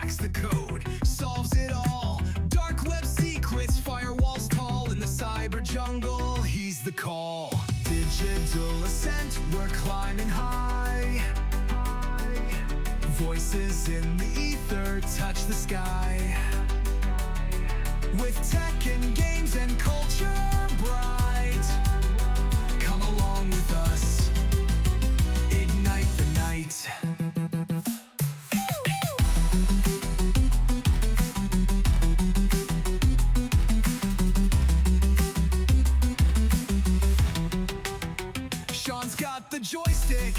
cracks the code, solves it all. Dark web secrets, firewalls tall. In the cyber jungle, he's the call. Digital ascent, we're climbing high. Voices in the ether touch the sky. With tech and games and culture bright, come along with us, ignite the night. Sean's got the joystick,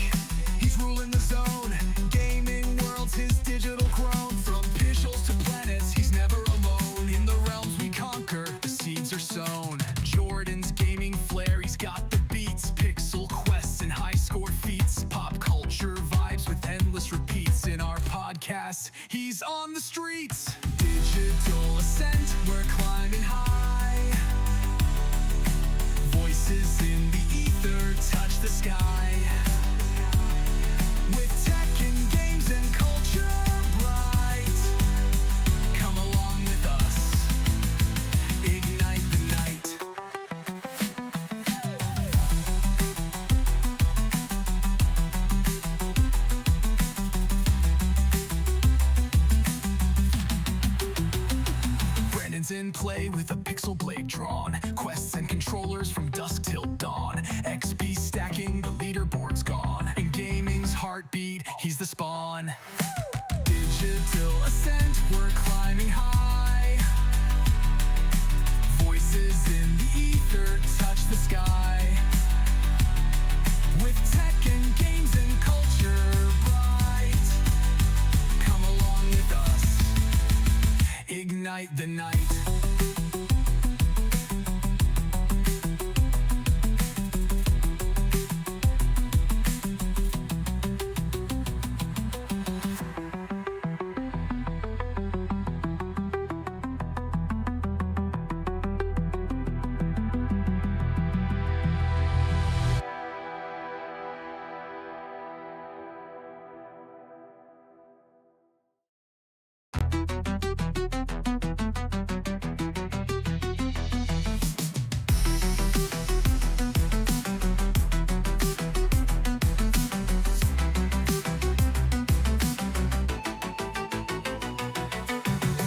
he's ruling the zone. Gaming world's his digital crone. From pixels to planets, he's never alone. In the realms we conquer, the seeds are sown. Jordan's gaming flair, he's got the beats. Pixel quests and high score feats. Pop culture vibes with endless repeats. In our podcast, he's on the streets. Digital ascent, we're climbing high. Voices in the ether touch the sky. With tech and games and culture bright, come along with us, ignite the night. Brandon's in play with a pixel blade drawn. Quests and controllers from dusk till dawn. XP stacking, the leaderboard's gone. In gaming's heartbeat, he's the spawn. Digital ascent, we're climbing high. Voices in the ether touch the sky. With tech and games and culture bright, come along with us, ignite the night.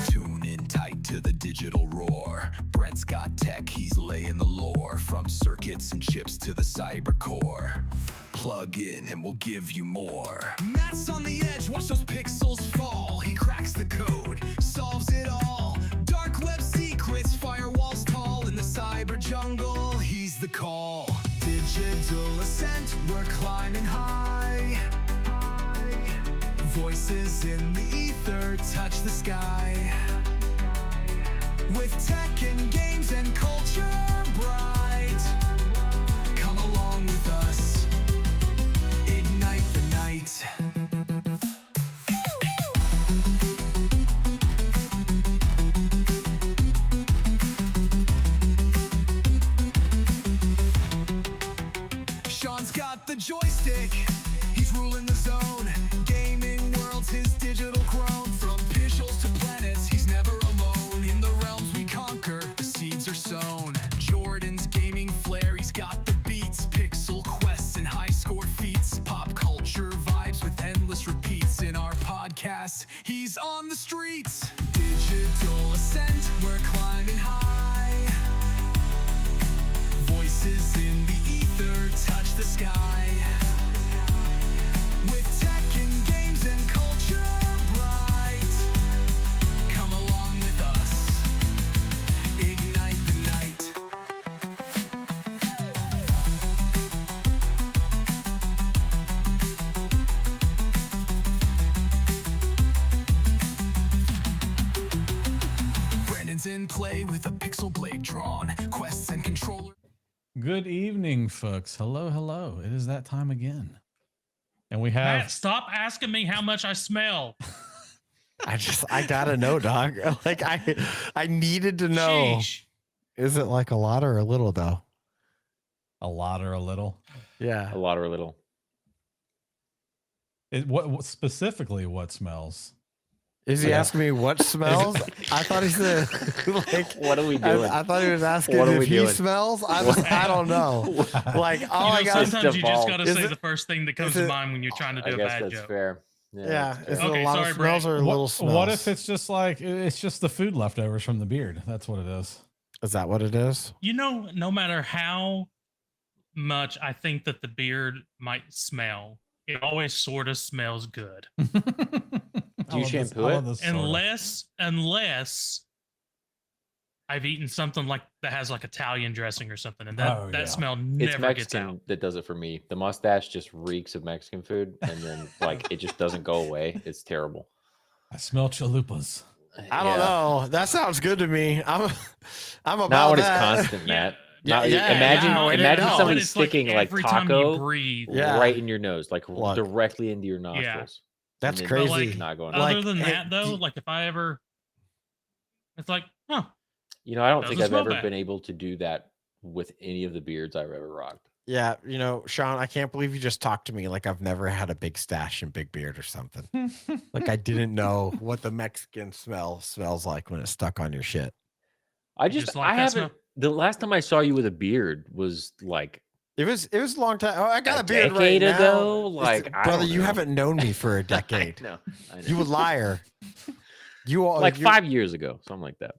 Tune in tight to the digital roar. Brent's got tech, he's laying the lore. From circuits and chips to the cyber core. Plug in and we'll give you more. Matt's on the edge, watch those pixels fall. He cracks the code, solves it all. Dark web secrets, firewalls tall. In the cyber jungle, he's the call. Digital ascent, we're climbing high. Voices in the ether touch the sky. With tech and games and culture bright, come along with us, ignite the night. Sean's got the joystick, he's ruling the zone. Gaming world's his digital crone. From pixels to planets, he's never alone. In the realms we conquer, the seeds are sown. Jordan's gaming flair, he's got the beats. Pixel quests and high score feats. Pop culture vibes with endless repeats. In our podcast, he's on the streets. Digital ascent, we're climbing high. Voices in the ether touch the sky. With tech and games and culture bright, come along with us, ignite the night. Brandon's in play with a pixel blade drawn. Quests and controllers. Good evening, folks. Hello, hello. It is that time again. And we have Matt, stop asking me how much I smell. I gotta know, dog. Like I needed to know. Sheesh. Is it like a lot or a little though? a lot or a little. Yeah. A lot or a little. What specifically what smells? Is he Yeah. asking me what smells? I thought he said like. What are we doing? I thought he was asking What are if we he doing? smells. I don't know. Like all You I know, got. sometimes you just got to Is say it- the first thing that comes it- to mind when you're trying to I do a guess bad that's joke. fair. Yeah, that's is fair. it Okay, a lot sorry, of smells or a little smells? What if it's just like it's just the food leftovers from the beard? That's what it is. Is that what it is? You know, no matter how much I think that the beard might smell, it always sort of smells good. Do you shampoo it? Unless I've eaten something like that has like Italian dressing or something, and that Oh, that yeah. smell It's never gets out. Mexican that does it for me. The mustache just reeks of Mexican food, and then like it just doesn't go away. It's terrible. I smell chalupas. I don't know. That sounds good to me. I'm about Not when that. it's constant, Matt. Yeah, Not- yeah, imagine yeah, when it imagine don't. somebody It's like sticking like every time you taco breathe. Yeah. right in your nose, like Look. directly into your nostrils. That's And crazy. But like, not going other Like, than hey, that, though, like if I ever, it's like, huh, You know, I don't Doesn't think I've smell ever bad. been able to do that with any of the beards I've ever rocked. Yeah, you know, Sean, I can't believe you just talked to me like I've never had a big stash and big beard or something. Like I didn't know what the Mexican smells like when it's stuck on your shit. I You just, just like I that haven't. smell? The last time I saw you with a beard was like It was a long time. Oh, I got a beard decade right ago. now. Like, I brother, don't you know. haven't known me for a decade. No, I know. You a liar. You are like you- 5 years ago, something like that.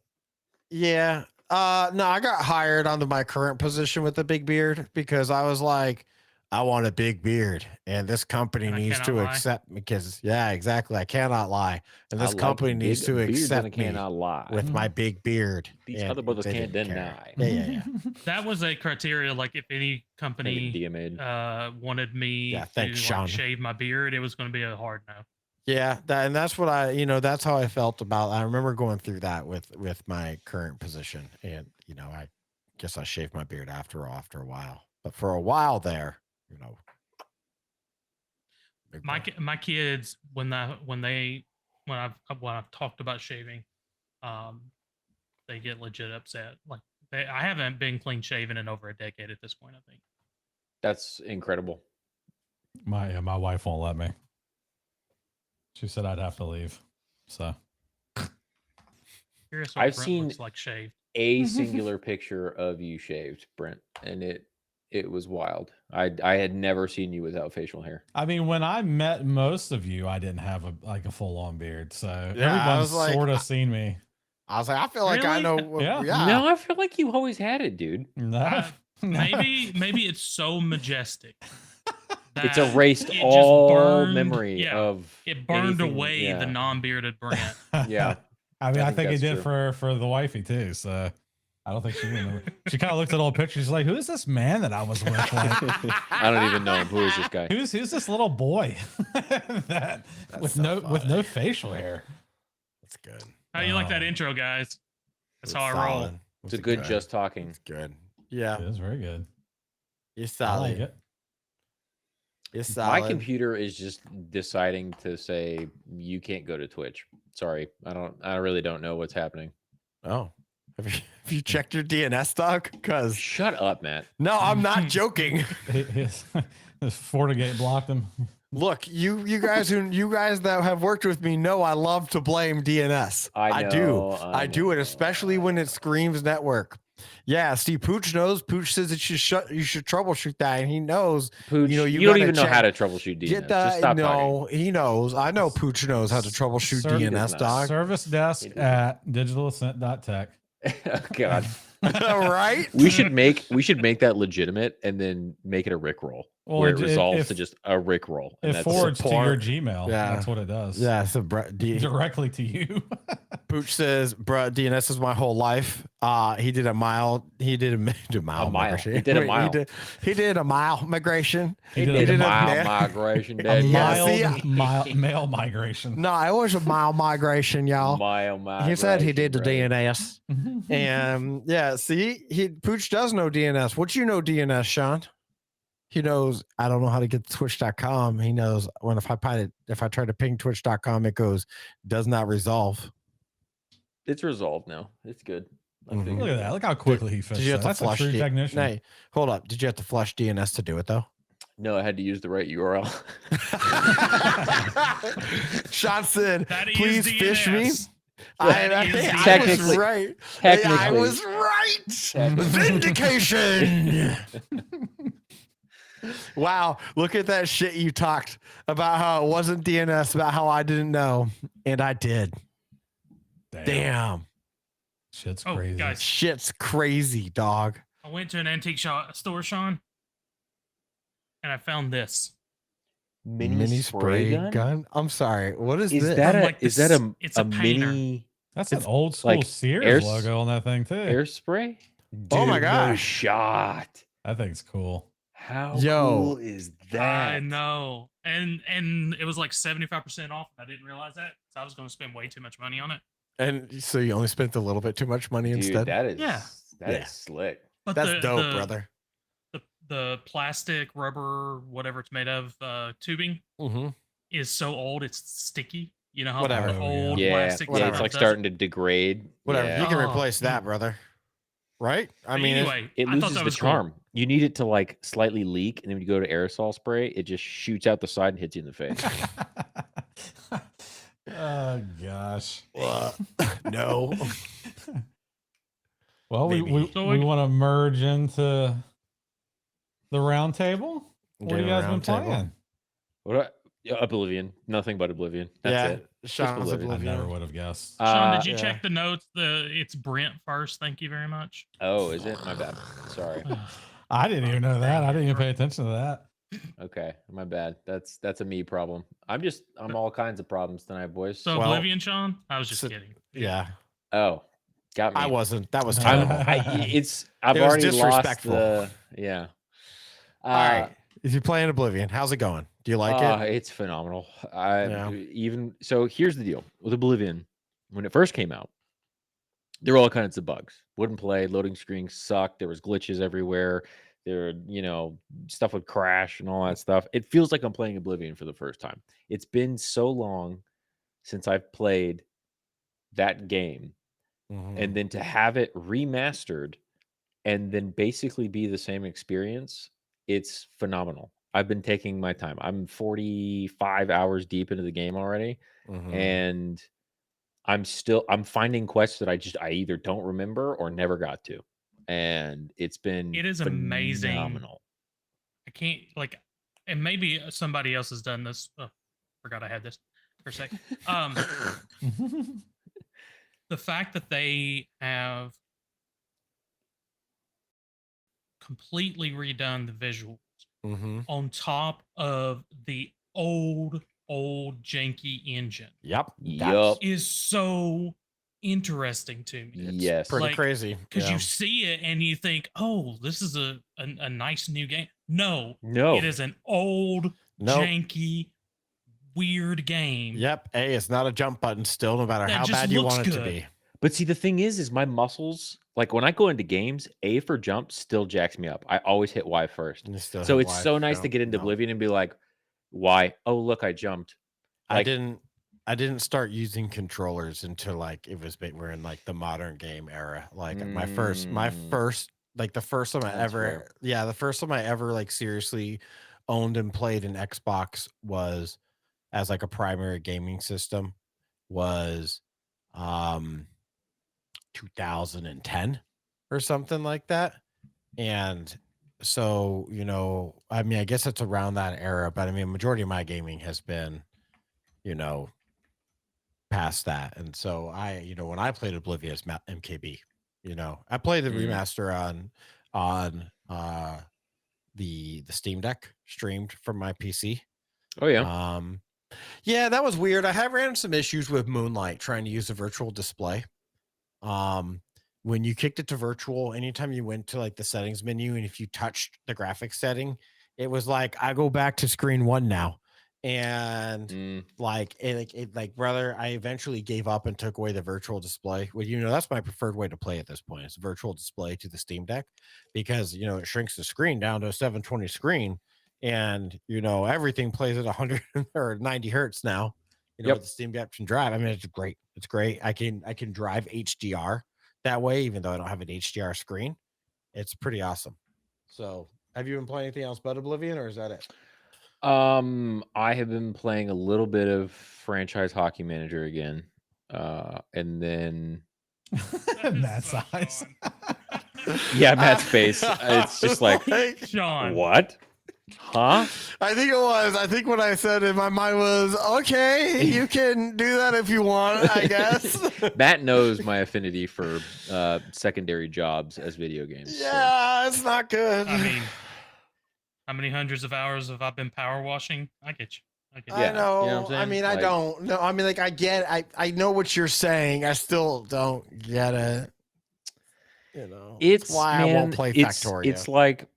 Yeah. No, I got hired onto my current position with the big beard because I was like, I want a big beard, and this company And I needs cannot to lie. accept me because, yeah, exactly. I cannot lie, and I this like company big needs to beards and I accept me cannot lie. with my big beard. These and other brothers they can't didn't care. deny. Yeah. that was a criteria. Like if any company DMA'd. wanted me Yeah, thanks, to Sean. like, shave my beard, it was going to be a hard no. Yeah, and that's what that's how I felt about. I remember going through that with my current position, and I guess I shaved my beard after a while, but for a while there, big My boy. my kids when I've talked about shaving, they get legit upset. Like I haven't been clean shaven in over a decade at this point. I think. That's incredible. My wife won't let me. She said I'd have to leave. So Curious what I've Brent seen looks like shaved. a singular picture of you shaved, Brent, and it was wild. I had never seen you without facial hair. I mean, when I met most of you, I didn't have a full on beard. So Yeah, I everyone's was like, sort of seen me. I was like, I feel like I Really? know. Yeah. No, I feel like you always had it, dude. No, Maybe it's so majestic. It's that erased it just all burned- memory yeah, of It burned anything- away yeah. the non-bearded Brent. Yeah. I mean, I I think think he that's did true. for the wifey too. So I don't think she knew. She kind of looked at old pictures. She's like, "Who is this man that I was with? Like, I don't even know him. Who is this guy? who's this little boy that with so with no funny. facial hair?" That's good. How you like that Oh. intro, guys? That's It's how I roll. solid. It's a good good. just talking. It's good. Yeah, It is very good. it's I solid. like it. It's My solid. computer is just deciding to say you can't go to Twitch. Sorry, I really don't know what's happening. Oh, have you checked your DNS, dog? Because Shut up, Matt. no, I'm not joking. His FortiGate blocked him. Look, you guys that have worked with me know I love to blame DNS. I do. know, I do it, especially when it screams network. Yeah, Steve Pooch knows. Pooch says that you should troubleshoot that, and he knows. Pooch, you you, gotta don't even know how to check- troubleshoot DNS. Get Just that? stop talking. No, he knows. I know Pooch knows how to troubleshoot Sir, he does DNS, not. dog. Service desk It is. at digitalascent.tech. Oh, God. Right? We should make that legitimate and then make it a Rickroll Well, where it it- resolves if- to just a Rickroll. It And that's forwards to your support. Gmail. Yeah. That's what it does. Yeah. So Directly to you. Pooch says, "Bruh, DNS is my whole life." He did a mile. He did a mile. A mile. Migration. He did a Wait, mile. He did a mile migration. He It did a a mile migration. A Dad. Yeah, mild see, mail migration. No, it was a mile migration, y'all. Mile migration. He said he did the bro. DNS, and yeah, see, Pooch does know DNS. What you know DNS, Sean? He knows I don't know how to get to twitch.com. He knows when if I try to ping twitch.com, it goes does not resolve. It's resolved now. It's good. I Mhm. figured Look at it that. out. Look how quickly he fixed Did you have that. to That's a flush true technician. Hey, hold up. Did you have to flush DNS to do it though? No, I had to use the right URL. Johnson, That is please fish me. DNS. I That is was Technically. right. I Technically. was right. Technically. Vindication. Wow, look at that shit you talked about how it wasn't DNS, about how I didn't know, and I did. Damn. Shit's Oh, crazy. guys, Shit's crazy, dog. I went to an antique store, Sean, and I found this. Mini spray gun? I'm sorry. What is Is this? that I'm a like is this- that a it's a painter. mini That's an It's old school like Sears air- logo on that thing too. air spray? Oh my Dude, no gosh. shot. That thing's cool. How Yo. cool is that? I know, and it was like 75% off. I didn't realize that, so I was going to spend way too much money on it. And so you only spent a little bit too much money Dude, instead? that is Yeah. Yeah. slick. But That's dope, brother. The plastic, rubber, whatever it's made of, tubing Mm-hmm. is so old it's sticky. You know how Whatever. like, old Yeah, plastic yeah, it's stuff like does? starting to degrade. Whatever. Yeah. You can Oh, replace that, brother. Right? I But mean, anyway, It I thought loses that the was cool. charm. You need it to like slightly leak, and then when you go to aerosol spray, it just shoots out the side and hits you in the face. Oh gosh. no. Well, Maybe. we want to merge into the round table. What have you guys been playing? Oblivion. Nothing but Oblivion. That's Yeah, it. Sean's Oblivion. I Oblivion. never would have guessed. Sean, did you yeah. check the notes? It's Brent first. Thank you very much. Oh, is it? My bad. Sorry. I didn't even know that. I didn't even pay attention to that. Okay, my bad. That's a me problem. I'm all kinds of problems tonight, boys. So Well, Oblivion, Sean? I was just so- kidding. Yeah. Oh, got me. I wasn't. That was I'm. terrible. I've It was already lost disrespectful. the. Yeah. All right. If you're playing Oblivion, how's it going? Do you like it? It's phenomenal. Yeah. Even so, here's the deal with Oblivion. When it first came out, there were all kinds of bugs. Wouldn't play. Loading screens sucked. There was glitches everywhere. There, stuff would crash and all that stuff. It feels like I'm playing Oblivion for the first time. It's been so long since I've played that game, Mhm. and then to have it remastered and then basically be the same experience, it's phenomenal. I've been taking my time. I'm 45 hours deep into the game already, Mhm. and I'm finding quests that I either don't remember or never got to. And it's been It is amazing. phenomenal. I can't, like, and maybe somebody else has done this. Oh, forgot I had this for a second. The fact that they have completely redone the visuals Mhm. on top of the old janky engine Yep. Yup. is so interesting to me. Yes. Pretty Like, crazy. Because Yeah. you see it and you think, oh, this is a nice new game. No, No. it is an old, Nope. janky, weird game. Yep. Hey, it's not a jump button still, no matter That how just bad you looks want it to good. be. But see, the thing is my muscles, like when I go into games, A for jump still jacks me up. I always hit Y first. And you still So have it's life. so nice to No, get into no. Oblivion and be like, why? Oh, look, I jumped. Like, I didn't start using controllers until like we're in like the modern game era. Like my first like the first time I That's ever fair. the first time I ever like seriously owned and played an Xbox was as like a primary gaming system was 2010 or something like that. And so, I mean, I guess it's around that era, but I mean, majority of my gaming has been, past that. And so when I played Oblivion as MKB, I played the remaster on the Steam Deck streamed from my PC. oh yeah. Yeah, that was weird. I have ran some issues with Moonlight trying to use a virtual display. When you kicked it to virtual, anytime you went to like the settings menu and if you touched the graphics setting, it was like, I go back to screen 1 now. And like brother, I eventually gave up and took away the virtual display. Well, that's my preferred way to play at this point. It's a virtual display to the Steam Deck because it shrinks the screen down to a 720 screen, and everything plays at 100 or 90 hertz now. With the Steam Deck can drive. I mean, it's great. It's great. I can drive HDR that way, even though I don't have an HDR screen. It's pretty awesome. So Have you been playing anything else but Oblivion, or is that it? I have been playing a little bit of Franchise Hockey Manager again, and then That So size. yeah, Matt's face. It's just like Sean. what? Huh? I think it was. I think what I said in my mind was, okay, you can do that if you want, I guess. Matt knows my affinity for secondary jobs as video games. so- Yeah, it's not good. I mean, how many hundreds of hours have I been power washing? I get you. I get you. Yeah, I you know what know. I'm I saying? mean, I Like- don't know. I mean, like, I get. I know what you're saying. I still don't get it. You know, it's why man, I won't play it's, Factorio. It's like,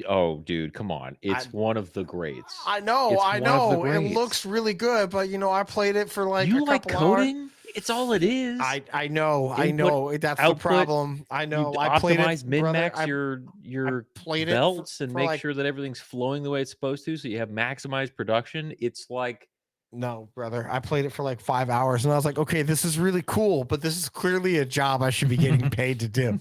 oh, dude, come on! It's I- one of the greats. I know. It's I one of the know. It greats. looks really good, but you know, I played it for like you a like couple hours. coding? It's all it is. I know. I Input, know. That's the output, problem. I know. You I played optimize it, min brother. max I your played it belts and for make like- sure that everything's flowing the way it's supposed to, so you have maximized production. It's like No, brother. I played it for like 5 hours and I was like, okay, this is really cool, but this is clearly a job I should be getting paid to do.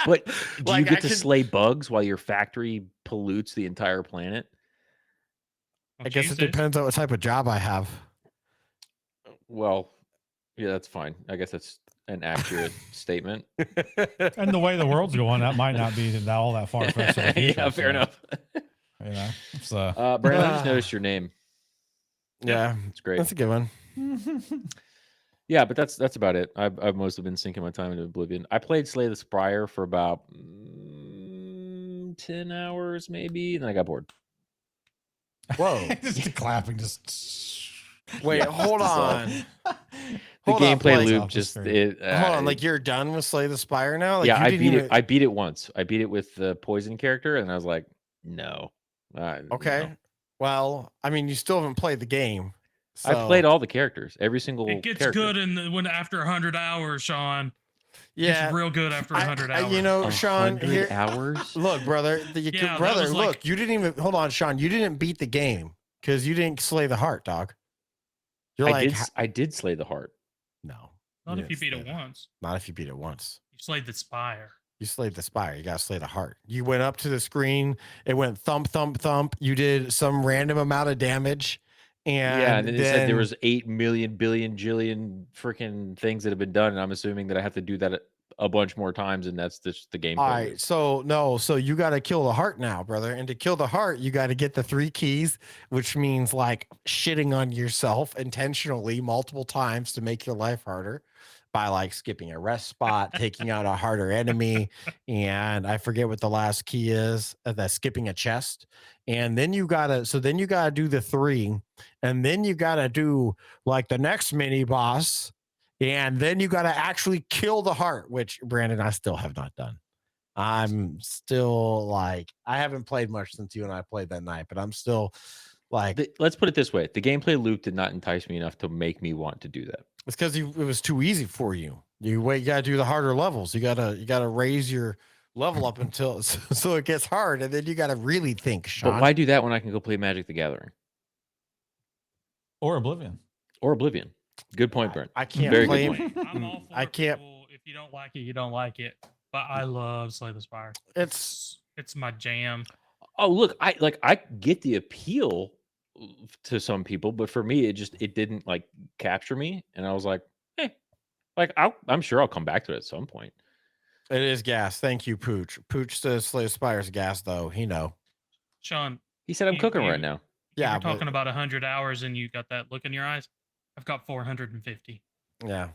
But do Like, you get I to could- slay bugs while your factory pollutes the entire planet? I guess it depends on what type of job I have. Well, yeah, that's fine. I guess that's an accurate statement. And the way the world's going, that might not be all that far fetched. Yeah, fair enough. You know, so Brandon, I just noticed your name. Yeah, It's great. that's a good one. Yeah, but that's about it. I've mostly been sinking my time into Oblivion. I played Slay the Spire for about 10 hours, maybe, and then I got bored. Whoa. just clapping, just Wait, hold It's, on. The Hold up, gameplay like- loop Off the just screen. Hold on, like you're done with Slay the Spire now? Like, yeah, you I didn't beat even- it. I beat it once. I beat it with the poison character, and I was like, no. Okay. no. Well, I mean, you still haven't played the game. I so- played all the characters, every single. It gets character. good when after 100 hours, Sean. Yeah. It's real good after 100 hours. You know, Sean, 100 here, hours. look, brother, Yeah, that brother, was look, like- you didn't even hold on, Sean. You didn't beat the game because you didn't slay the heart, dog. You're like, I did slay the heart. no, Not if you didn't beat slay it the- once. Not if you beat it once. You slayed the spire. You slayed the spire. You got to slay the heart. You went up to the screen. It went thump, thump, thump. You did some random amount of damage. And Yeah, and then it said there was 8 million billion jillion freaking things that have been done, and I'm assuming that I have to do that a bunch more times, and that's just the gameplay. all right. So no, so you got to kill the heart now, brother. And to kill the heart, you got to get the 3 keys, which means like shitting on yourself intentionally multiple times to make your life harder by like skipping a rest spot, taking out a harder enemy, and I forget what the last key is. That's skipping a chest, and then you gotta. So then you gotta do the 3, and then you gotta do like the next mini boss. And then you got to actually kill the heart, which Brandon, I still have not done. I'm still like, I haven't played much since you and I played that night, but I'm still like, Let's put it this way: the gameplay loop did not entice me enough to make me want to do that. it's because it was too easy for you. You got to do the harder levels. You gotta raise your level up until so it gets hard, and then you got to really think, Sean. But why do that when I can go play Magic the Gathering or Oblivion. or Oblivion? Good point, Brent. I can't Very play. good point. I'm all for I it, can't- people. If you don't like it, you don't like it. But I love Slay the Spire. It's my jam. Oh, look, I get the appeal to some people, but for me, it didn't like capture me, and I was like, like I'm sure I'll come back to it at some point. It is gas. Thank you, Pooch. Pooch says Slay Spire's gas, though. He know. Sean, He said I'm You- cooking you- right now. Yeah, you're but- talking about 100 hours and you got that look in your eyes. I've got 450. Yeah.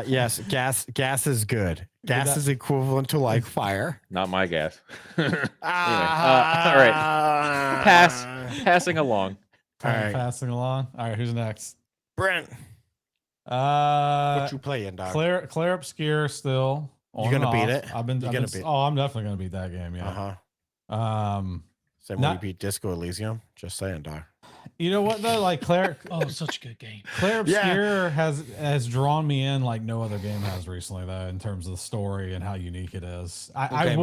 Yes, gas is good. Gas is equivalent to like fire. Not my gas. All all right. Passing along. All right. Passing along. All right, who's next? Brent, Uh, what you playing, dog? Claire Obscur still. You on gonna and beat off. it? I've been. You I've gonna been beat- oh, I'm definitely gonna beat that game. Uh Yeah. huh. Same way you not- beat Disco Elysium. Just saying, dog. You know what though? Like Claire. Oh, such a good game. Claire Yeah. Obscur has drawn me in like no other game has recently though in terms of the story and how unique it is. Okay.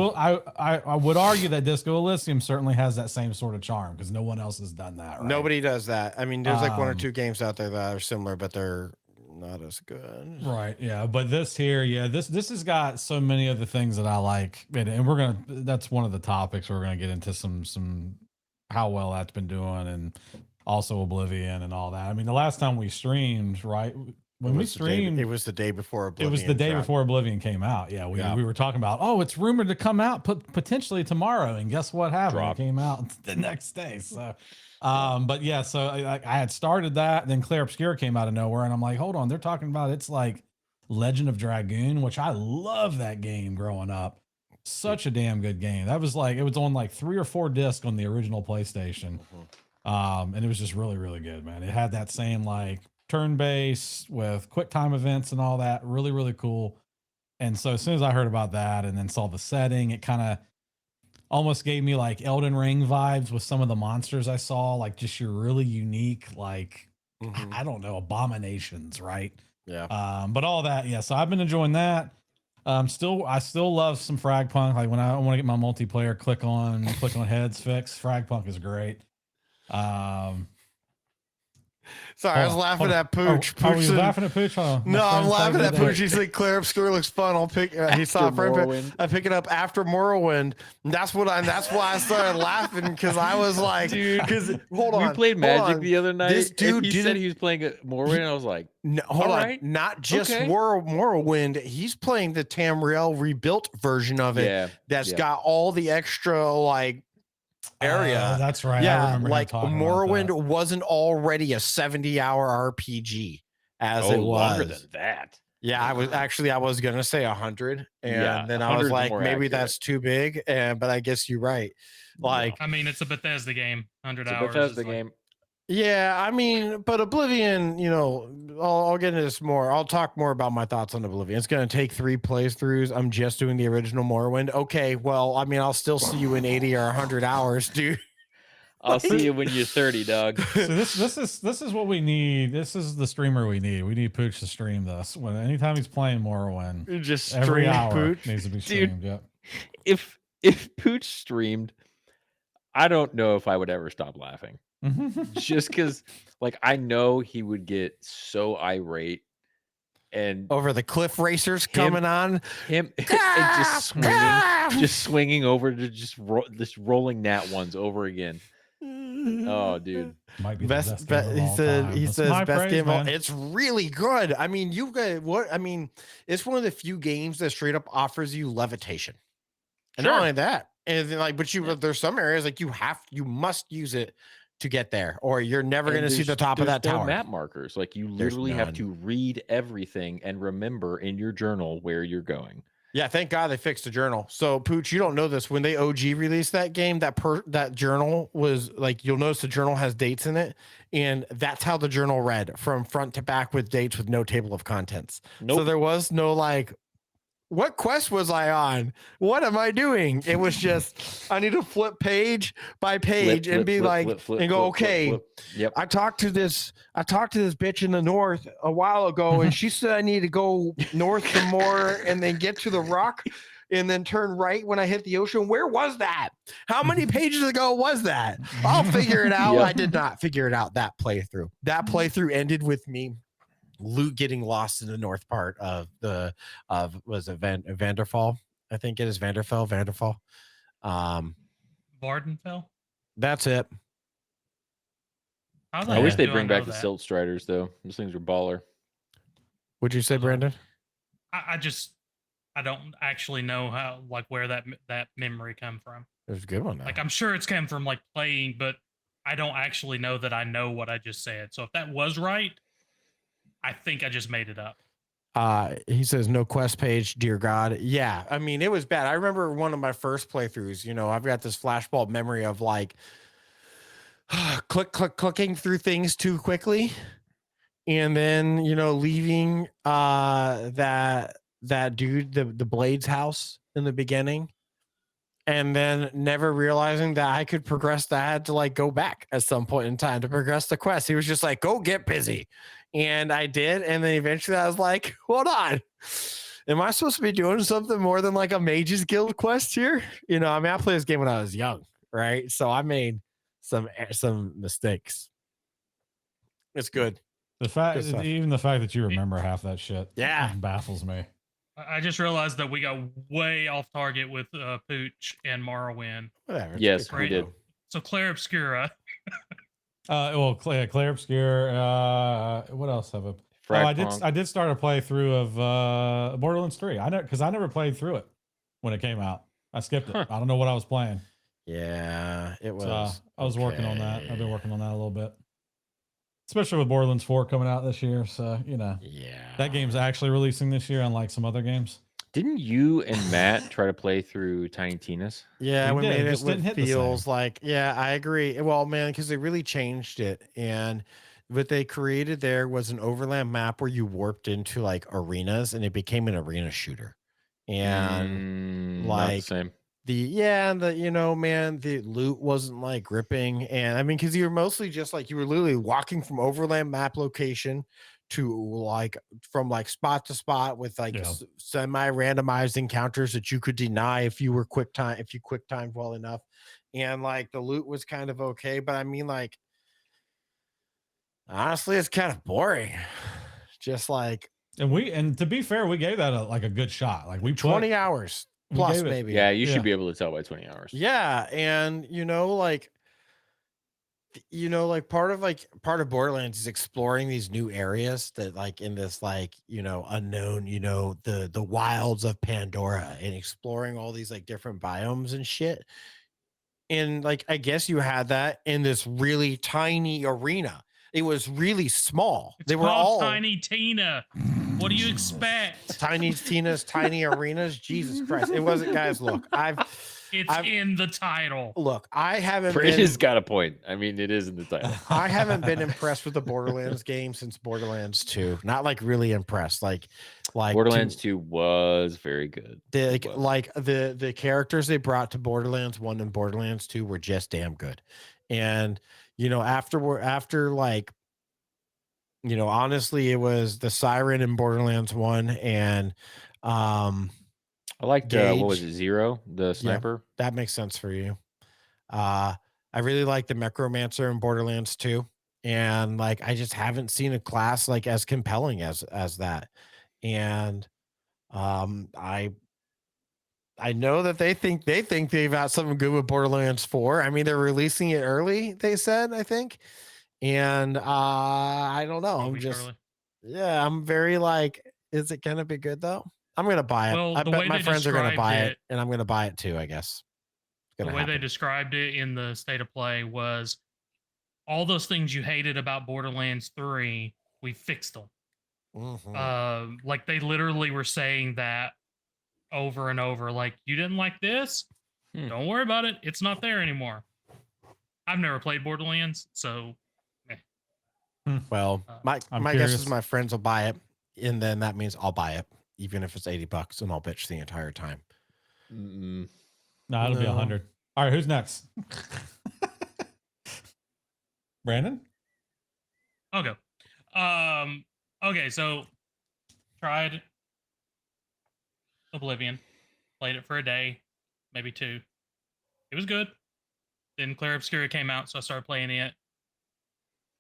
I would argue that Disco Elysium certainly has that same sort of charm because no one else has done that. Right? Nobody does that. I mean, there's like 1 or Um, 2 games out there that are similar, but they're not as good. Right. Yeah. But this here, yeah, this has got so many of the things that I like. And we're gonna that's one of the topics we're gonna get into some how well that's been doing and also Oblivion and all that. I mean, the last time we streamed, right? When we streamed, it was the day before it Oblivion. was the day dropped. before Oblivion came out. Yeah, we were talking about, oh, it's rumored to come out potentially tomorrow, and guess what happened? Dropped. It came out the next day. So, but yeah, so I had started that, then Clair Obscur came out of nowhere, and I'm like, hold on, they're talking about it's like Legend of Dragoon, which I love that game growing up. Such a damn good game. That was like it was on like 3 or 4 discs on the original PlayStation. And it was just really, really good, man. It had that same like turn-based with quick time events and all that. Really, really cool. And so as soon as I heard about that and then saw the setting, it kind of almost gave me like Elden Ring vibes with some of the monsters I saw, like just your really unique, like, I don't know, abominations, right? Yeah. But all that, yeah. So I've been enjoying that. I still love some Frag Punk. Like when I want to get my multiplayer, click on heads fix. Frag Punk is great. Sorry, I was laughing at Pooch. Oh, Pooch you said- laughing at Pooch? Oh, no, I'm laughing at Pooch. Pooch. He said Clair Obscur looks fun. I'll pick. He saw After Morrowind. I pick it up after Morrowind. And that's why I started laughing because I was like, Dude, because hold on, we played hold Magic on. the other night. This dude and he said didn't- he was playing Morrowind, and I was like, No, hold All on, right. not just Okay. Morrowind. He's playing the Tamriel rebuilt version of it. yeah, That's yeah. got all the extra like area. Oh, that's right. I Yeah, remember him like talking about Morrowind that. wasn't already a 70-hour RPG as oh, it was. longer than that. Yeah, I was gonna say 100, and Yeah, then I was 100's like, more maybe accurate. that's too big. And but I guess you're right. Like, I mean, it's a Bethesda game. 100 It's a hours. Bethesda is like- game. yeah, I mean, but Oblivion, I'll get into this more. I'll talk more about my thoughts on Oblivion. It's gonna take 3 playthroughs. I'm just doing the original Morrowind. Okay, well, I mean, I'll still see you in 80 or 100 hours, dude. I'll see you when you're 30, dog. So this is what we need. This is the streamer we need. We need Pooch to stream this. When anytime he's playing Morrowind, You just every stream hour Pooch. needs to be Dude. streamed. Yep. If Pooch streamed, I don't know if I would ever stop laughing. Just because, like, I know he would get so irate, and Over the cliff racers coming on. him and just swinging over to just rolling nat ones over again. Oh, dude. Might be the Best, best game of he all said time. he That's says my best praise, game. man. It's really good. I mean, you got what? I mean, it's one of the few games that straight up offers you levitation, and not Sure. only that, and then, like, but there's some areas like you must use it to get there, or you're never And going to see the there's- top of there's that no tower. map markers. Like, you There's literally have none. to read everything and remember in your journal where you're going. Yeah, thank God they fixed the journal. So Pooch, you don't know this. When they OG released that game, that journal was like, you'll notice the journal has dates in it, and that's how the journal read from front to back with dates with no table of contents. Nope. So there was no like, what quest was I on? What am I doing? It was just I need to flip page by page and be like and go, okay. Yep. I talked to this bitch in the north a while ago, and she said I need to go north some more and then get to the rock and then turn right when I hit the ocean. Where was that? How many pages ago was that? I'll figure it out. Yep. I did not figure it out that playthrough. That playthrough ended with me getting lost in the north part of was it Vanderfall? I think it is Vanderfell. Vardenfell? That's it. How the I wish heck they'd do bring know back the that? Silt Striders, though. Those things are baller. What'd you say, Brandon? I don't actually know how, like, where that memory come from. It was a good one. Though. Like, I'm sure it's come from like playing, but I don't actually know that I know what I just said. So if that was right, I think I just made it up. He says no quest page, dear God. Yeah, I mean, it was bad. I remember one of my first playthroughs, I've got this flashbulb memory of like clicking through things too quickly, and then leaving that dude, the Blades house in the beginning, and then never realizing that I could progress that. I had to like go back at some point in time to progress the quest. He was just like, go get busy. And I did. And then eventually I was like, hold on. Am I supposed to be doing something more than like a Mages Guild quest here? I mean, I played this game when I was young, right? So I made some mistakes. It's good. The fact, Good stuff. even the fact that you remember half that shit, Yeah. baffles me. I just realized that we got way off target with Pooch and Morrowind. Whatever. it's Yes, good we did. combo. So Clair Obscura. Well, Clair Obscur. What else have I? Fragpunk. I did start a playthrough of Borderlands 3. I know because I never played through it when it came out. I skipped it. Huh. I don't know what I was playing. Yeah, it So was. I was working on that. I've been okay. working on that a little bit, especially with Borderlands 4 coming out this year. So Yeah. that game's actually releasing this year, unlike some other games. Didn't you and Matt try to play through Tiny Tina's? Yeah, We we did, it made it just didn't what hit the feels same. like. Yeah, I agree. Well, man, because they really changed it, and what they created there was an overland map where you warped into like arenas, and it became an arena shooter. And Not the like same. man, the loot wasn't like gripping, and I mean, because you were mostly just like you were literally walking from overland map location to like from like spot to spot with like Yeah. semi-randomized encounters that you could deny if you were quick timed well enough, and like the loot was kind of okay, but I mean, like honestly, it's kind of boring. Just like And to be fair, we gave that a good shot. Like we 20 hours we plus, gave it- maybe. Yeah, you Yeah. should be able to tell by 20 hours. Yeah, and like part of Borderlands is exploring these new areas that like in this like unknown, the wilds of Pandora, and exploring all these like different biomes and shit. And like I guess you had that in this really tiny arena. It was really small. It's They were called all Tiny Tina. What do you expect? Tiny Tina's tiny arenas. Jesus Christ. It wasn't, guys. Look, It's in the title. I haven't Brandon's been got a point. I mean, it is in the title. I haven't been impressed with the Borderlands game since Borderlands 2. Not like really impressed. Like Borderlands 2 was very good. It was. like the characters they brought to Borderlands 1 and Borderlands 2 were just damn good. And after like honestly, it was the Siren in Borderlands 1 and I liked what was Gage. it, Zero, the sniper? that makes sense for you. I really like the Necromancer in Borderlands 2, and like I just haven't seen a class like as compelling as that. And I know that they think they've got something good with Borderlands 4. I mean, they're releasing it early, they said, I think. And I don't know. A I'm week just early. yeah, I'm very like, is it gonna be good though? I'm gonna buy it. Well, I the bet way my they friends are gonna described buy it, it- and I'm gonna buy it too, I guess. It's The gonna way they happen. described it in the state of play was all those things you hated about Borderlands 3, we fixed them. Mhm. Like they literally were saying that over and over. Like, you didn't like this? Don't worry about it. It's not there anymore. I've never played Borderlands, so Well, my I'm guess is curious. my friends will buy it, and then that means I'll buy it, even if it's $80, and I'll bitch the entire time. Mm-mm. No, it'll be No. 100. All right, who's next? Brandon? okay. Okay, so tried Oblivion, played it for a day, maybe two. It was good. Then Clair Obscura came out, so I started playing it.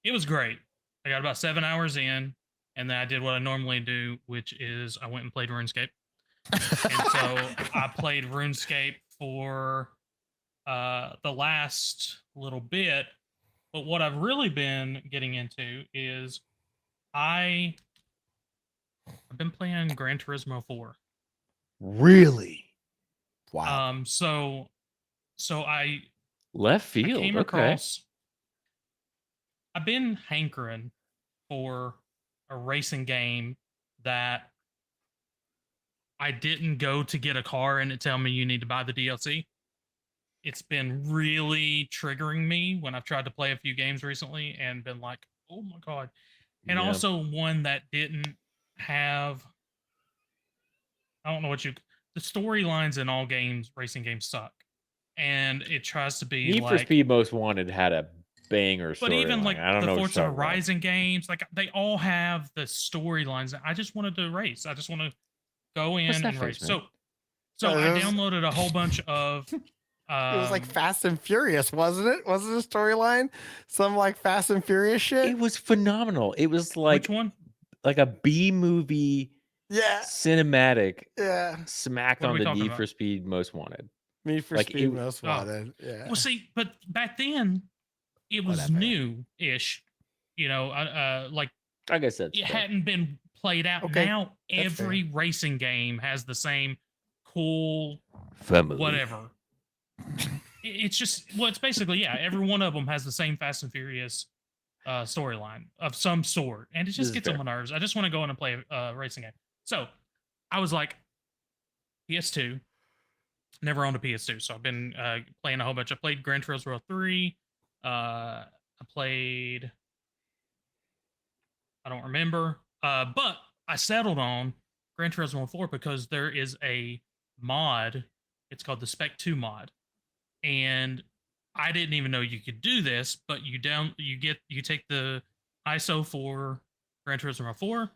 It was great. I got about 7 hours in, and then I did what I normally do, which is I went and played RuneScape. And so I played RuneScape for the last little bit. But what I've really been getting into is I've been playing Gran Turismo 4. Really? Wow. So I Left I field. came Okay. across. I've been hankering for a racing game that I didn't go to get a car and it tell me you need to buy the DLC. It's been really triggering me when I've tried to play a few games recently and been like, oh my God. And Yeah. also one that didn't have, I don't know the storylines in all games, racing games suck. And it tries to be Need for like, Speed Most Wanted had a banger but even storyline. like I don't the know what Forza you're talking about. Horizon games, like they all have the storylines. I just wanted to race. I just want to go What's in that and race. face, man? So I Those- downloaded a whole bunch of It was like Um, Fast and Furious, wasn't it? Wasn't it a storyline? Some like Fast and Furious shit. It was phenomenal. It was which one? like a B movie Yeah, cinematic yeah. smacked What are on we the talking Need about? for Speed Most Wanted. Me for Like, Speed it- Most Oh. Wanted. Yeah. Well, see, but back then it was Whatever. new-ish. You know, like I guess that's it fair. hadn't been played out. Okay, Now that's fair. every racing game has the same cool Family. whatever. It's just it's basically every one of them has the same Fast and Furious storyline of some sort, and it This just is gets fair. on my nerves. I just want to go in and play a racing game. So I was like, PS2. Never owned a PS2, so I've been playing a whole bunch. I played Gran Turismo 3. I played. I don't remember, but I settled on Gran Turismo 4 because there is a mod. It's called the Spec 2 mod, and I didn't even know you could do this. But you take the ISO for Gran Turismo 4,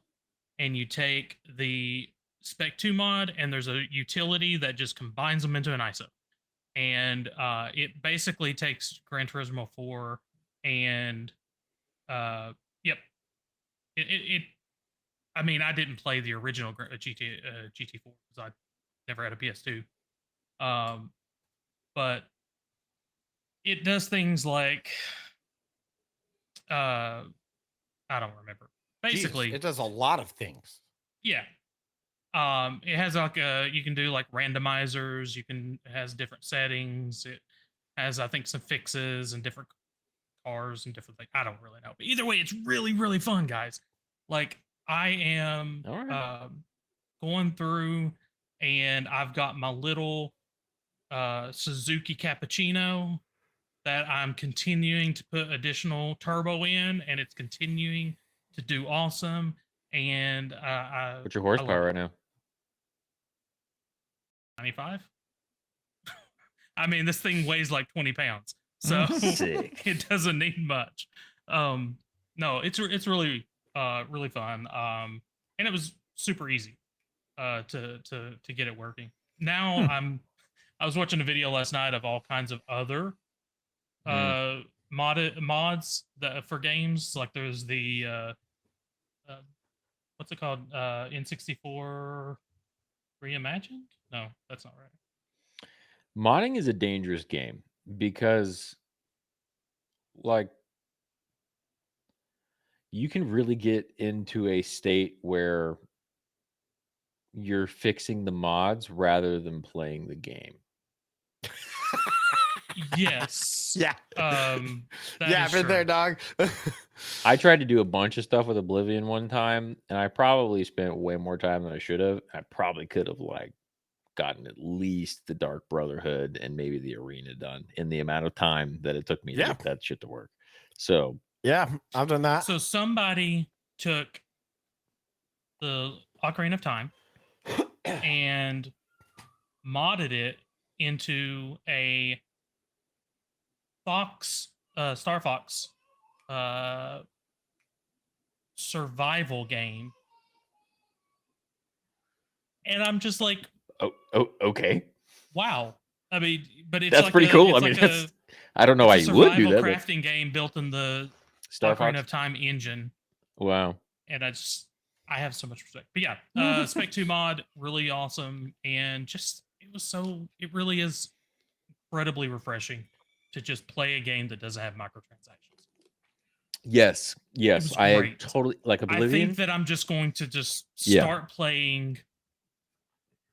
and you take the Spec 2 mod, and there's a utility that just combines them into an ISO. And it basically takes Gran Turismo 4 and yep. It I mean, I didn't play the original GT4 because I never had a PS2. But it does things like I don't remember. Basically, Jeez, it does a lot of things. yeah. It has like you can do like randomizers. It has different settings. It has I think some fixes and different cars and different things. I don't really know, but either way, it's really really fun, guys. Like I am All right. going through, and I've got my little Suzuki Cappuccino that I'm continuing to put additional turbo in, and it's continuing to do awesome. And What's your I love horsepower it. right now? 95. I mean, this thing weighs like 20 pounds, so Sick. it doesn't need much. No, it's really really fun. And it was super easy to get it working. Now I was watching a video last night of all kinds of other mods that for games. Like there's the what's it called? N64 Reimagined? No, that's not right. Modding is a dangerous game because, like, you can really get into a state where you're fixing the mods rather than playing the game. Yes. Yeah. That yeah, is been there, true. dog. I tried to do a bunch of stuff with Oblivion one time, and I probably spent way more time than I should have. I probably could have like gotten at least the Dark Brotherhood and maybe the arena done in the amount of time that it took me to Yeah. get that shit to work. So Yeah, I've done that. So somebody took the Ocarina of Time and modded it into a Star Fox survival game. And I'm just like, okay, wow. I mean, but it's that's like pretty cool. it's I mean, like that's I don't know why it's a you would do survival that. But crafting game built in the Star Ocarina Fox. of Time engine. Wow. And I have so much respect. But yeah, Spec 2 mod, really awesome. And just, it really is incredibly refreshing to just play a game that doesn't have microtransactions. Yes, yes, was I great. totally like I Oblivion. think that I'm just going to just Yeah. start playing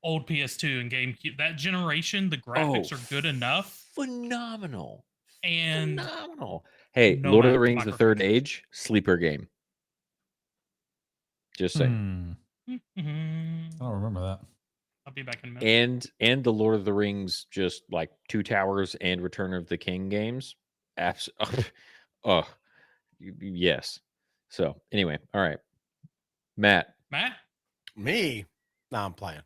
old PS2 and GameCube. That generation, the graphics are good enough. Phenomenal. And Phenomenal. Hey, no Lord of the Rings: The Third microtransactions. Age, sleeper game. Just saying. Mhm. I don't remember that. I'll be back in a minute. And the Lord of the Rings, just like Two Towers and Return of the King games. Oh, yes. So anyway, all right, Matt. Me? No, I'm playing.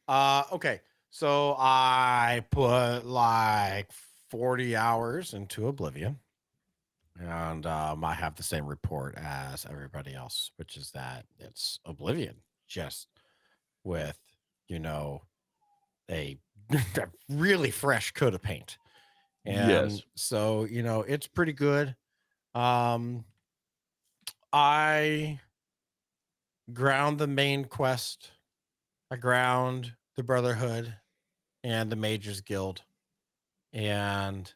Okay. So I put like 40 hours into Oblivion. And I have the same report as everybody else, which is that it's Oblivion, just with, a really fresh coat of paint. And Yes. so, it's pretty good. I ground the main quest. I ground the Brotherhood and the Mages Guild. And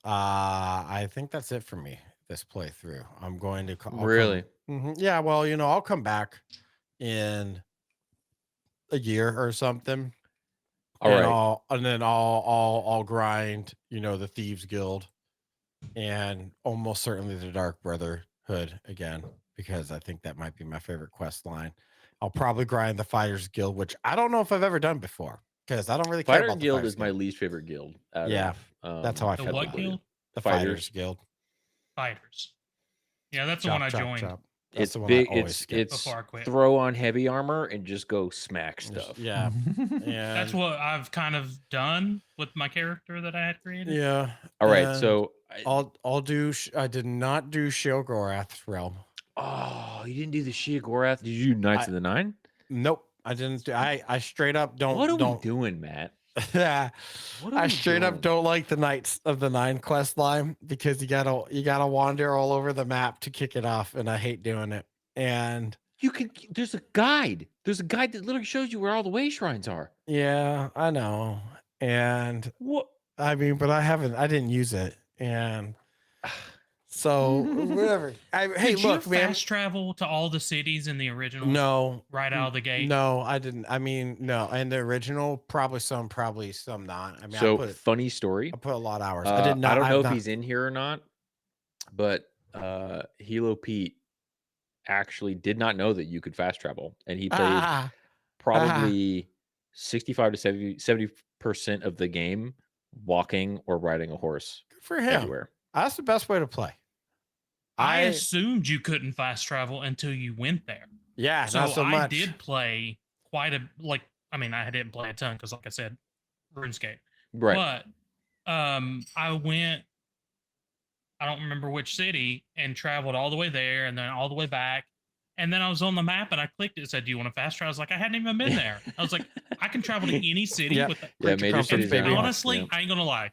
I think that's it for me this playthrough. I'm going to Really? Yeah, well, I'll come back in a year or something. All And right. I'll grind, the Thieves Guild and almost certainly the Dark Brotherhood again, because I think that might be my favorite quest line. I'll probably grind the Fighters Guild, which I don't know if I've ever done before because I don't really care Fighter about the Guild Fighters is my Guild. least favorite guild. Yeah, that's how I The feel what about it. guild? The Fighters. Fighters Guild. Fighters. Yeah, that's the one I joined That's It's the one I big. always skip. It's before I quit. throw on heavy armor and just go smack stuff. Yeah, That's and what I've kind of done with my character that I had created. yeah. All right. and So, I'll do. I did not do Sheogorath's Realm. oh, you didn't do the Sheogorath. Did you do Knights of the Nine? Nope, I didn't. I straight up don't. What are we don't. doing, Matt? Yeah, What are I we straight up doing? don't like the Knights of the Nine quest line because you gotta wander all over the map to kick it off, and I hate doing it. And You can. There's a guide. There's a guide that literally shows you where all the way shrines are. yeah, I know. And What? I mean, but I didn't use it, and so whatever. Hey, Did you look, man. fast travel to all the cities in the original? No, Right out of the gate? No, I didn't. I mean, no. And the original, probably some not. I mean, So funny story. I put a lot of hours. I did not. I don't know I've if he's in here or not, but Hilo Pete actually did not know that you could fast travel, and he played probably 65 to 70% of the game walking or riding a horse Good for him. everywhere. That's the best way to play. I assumed you couldn't fast travel until you went there. Yeah, So not so I much. did play quite a I mean, I didn't play a ton because, like I said, RuneScape. Right. But I went. I don't remember which city and traveled all the way there and then all the way back. And then I was on the map and I clicked it. It said, "Do you want to fast travel?" I was like, I hadn't even been there. I was like, I can travel to any city Yeah. with that. Yeah, Creature major Comforts, cities baby. are Honestly, yeah. I ain't gonna lie.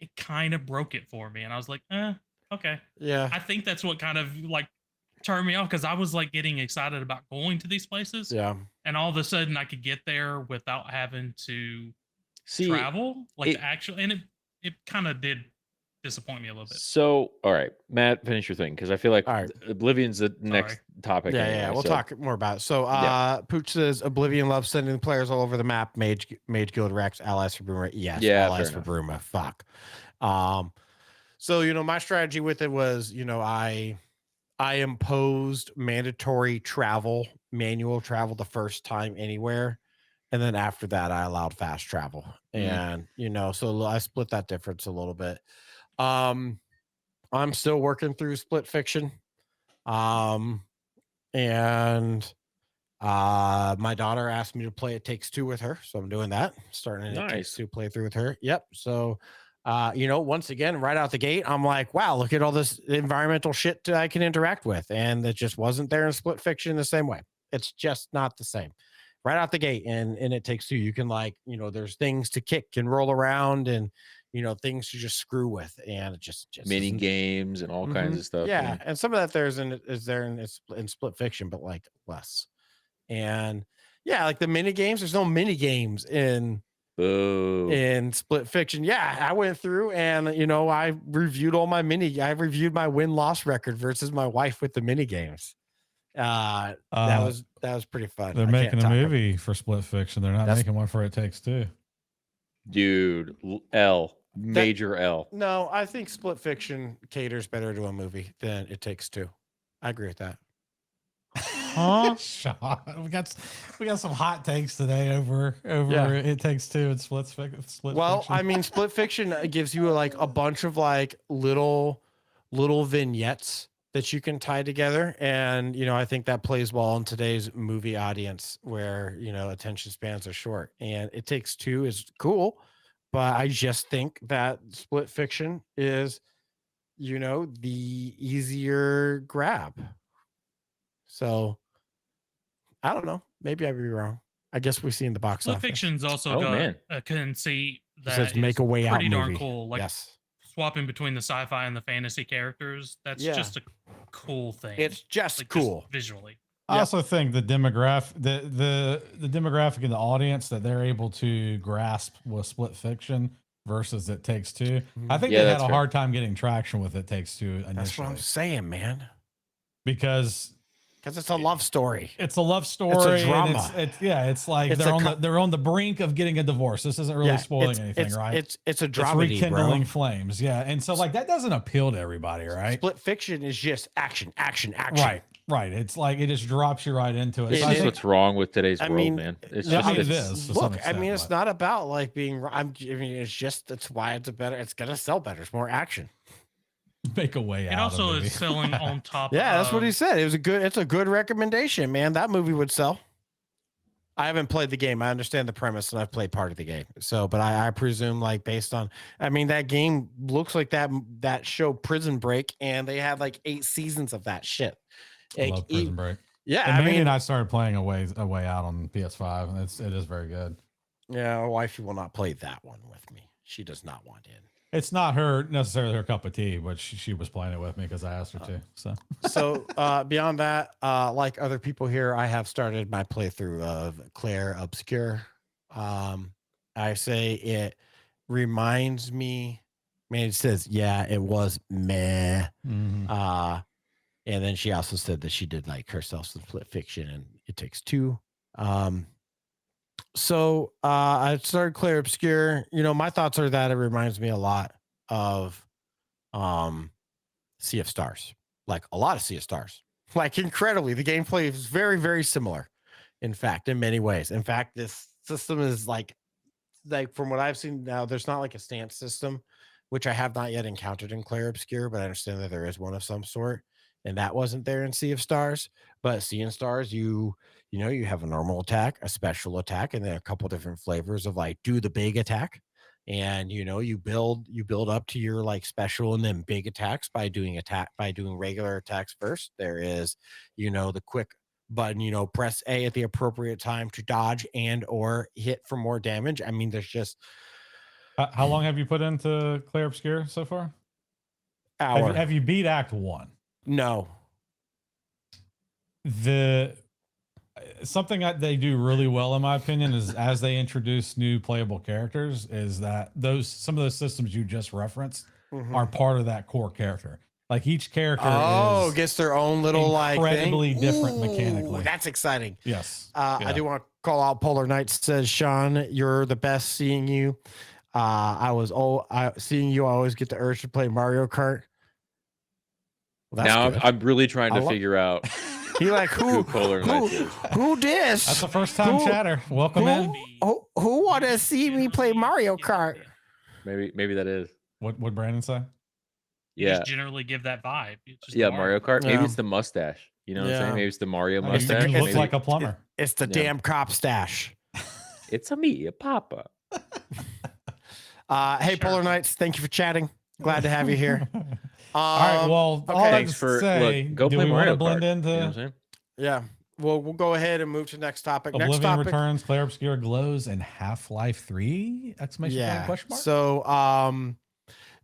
It kind of broke it for me. And I was like, okay. Yeah. I think that's what kind of turned me off because I was getting excited about going to these places. Yeah. And all of a sudden I could get there without having to travel. And it kind of did disappoint me a little bit. So, all right, Matt, finish your thing because I feel like All right. Oblivion's the next topic. Yeah, anyway, yeah. We'll so- talk more about it. So, Pooch says Oblivion loves sending players all over the map. Mage Guild Rex, allies for Bruma. Yes, Yeah, allies fair for Bruma. Fuck. So my strategy with it was, I imposed mandatory manual travel the first time anywhere. And then after that, I allowed fast travel. And, so I split that difference a little bit. I'm still working through Split Fiction. And my daughter asked me to play It Takes Two with her. So I'm doing that. Starting an It Takes Two playthrough with her. Yep. So once again, right out the gate, I'm like, wow, look at all this environmental shit I can interact with. And it just wasn't there in Split Fiction the same way. It's just not the same. Right out the gate. And It Takes Two, you can there's things to kick and roll around and, things to just screw with. And it just mini games and all kinds of stuff. Yeah. And some of that is there in Split Fiction, but less. And yeah, the mini games, there's no mini games in Split Fiction. Yeah, I went through and I reviewed I reviewed my win-loss record versus my wife with the mini games. That was pretty fun. They're making a movie for Split Fiction. They're not making one for It Takes Two. Dude, major L. No, I think Split Fiction caters better to a movie than It Takes Two. I agree with that. Huh? Sean, we got some hot takes today over It Takes Two and Split Fiction. I mean, Split Fiction gives you a bunch of little vignettes that you can tie together, and I think that plays well in today's movie audience where attention spans are short. And It Takes Two is cool, but I just think that Split Fiction is the easier grab. So I don't know. Maybe I'd be wrong. I guess we've seen the box Split office. Fiction's also Oh, got man. a conceit It that says make is a way out pretty darn movie. cool. Like yes, swapping between the sci-fi and the fantasy characters. That's Yeah. just a cool thing. it's just like cool. just visually. I Yep. also think the the demographic in the audience that they're able to grasp with Split Fiction versus It Takes Two. I think Yeah, they had that's a fair. hard time getting traction with It Takes Two That's what initially I'm saying, man. because Because it's a love story. it's a love story. and drama. It's like It's they're on the brink of getting a divorce. This isn't really spoiling anything, right? It's a It's dramedy, rekindling bro. flames, yeah. And so like that doesn't appeal to everybody, right? Split Fiction is just action, action, action. Right. It's like it just drops you right into it. It This So I is think what's wrong with today's I world, mean, man. It's no, just I mean, it's, it is. to some Look, I extent, mean, it's but- not about like being. I mean, it's just that's why it's a better. It's gonna sell better. It's more action. make a way It out. also of movie. is selling on top. Yeah, that's what he of- said. It's a good recommendation, man. That movie would sell. I haven't played the game. I understand the premise, and I've played part of the game. So, but I presume, like, based on, I mean, that game looks like that show Prison Break, and they had like 8 seasons of that shit. I Like, love Prison Break. Yeah, And I Manny mean, and I started playing a way out on PS5, and it is very good. yeah, my wifey will not play that one with me. She does not want in. It's not necessarily her cup of tea, but she was playing it with me because I asked her to. So So beyond that, like other people here, I have started my playthrough of Clair Obscur. I say it reminds me. Man, it says, yeah, it was meh. mhm. And then she also said that she did like herself some Split Fiction and It Takes Two. So I started Clair Obscur. You know, my thoughts are that it reminds me a lot of Sea of Stars, like a lot of Sea of Stars. Like incredibly, the gameplay is very, very similar. In fact, in many ways. In fact, this system is like from what I've seen now, there's not like a stance system, which I have not yet encountered in Clair Obscur, but I understand that there is one of some sort, and that wasn't there in Sea of Stars. But Sea of Stars, you know, you have a normal attack, a special attack, and then a couple different flavors of like do the big attack. And you know, you build up to your like special and then big attacks by doing regular attacks first. There is, you know, the quick button, you know, press A at the appropriate time to dodge and or hit for more damage. I mean, there's just How long have you put into Clair Obscur so far? hour. Have you beat Act 1? No. Something that they do really well, in my opinion, is as they introduce new playable characters, is that some of those systems you just referenced are part of that core character. Like each character is gets their own little like incredibly thing. different Ooh, mechanically. That's exciting. Yes. I Yeah. do want to call out Polar Knights. Says Sean, you're the best. Seeing you, seeing you. I always get the urge to play Mario Kart. Well, that's now good. I'm really trying to I love- figure out He like who Polar Knights is. who this? That's the first time chatter. Welcome in. Who want to see me play Mario Kart? Maybe that is. What would Brandon say? You Yeah. just generally give that vibe. It's just Yeah, Mario Kart. Maybe Yeah. it's the mustache. You know what I'm Yeah. saying? Maybe it's the Mario I mean, mustache. you look Maybe like a plumber. It's the Yeah. damn cop stash. it's a me, a Papa. Hey, Sure. Polar Knights, thank you for chatting. Glad to have you here. All right. Well, all okay. that Thanks to for say, go do play we want Mario to blend Kart. into You know what I'm saying? Yeah. Well, we'll go ahead and move to the next topic. Next Oblivion topic. Returns, Clair Obscur Glows, and Half-Life 3? Exclamation point, question mark? So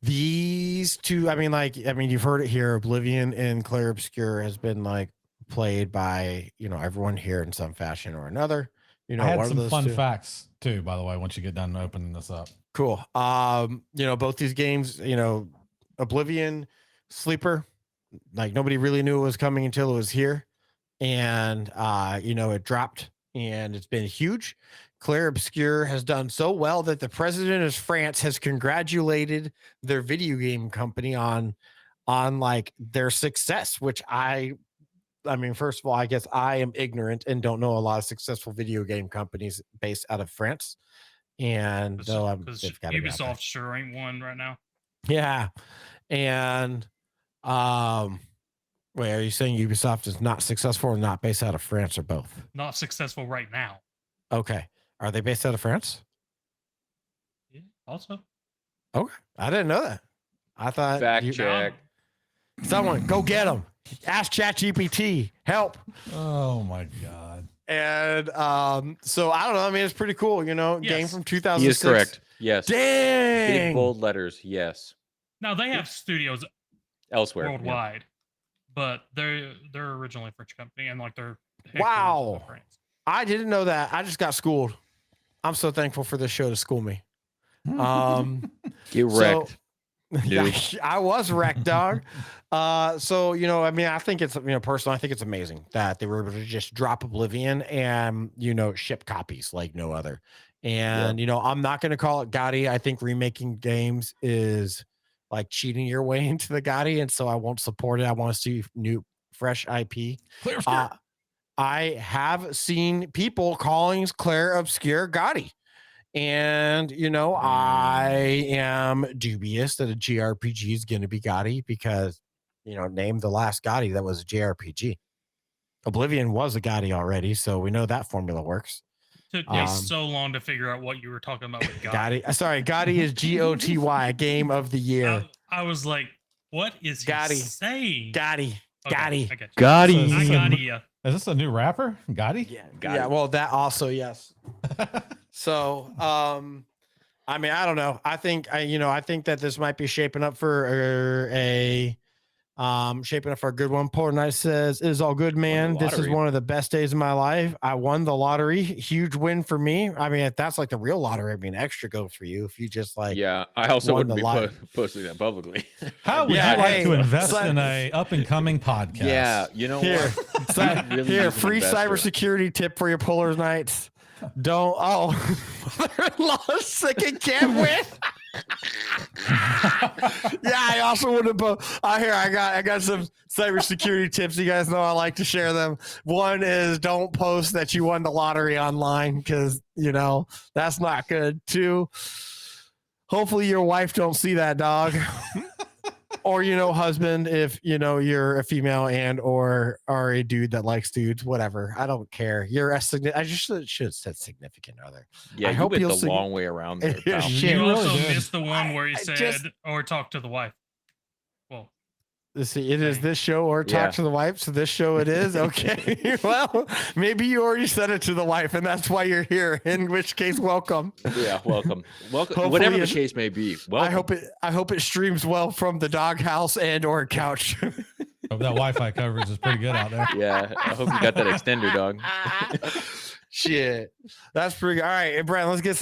these two, I mean, you've heard it here. Oblivion and Clair Obscur has been like played by, you know, everyone here in some fashion or another. You know, I had one of some those fun two. facts too, by the way, once you get done opening this up. Cool. You know, both these games, you know, Oblivion, sleeper, like nobody really knew it was coming until it was here. And you know, it dropped and it's been huge. Clair Obscur has done so well that the president of France has congratulated their video game company on like their success, which I mean, first of all, I guess I am ignorant and don't know a lot of successful video game companies based out of France. And though because they've gotta be out there. Ubisoft sure ain't one right now. Yeah. And wait, are you saying Ubisoft is not successful or not based out of France or both? Not successful right now. Okay. Are they based out of France? Yeah, also. Okay. I didn't know that. I thought Fact you- check. someone go get them. Ask ChatGPT. Help. Oh my God. And so I don't know. I mean, it's pretty cool, you know. Game Yes. from He 2006. is correct. Yes. Big Dang. bold letters. Yes. Now they have studios Elsewhere. yeah. worldwide, but they're originally a French company and like they're headquartered Wow. in France. I didn't know that. I just got schooled. I'm so thankful for this show to school me. Get So- wrecked. Yeah, Noob. I was wrecked, dog. So you know, I mean, I think it's, you know, personally, I think it's amazing that they were able to just drop Oblivion and, you know, ship copies like no other. And you know, I'm not going to call it Gotti. I think remaking games is like cheating your way into the Gotti, and so I won't support it. I want to see new, fresh IP. Clear Obscur. I have seen people calling Clair Obscur Gotti. And, you know, I am dubious that a JRPG is going to be Gotti because, you know, name the last Gotti that was a JRPG. Oblivion was a Gotti already, so we know that formula works. Took me so long to figure out what you were talking about with God. Gotti, sorry, Gotti is GOTY, Game of the Year. I was like, what is he Gotti. saying? Gotti, Okay, Gotti. I got you. Gotti. I got you. Is this a new rapper? Gotti? Yeah, well, that also, yes. So, I mean, I don't know. I think that this might be shaping up for a good one. Poor Night says, "It is all good, man. This is lottery. one of the best days of my life. I won the lottery. Huge win for me. I mean, if that's like the real lottery, I mean, extra go for you if you just like, Yeah, I also won wouldn't the be lot- posting that publicly. How would Yeah, you like hey, to invest so- in a up and coming podcast? Yeah, you know here, what? so- You really here, need an free investor. cybersecurity tip for your Pullers Nights. Don't. Oh, mother-in-law is sick and can't win. Yeah, I also want to put. Here, I got some cybersecurity tips. You guys know I like to share them. One is don't post that you won the lottery online because you know that's not good. Two, hopefully your wife don't see that, dog. Or, you know, husband, if you know you're a female and or are a dude that likes dudes, whatever. I don't care. You're a I just should have said significant other. Yeah, I you hope went you'll the sig- long way around there. Yeah, pal. shit. You really also did. missed the one where he I said, just- or talk to the wife. Well, Let's see, it is this show or talk Yeah. to the wife. So this show it is. Okay. Well, maybe you already said it to the wife and that's why you're here. In which case, welcome. Yeah, welcome. Welcome. Hopefully Whatever the it's- case may be. Well, I hope it streams well from the doghouse and or couch. Hope that Wi-Fi coverage is pretty good out there. yeah, I hope you got that extender, dog. Shit, that's pretty good. All right, and Brad, let's get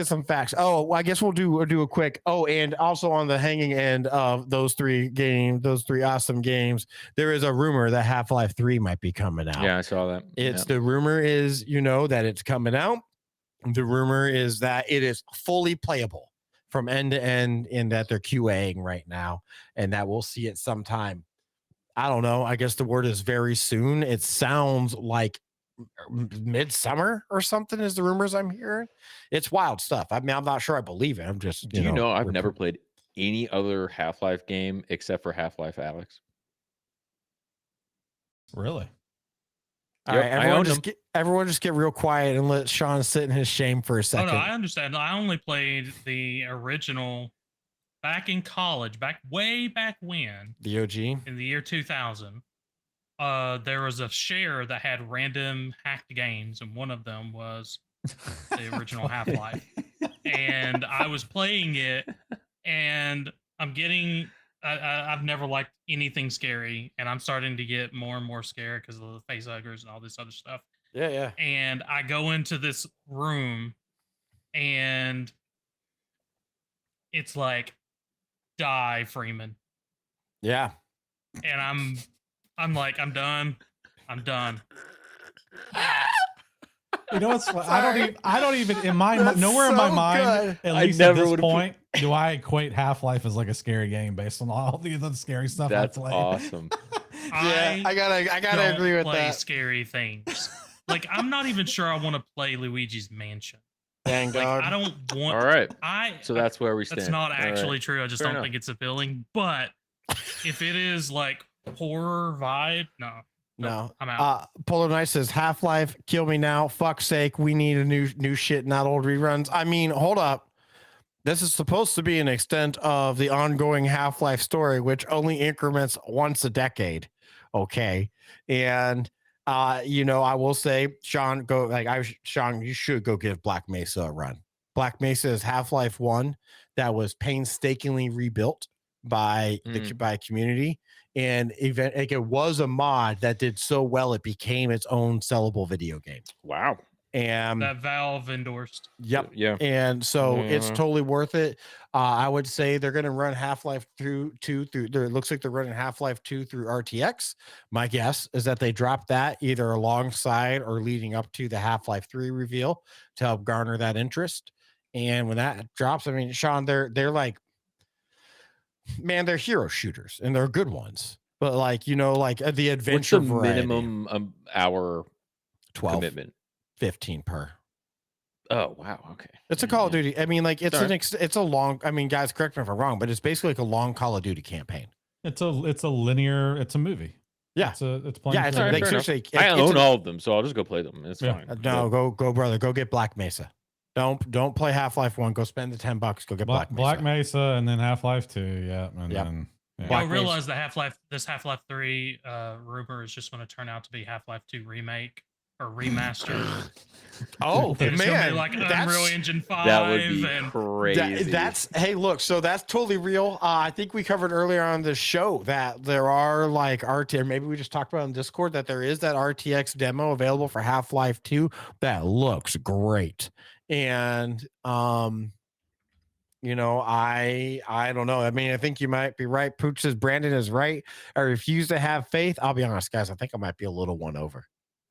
some facts. Oh, well, I guess we'll do a quick. Oh, and also on the hanging end of those three awesome games, there is a rumor that Half-Life 3 might be coming out. Yeah, I saw that. It's the rumor is, you know, that it's coming out. The rumor is that it is fully playable from end to end and that they're QAing right now and that we'll see it sometime. I don't know. I guess the word is very soon. It sounds like midsummer or something is the rumors I'm hearing. It's wild stuff. I mean, I'm not sure I believe it. I'm just, Do you know I've never played any other Half-Life game except for Half-Life Alex. Really? All Yep, right, I own them. everyone just get real quiet and let Sean sit in his shame for a oh second. no, I understand. I only played the original back in college, way back when, The OG. in the year 2000. There was a share that had random hacked games, and one of them was the original Half-Life. And I was playing it, and I'm getting. I've never liked anything scary, and I'm starting to get more and more scared because of the face huggers and all this other stuff. Yeah. And I go into this room, and it's like, die, Freeman. Yeah. And I'm like, I'm done. You know what's? I don't even in my That's nowhere in my so mind. good. At I least at never this would've put- point, do I equate Half-Life as like a scary game based on all the other scary stuff That's I play? awesome. Yeah, I gotta don't agree with play that. scary things. Like, I'm not even sure I want to play Luigi's Mansion. Dang Like, dog. I don't want. All right. So So that's where we stand. that's not All right. actually true. I just Fair don't enough. think it's appealing. But if it is like horror vibe, no, No. I'm out. Polar Knight says Half-Life, kill me now. Fuck's sake. We need a new shit, not old reruns. I mean, hold up. This is supposed to be an extent of the ongoing Half-Life story, which only increments once a decade. Okay. And I will say, Sean, Sean, you should go give Black Mesa a run. Black Mesa is Half-Life 1 that was painstakingly rebuilt by by community, and it was a mod that did so well it became its own sellable video game. Wow. And that Valve endorsed. Yep. Yeah. And so it's totally worth it. I would say they're going to run Half-Life 2 through there. It looks like they're running Half-Life 2 through RTX. My guess is that they drop that either alongside or leading up to the Half-Life 3 reveal to help garner that interest. And when that drops, I mean, Sean, they're like, man, they're hero shooters and they're good ones. But like, the adventure What's the variety, minimum hour 12, commitment? 15 per. Oh wow, okay. It's a Call of Duty. I mean, like it's a long. I mean, guys, correct me if I'm wrong, but it's basically like a long Call of Duty campaign. It's a linear. It's a movie. Yeah, it's playing. Yeah, it's All right, like fair enough. seriously. I own all of them, so I'll just go play them. It's Yeah. fine. No, go, brother. Go get Black Mesa. Don't play Half-Life 1. Go spend the $10. Go get Black Mesa, and then Half-Life 2. Yeah, and Yep. then yeah. I realize the Half-Life 3 rumor is just going to turn out to be Half-Life 2 remake or remaster. Oh It's gonna be man, like Unreal Engine 5. That would be and crazy. hey, look. So that's totally real. I think we covered earlier on the show that there are like RTX. Maybe we just talked about on Discord that there is that RTX demo available for Half-Life 2 that looks great. And I don't know. I mean, I think you might be right. Pooch says Brandon is right. I refuse to have faith. I'll be honest, guys. I think I might be a little one over.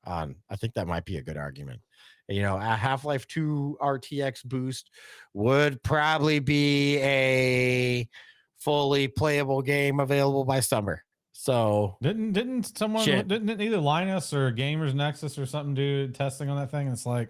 I think that might be a good argument. A Half-Life 2 RTX boost would probably be a fully playable game available by summer. So didn't someone didn't either Linus or Gamers Nexus or something do testing on that thing? It's like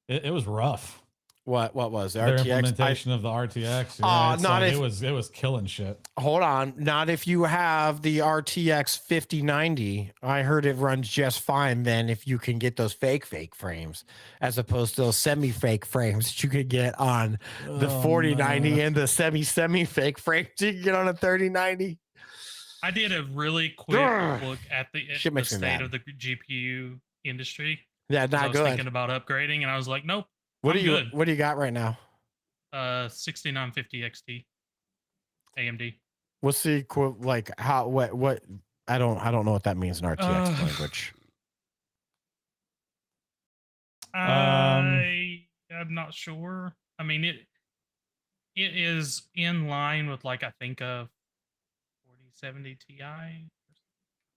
it was rough. What was the their RTX implementation of the RTX? Yeah, not like if it was killing shit. Hold on, not if you have the RTX 5090. I heard it runs just fine. Then if you can get those fake frames as opposed to those semi-fake frames that you could get on the 4090 and the semi fake frames you can get on a 3090. I did a really quick look at the Shit makes me state mad. of the GPU industry. Yeah, 'cause I not was good. thinking about upgrading, and I was like, nope. What I'm good. do you got right now? 6950 XT AMD. What's the like how what I don't know what that means in RTX language. I'm not sure. I mean, it is in line with like I think of 4070 Ti.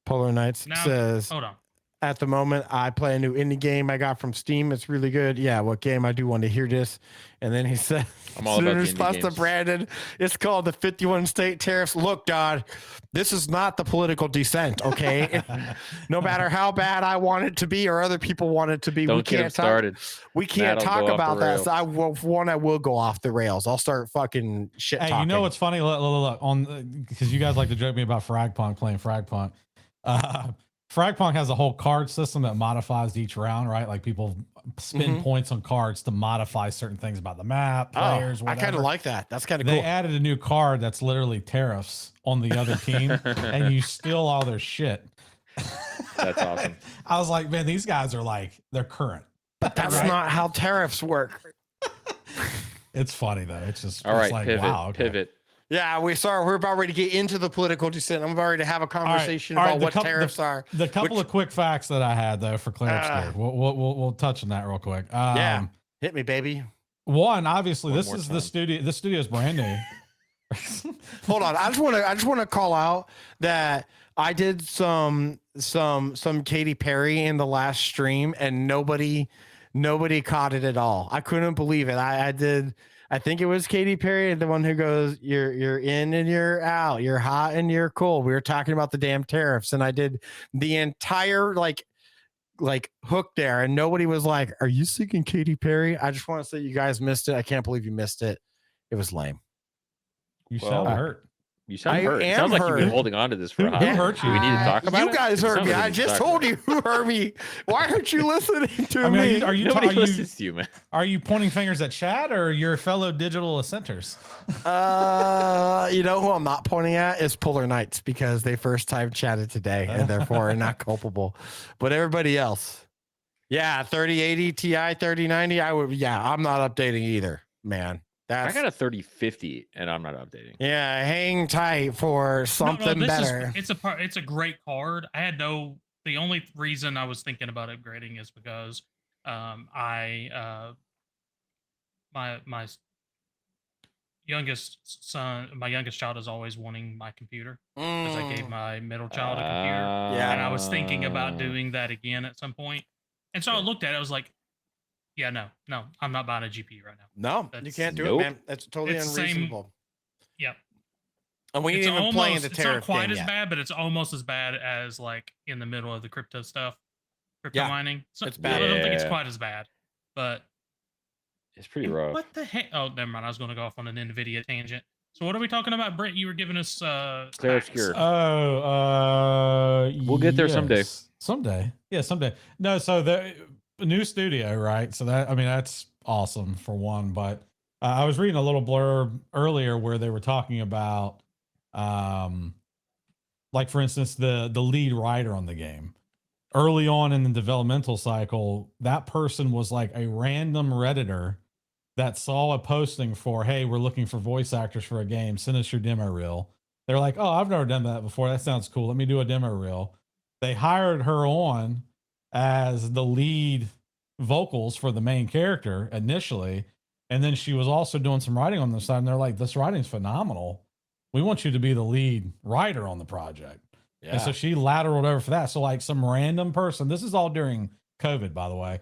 Polar Knights Now, says hold on. at the moment, I play a new indie game I got from Steam. It's really good. Yeah, what game? I do want to hear this. And then he said, I'm all about the indie response to games. Brandon, it's called the 51 state tariffs. Look, Dodd, this is not the political dissent, okay? No matter how bad I want it to be or other people want it to be, Don't get him started. We can't That'll talk go off about the that. rails. So I will go off the rails. I'll start fucking shit Hey, talking. you know what's funny? Look, on because you guys like to joke me about Fragpunk playing Fragpunk. Fragpunk has a whole card system that modifies each round, right? Like people spend points on cards to modify certain things about the map, players, I kind whatever. of like that. That's kind of They cool. added a new card that's literally tariffs on the other team, and you steal all their shit. That's awesome. I was like, man, these guys are like, they're current. That's Right? not how tariffs work. It's funny though. It's just All it's right, like, pivot, wow, okay. pivot. Yeah, we're about ready to get into the political dissent. I'm about ready to have a conversation all right, about the what couple- tariffs are. The couple of quick facts that I had though for Clair Obscur, we'll touch on that real quick. Yeah, hit me, baby. One, obviously, One this more is time. the studio. This studio is brand new. Hold on, I just want to call out that I did some Katy Perry in the last stream, and nobody caught it at all. I couldn't believe it. I did. I think it was Katy Perry, the one who goes, "You're in and you're out. You're hot and you're cold." We were talking about the damn tariffs, and I did the entire like hook there, and nobody was like, "Are you singing Katy Perry?" I just want to say you guys missed it. I can't believe you missed it. It was lame. You Well, sound hurt. You sound I hurt. It am sounds like you've been hurt. holding on to this for a hot Who minute. hurt Do we need to talk about you it? guys It heard sounds me. like we I need to just talk told about you who heard me. Why aren't you listening to I mean, me? are you Nobody are you listens to you, man. are you pointing fingers at Chad or your fellow digital assenters? You know who I'm not pointing at is Polar Knights because they first time chatted today and therefore are not culpable. But everybody else, yeah, 3080 Ti 3090. I'm not updating either, man. I got a 3050 and I'm not updating. Yeah, hang tight for something better. It's a great card. The only reason I was thinking about upgrading is because my youngest child is always wanting my computer because I gave my middle child a computer. And I was thinking about doing that again at some point. And so I looked at it, I was like, yeah, no, I'm not buying a GPU right now. No, you can't do Nope. it, man. That's totally unreasonable. Yeah. And we It's didn't even play in the it's not tariff quite game as yet. bad, but it's almost as bad as like in the middle of the crypto stuff, crypto Yeah, mining. So it's bad. I don't think it's Yeah. quite as bad, but It's pretty rough. what the heck? Oh, never mind. I was going to go off on an NVIDIA tangent. So what are we talking about, Brent? You were giving us Clair facts. Obscur. We'll get there someday. Someday. Yeah, someday. No, so the new studio, right? So that's awesome for one. But I was reading a little blurb earlier where they were talking about, like for instance, the lead writer on the game. Early on in the developmental cycle, that person was like a random Redditor that saw a posting for, hey, we're looking for voice actors for a game. Send us your demo reel. They're like, oh, I've never done that before. That sounds cool. Let me do a demo reel. They hired her on as the lead vocals for the main character initially. And then she was also doing some writing on the side. And they're like, this writing's phenomenal. We want you to be the lead writer on the project. Yeah. And so she lateraled over for that. So like some random person, this is all during COVID, by the way.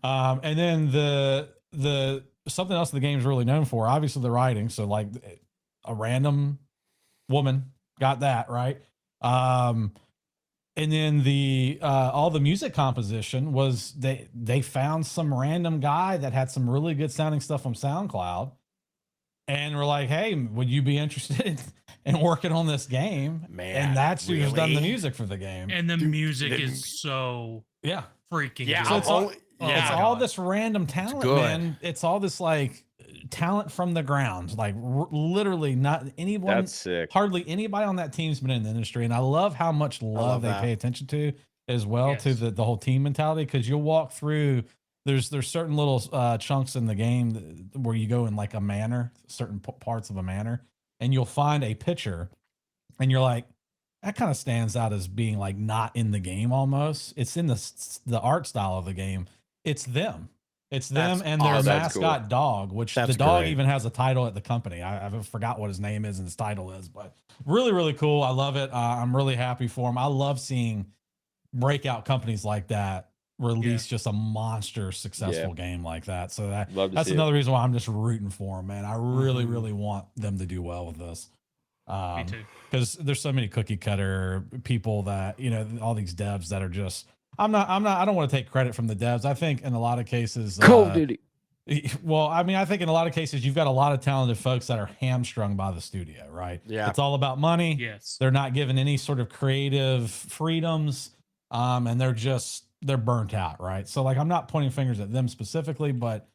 And then the something else the game's really known for, obviously the writing. So like a random woman got that right. And then the all the music composition was they found some random guy that had some really good sounding stuff on SoundCloud, and we're like, hey, would you be interested in working on this game? Man, and that's who's done the really? music for the game. And the music is so Yeah, freaking Yeah, good. so it's all, yeah. it's all this random talent, good. man. It's all this like talent from the ground, like literally not anyone. That's sick. Hardly anybody on that team's been in the industry, and I love how much love they that. pay attention to as well, to Yes. the whole team mentality. Because you'll walk through, there's certain little chunks in the game where you go in like a manor, certain parts of a manor, and you'll find a picture, and you're like, that kind of stands out as being like not in the game almost. It's in the art style of the game. It's them. It's them That's and their awesome. That's cool. mascot dog, which That's the dog great. even has a title at the company. I forgot what his name is and his title is, but really, really cool. I love it. I'm really happy for him. I love seeing breakout companies like that release just a monster successful game like that. So Love to that's see another reason why I'm just rooting for them, man. I really, Mhm. really want them to do well with this. Me too. Because there's so many cookie cutter people that, you know, all these devs that are just, I don't want to take credit from the devs. I think in a lot of cases, Call of Duty. well, I mean, I think in a lot of cases, you've got a lot of talented folks that are hamstrung by the studio, right? Yeah. It's all about money. Yes. They're not given any sort of creative freedoms. And they're burnt out, right? So like, I'm not pointing fingers at them specifically, but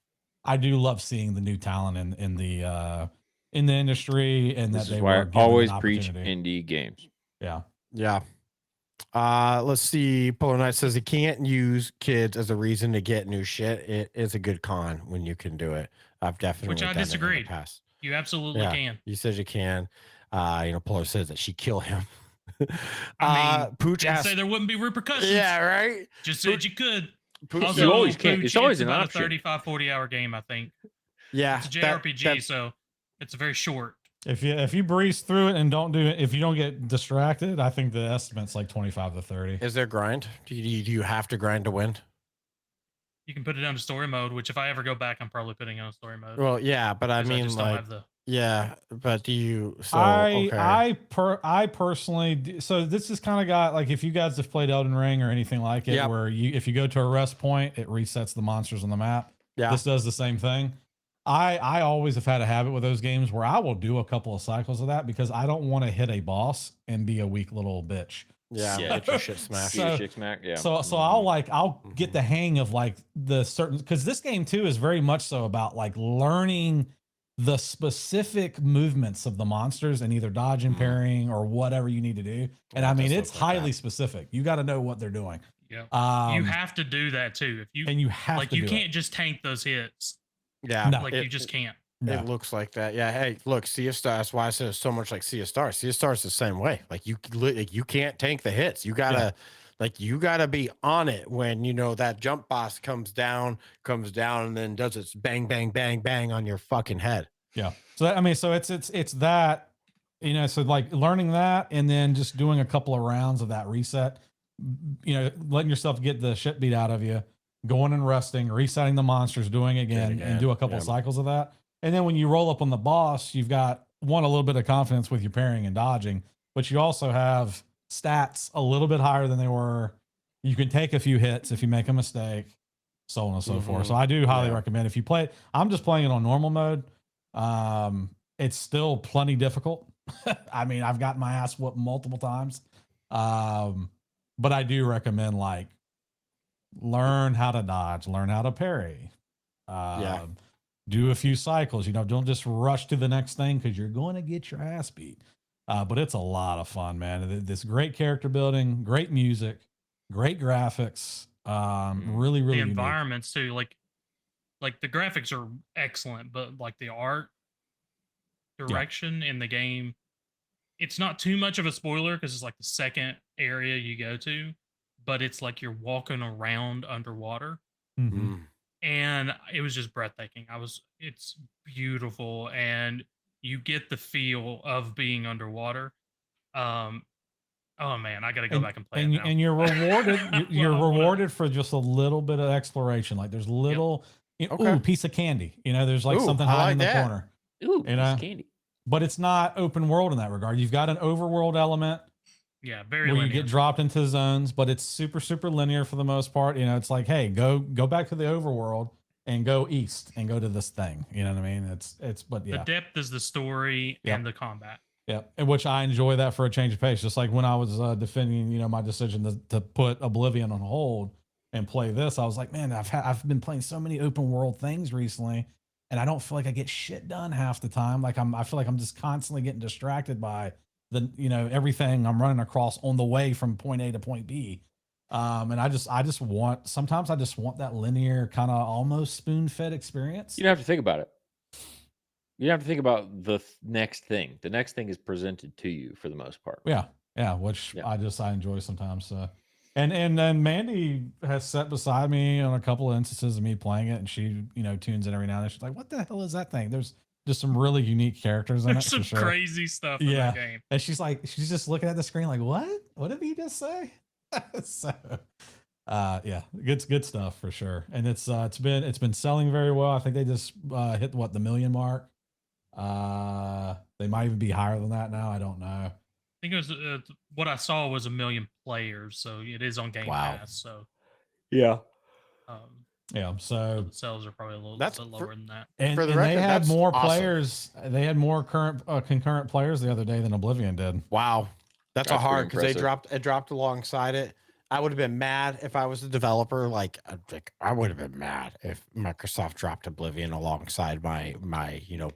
I do love seeing the new talent in the industry, and This that is they why were I given always an preach opportunity. indie games. Yeah. Yeah. Let's see. Polar Knight says he can't use kids as a reason to get new shit. It is a good con when you can do it. I've definitely I done it in the disagreed. past. You absolutely Yeah. can. You said you can. Polar says that she kill him. I mean, Pooch didn't asked. say there wouldn't be repercussions. Yeah, right. Just said you could. Pooch, Also, You always can. Pooch, It's always an about option. a 35, 40-hour game, I think. yeah, It's a JRPG, so it's very short. If you breeze through it and don't do it, if you don't get distracted, I think the estimate's like 25 to 30. is there grind? Do you have to grind to win? You can put it down to story mode, which if I ever go back, I'm probably putting on story mode. Well, yeah, but I 'cause mean, just don't like, have the. yeah, but do you? So, I okay. I personally, so this is kind of got like, if you guys have played Elden Ring or anything like it, Yep. where if you go to a rest point, it resets the monsters on the map. Yeah. This does the same thing. I always have had a habit with those games where I will do a couple of cycles of that because I don't want to hit a boss and be a weak little bitch. Yeah, Yeah. get your shit smashed. So- Shit smack. Yeah. So I'll get the hang of like the certain, because this game too is very much so about like learning the specific movements of the monsters and either dodging, parrying, or whatever you need to do. And Yeah, I it mean, does it's look like highly that. specific. You got to know what they're doing. Yeah. You have to do that too. If you and you have like, to you do can't just tank those hits. Yeah, No. Like you just can't. No. It looks like that. Yeah. Hey, look, Sea of Stars. That's why I said it's so much like Sea of Stars. Sea of Stars is the same way. Like you can't tank the hits. You gotta, you gotta be on it when you know that jump boss comes down, and then does its bang, bang, bang, bang on your fucking head. Yeah. So I mean, so it's that, you know, so like learning that and then just doing a couple of rounds of that reset, you know, letting yourself get the shit beat out of you, going and resting, resetting the monsters, doing it again, and do a couple of cycles of that. And then when you roll up on the boss, you've got a little bit of confidence with your parrying and dodging, but you also have stats a little bit higher than they were. You can take a few hits if you make a mistake, so on and so forth. So I do highly recommend if you play. I'm just playing it on normal mode. It's still plenty difficult. I mean, I've gotten my ass whooped multiple times. But I do recommend like learn how to dodge, learn how to parry. Do a few cycles, you know, don't just rush to the next thing because you're going to get your ass beat. But it's a lot of fun, man. This great character building, great music, great graphics. Really, really The unique. environments too. Like the graphics are excellent, but like the art direction in the game, it's not too much of a spoiler because it's like the second area you go to, but it's like you're walking around underwater. Mhm. And it was just breathtaking. It's beautiful, and you get the feel of being underwater. Oh man, I gotta go back and play it now. And you're rewarded. You're Well, rewarded for just a little bit of exploration. Like there's little, ooh, piece of candy. You know, there's like Ooh, something I hiding like in the that. corner. Ooh, You piece know? of candy. But it's not open world in that regard. You've got an overworld element Yeah, very where linear. you get dropped into zones, but it's super, super linear for the most part. You know, it's like, hey, go back to the overworld and go east and go to this thing. You know what I mean? But The depth is the story Yep. and the combat. Yeah, and which I enjoy that for a change of pace. Just like when I was defending, you know, my decision to put Oblivion on hold and play this, I was like, man, I've been playing so many open world things recently, and I don't feel like I get shit done half the time. Like I feel like I'm just constantly getting distracted by the, you know, everything I'm running across on the way from point A to point B. And I just sometimes I just want that linear kind of almost spoon fed experience. You don't have to think about it. You don't have to think about the next thing. The next thing is presented to you for the most part. Yeah, which Yeah. I enjoy sometimes. And then Mandy has sat beside me on a couple of instances of me playing it, and she, you know, tunes in every now and then. She's like, "What the hell is that thing?" There's just some really unique characters in There's it. some for sure. crazy stuff in that game. And she's just looking at the screen like, "What? What did he just say?" So, yeah, good stuff for sure. And it's been selling very well. I think they just hit the 1 million mark. They might even be higher than that now. I don't know. I think it was what I saw was 1 million players, so it is on Game Wow. Pass. So Yeah. Yeah, so the sales are probably a little That's bit lower than that. and, For the and they record, had that's more awesome. players. They had more concurrent players the other day than Oblivion did. Wow, that's a That's hard pretty because impressive. it dropped alongside it. I would have been mad if I was the developer. Like I would have been mad if Microsoft dropped Oblivion alongside my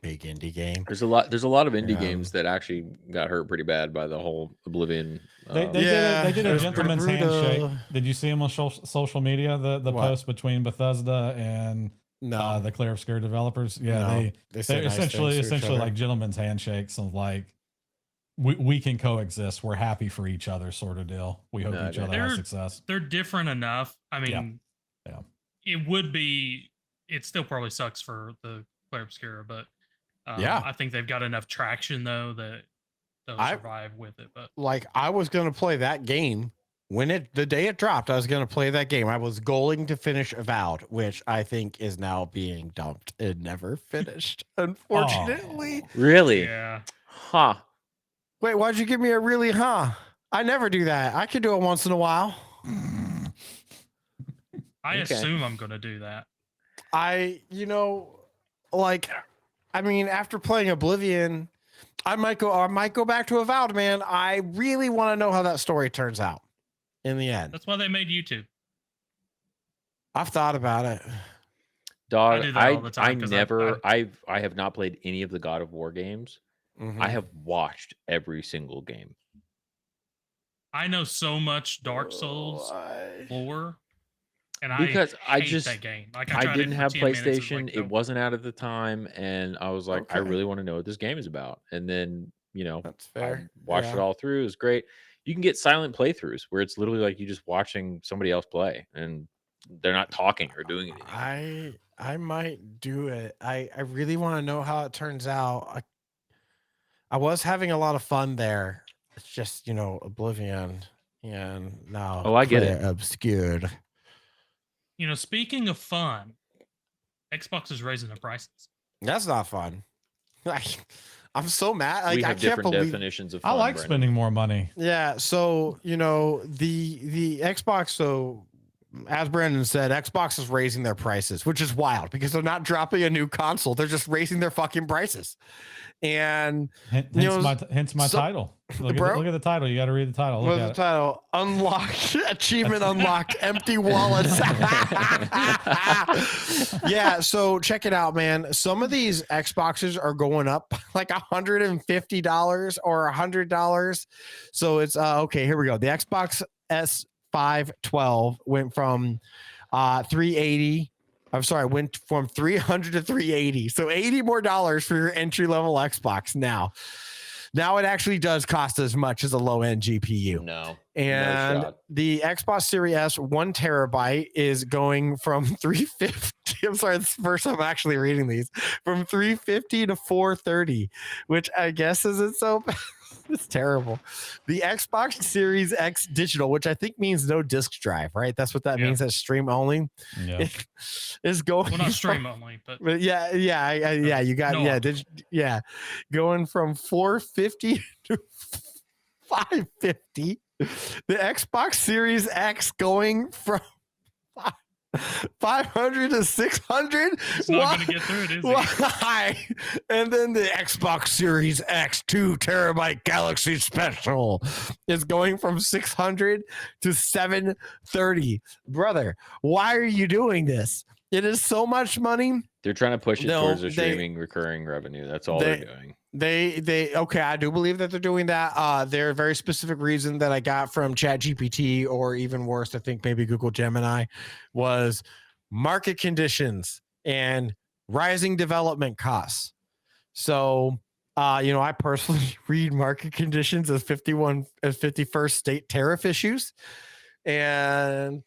big indie game. There's a lot of indie Yeah. games that actually got hurt pretty bad by the whole Oblivion. They um, did Yeah, a it was gentleman's pretty handshake. brutal. Did you see him on social media? The What? post between Bethesda and No, the Clair Obscur developers. Yeah, No, they're say nice essentially things to each other. like gentlemen's handshakes of like we can coexist. We're happy for each other, sort of deal. We hope No, each dude. other has They're- success. They're different enough. I Yeah. mean, Yeah. It still probably sucks for the Clair Obscura, but Yeah. I think they've got enough traction though that they'll survive with it. But like I was gonna play that game the day it dropped. I was gonna play that game. I was going to finish Avowed, which I think is now being dumped and never finished. Unfortunately. Really? yeah, Huh. Wait, why'd you give me a really huh? I never do that. I can do it once in a while. I Okay. assume I'm going to do that. like, I mean, after playing Oblivion, I might go back to Avowed, man. I really want to know how that story turns out in the end. That's why they made YouTube. I've thought about it. Dog, do that all the time 'cause I have not played any of the God of War games. Mhm. I have watched every single game. I know so much Dark Souls lore, and Because I hate that game. Like I tried it didn't for have 10 minutes, it's PlayStation. like, It nope. wasn't out at the time, and I was like, I Okay. really want to know what this game is about. And then, That's I fair. watched it Yeah. all through. It was great. You can get silent playthroughs where it's literally like you just watching somebody else play, and they're not talking or doing anything. I might do it. I really want to know how it turns out. I was having a lot of fun there. It's just, Oblivion and now Oh, I get it. Clair Obscured. Speaking of fun, Xbox is raising their prices. That's not fun. I'm so mad. Like, We I have can't different believe. definitions of I fun. like Brendan. spending more money. Yeah. So, the Xbox, so as Brandon said, Xbox is raising their prices, which is wild because they're not dropping a new console. They're just raising their fucking prices. And Hence my so- title. Look bro- at the title. You got to read the title. Look what's at the it. title? Unlocked achievement unlocked empty wallets. Yeah, so check it out, man. Some of these Xboxes are going up like $150 or $100. So it's okay, here we go. The Xbox S512 went from 380. I'm sorry, went from 300 to 380. So $80 more for your entry level Xbox now. Now it actually does cost as much as a low end GPU. No. And shot. the Xbox Series S 1 terabyte is going from 350. I'm sorry, it's the first time I'm actually reading these. From 350 to 430, which I guess isn't so bad. It's terrible. The Xbox Series X digital, which I think means no disk drive, right? That's what that Yeah. means. That's stream only. Yeah. Is going. Well, not stream only, but But yeah. You got No. going from 450 to 550. The Xbox Series X going from 500 to 600. it's not going to get through it, is it? Why? And then the Xbox Series X 2 terabyte Galaxy Special is going from 600 to 730. Brother, why are you doing this? It is so much money. They're trying to push it No, towards their they- streaming recurring revenue. That's all they're doing. They okay, I do believe that they're doing that. There are very specific reason that I got from ChatGPT, or even worse, I think maybe Google Gemini, was market conditions and rising development costs. So I personally read market conditions as 51st state tariff issues. And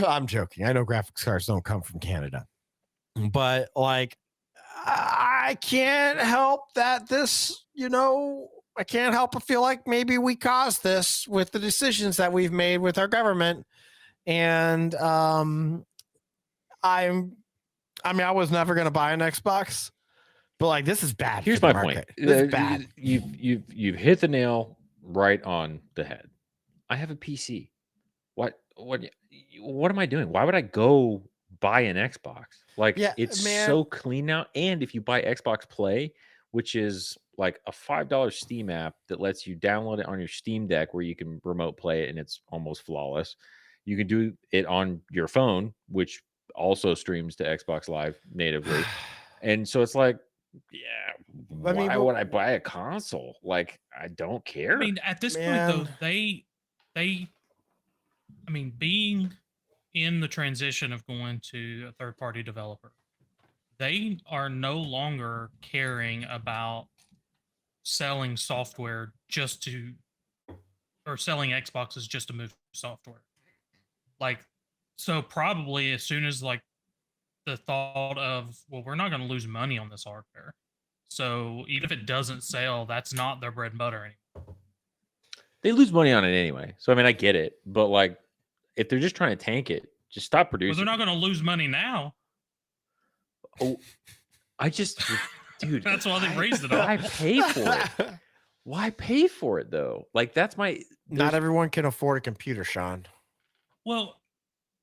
I'm joking. I know graphics cards don't come from Canada. But like, I can't help that this, I can't help but feel like maybe we caused this with the decisions that we've made with our government. And I was never going to buy an Xbox, but like, this is bad. Here's for the my point. market. This is bad. You've hit the nail right on the head. I have a PC. What am I doing? Why would I go buy an Xbox? Like, Yeah, it's man. so clean now. And if you buy Xbox Play, which is like a $5 Steam app that lets you download it on your Steam Deck where you can remote play it and it's almost flawless. You can do it on your phone, which also streams to Xbox Live natively. And so it's like, yeah, why would I buy a console? Like, I don't care. I mean, at this point, though, being in the transition of going to a third-party developer, they are no longer caring about selling software or selling Xboxes just to move software. Like, so probably as soon as like the thought of, well, we're not going to lose money on this hardware. So even if it doesn't sell, that's not their bread and butter anymore. They lose money on it anyway. So, I mean, I get it. But, like, if they're just trying to tank it, just stop producing. Well, they're not going to lose money now. Oh, dude. That's why they raised it all. I pay for it. Why pay for it, though? Like, Not everyone can afford a computer, Sean. Well,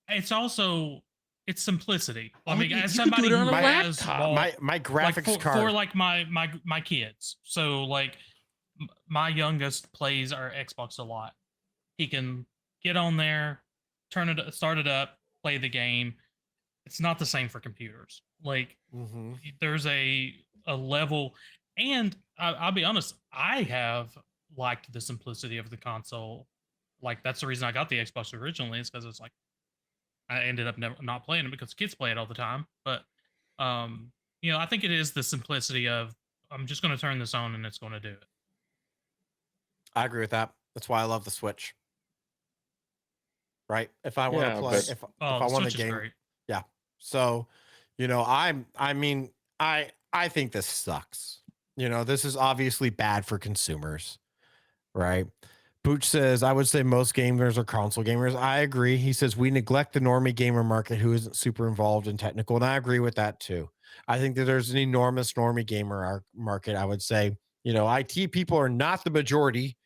it's also it's simplicity. I Oh, mean, you as could do somebody it on who a has laptop. bought, My like graphics for card. like my kids. So like my youngest plays our Xbox a lot. He can get on there, start it up, play the game. It's not the same for computers. Like Mhm. there's a level, and I'll be honest, I have liked the simplicity of the console. Like that's the reason I got the Xbox originally, is because it's like I ended up never not playing it because kids play it all the time. But I think it is the simplicity of I'm just going to turn this on and it's going to do it. I agree with that. That's why I love the Switch. Right? If I want Yeah, to play, but- if Oh, I the want Switch a is game, great. yeah. So, I think this sucks. This is obviously bad for consumers, right? Booch says, I would say most gamers are console gamers. I agree. He says we neglect the normie gamer market who isn't super involved in technical, and I agree with that too. I think that there's an enormous normie gamer market. I would say, IT people are not the majority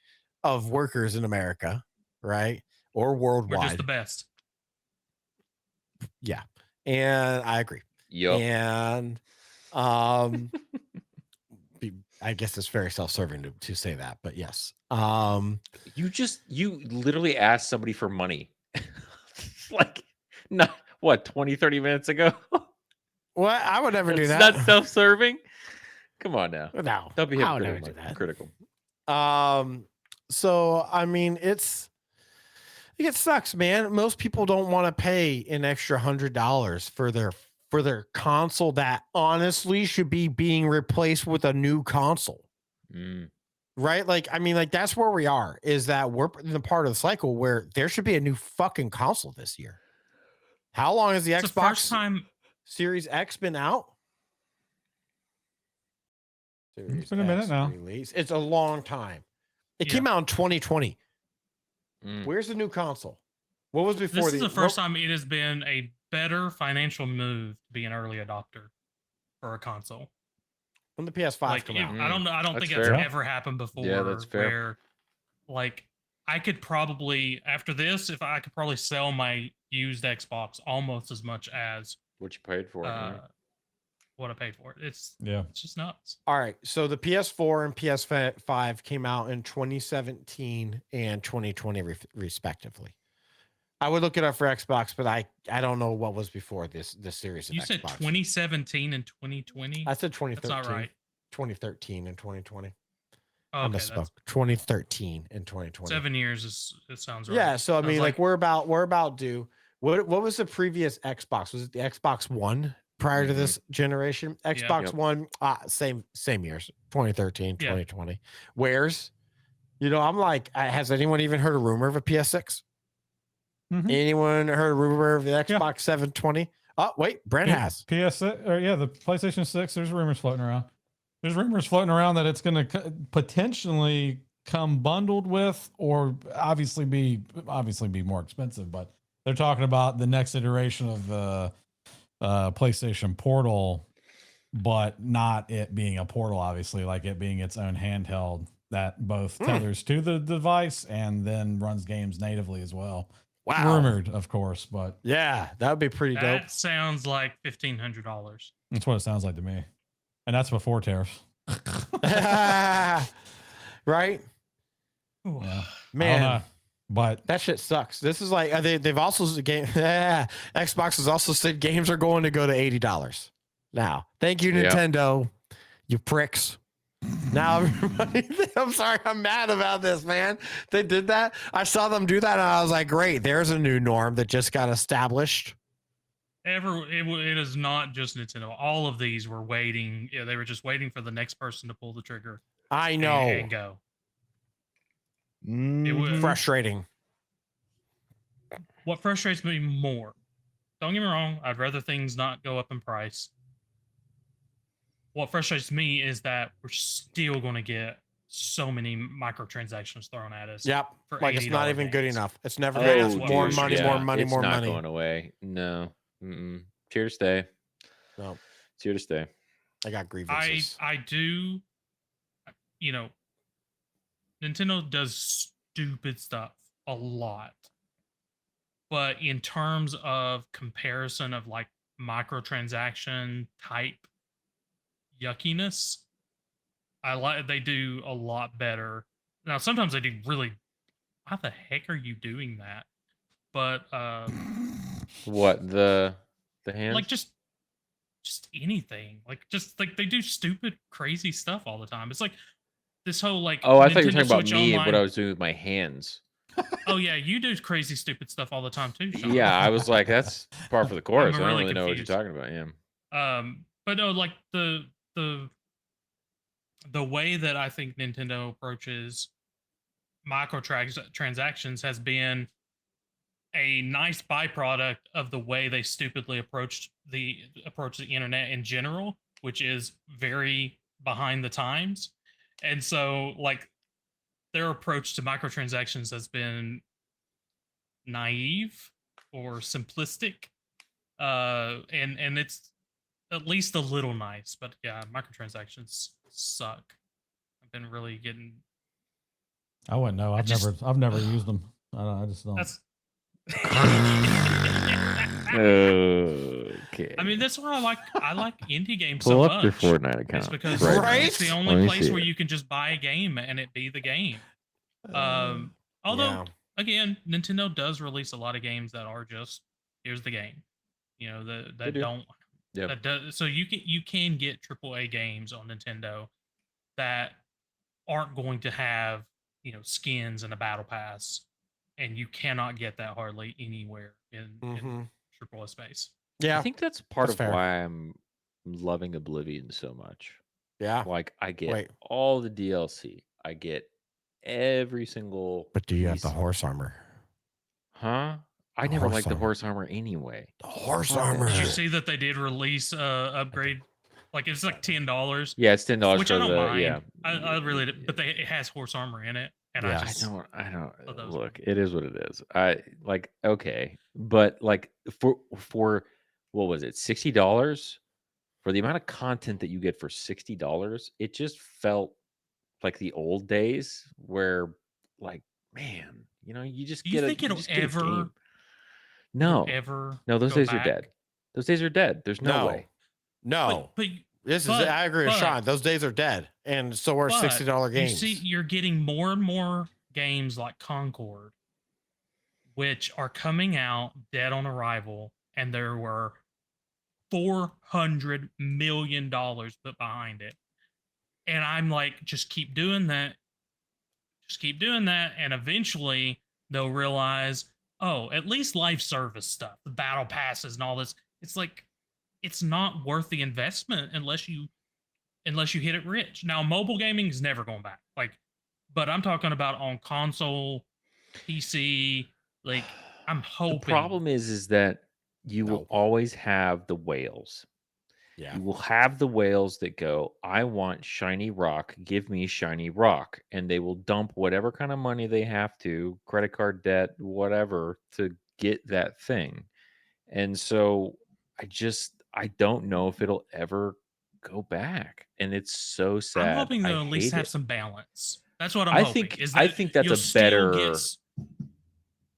of workers in America, right? Or We're just worldwide. the best. Yeah. And I agree. Yup. And I guess it's very self-serving to say that, but yes. You literally asked somebody for money. Like, not what, 20, 30 minutes ago? Well, I would never do It's that. not self-serving. Come on now. No, Don't be I would never hypocritical. do that. Critical. So I mean, it sucks, man. Most people don't want to pay an extra $100 for their console that honestly should be being replaced with a new console. Mm. Right? Like, I mean, like that's where we are, is that we're in the part of the cycle where there should be a new fucking console this year. How long has the It's the first Xbox time. Series X been out? It's been a minute now. Release. It's a long time. It Yeah. came out in 2020. Mm. Where's the new console? What was before This is the first time it has been a better financial move to be an early adopter for a console. when the PS5 Like come it- out? I don't know. I don't That's think it's fair. ever happened before. Yeah, that's fair. Where, like, I could probably after this, if I could probably sell my used Xbox almost as much as What you paid for it, right? what I paid for it. It's just nuts. All right. So the PS4 and PS5 came out in 2017 and 2020 respectively. I would look it up for Xbox, but I don't know what was before this series of You Xbox. said 2017 and 2020. I said 2013. That's not right. 2013 and 2020. Oh, I okay, misspoke. that's 2013 and 2020. 7 years. It sounds right. Yeah, so I mean, was like we're about due. What was the previous Xbox? Was it the Xbox One prior to this generation? Xbox Yep. One, same years, 2013, Yeah. 2020. Where's, I'm like, has anyone even heard a rumor of a PS6? Mhm. Anyone heard a rumor of the Xbox 720? Oh, wait, Brent has. the PlayStation 6. There's rumors floating around. There's rumors floating around that it's going to potentially come bundled with, or obviously be more expensive. But they're talking about the next iteration of the PlayStation Portal, but not it being a portal. Obviously, like it being its own handheld that both tethers to the device and then runs games natively as well. Wow. Rumored, of course, but Yeah, that would be pretty dope. That sounds like $1,500. that's what it sounds like to me. And that's before tariffs. Right? Ooh. Yeah. Man, But that shit sucks. This is like they've also Xbox has also said games are going to go to $80 now. Thank you, Yeah. Nintendo, you pricks. Now everybody, I'm sorry, I'm mad about this, man. They did that. I saw them do that, and I was like, great. There's a new norm that just got established. It is not just Nintendo. All of these were waiting. Yeah, they were just waiting for the next person to pull the trigger. I know. And go. It was Frustrating. What frustrates me more. Don't get me wrong. I'd rather things not go up in price. What frustrates me is that we're still going to get so many microtransactions thrown at us. Yep. For Like it's not $80 even good games. enough. It's never That's going what to more dude, money, yeah, more money, it's more not money. going away. No. Mm-mm. It's here to stay. No, It's here to stay. I got grievances. I do. Nintendo does stupid stuff a lot. But in terms of comparison of like microtransaction type yuckiness, I like they do a lot better. Now sometimes they do really. How the heck are you doing that? But What the hands? like just anything, like just like they do stupid crazy stuff all the time. It's like this whole like Oh, I thought you were Nintendo talking about Switch me and what Online. I was doing with my hands. Oh yeah, you do crazy stupid stuff all the time too, Sean. Yeah, I was like, that's par for the course. I don't really really know what you're confused. talking about. Yeah. But no, like the the way that I think Nintendo approaches microtransactions has been a nice byproduct of the way they stupidly approach the internet in general, which is very behind the times. And so like their approach to microtransactions has been naive or simplistic. And it's at least a little nice, but yeah, microtransactions suck. I've been really getting I wouldn't know. I've never used them. I just don't. that's Okay. I mean, that's why I like indie games Pull so up your much. Fortnite It's account. because Right? it's the now. only Let me place see where it. you can just buy a game and it be the game. Although Yeah. again, Nintendo does release a lot of games that are just here's the game. You know, that do. don't Yep. that does so you can get AAA games on Nintendo that aren't going to have, you know, skins and a battle pass, and you cannot get that hardly anywhere in AAA space. Yeah. I think that's part That's of fair. why I'm loving Oblivion so much. Yeah. Like I get Wait. all the DLC. I get every single But do you have the piece. horse armor? Huh? I The never horse liked the armor. horse armor anyway. The horse Fuck that armor. Did you shit. see that they did release upgrade? Like it's like $10. Yeah, it's $10 Which for I don't the mind. yeah. I really, but it has horse armor in it, and Yeah. I don't thought that was look, it is what it is. I like okay, but like for what was it? $60 for the amount of content that you get for $60, it just felt like the old days where like man, you just Do you get think it'll a ever game. No. No, those go days are back? dead. Those days are dead. There's no way. No. But I agree with but- Sean. Those days are dead. And so are but $60 games. You see, you're getting more and more games like Concord, which are coming out dead on arrival, and there were $400 million put behind it. And I'm like, just keep doing that. Just keep doing that. And eventually they'll realize, oh, at least life service stuff, the battle passes and all this. It's like, it's not worth the investment unless you hit it rich. Now, mobile gaming is never going back. Like, but I'm talking about on console, PC. Like, I'm hoping. The problem is that you will always have the whales. Yeah. You will have the whales that go, I want shiny rock, give me shiny rock. And they will dump whatever kind of money they have to, credit card debt, whatever, to get that thing. And so I don't know if it'll ever go back. And it's so sad. I'm hoping I they'll at least hate have it. some balance. That's what I'm I hoping. think Is I that think that's you'll a still better get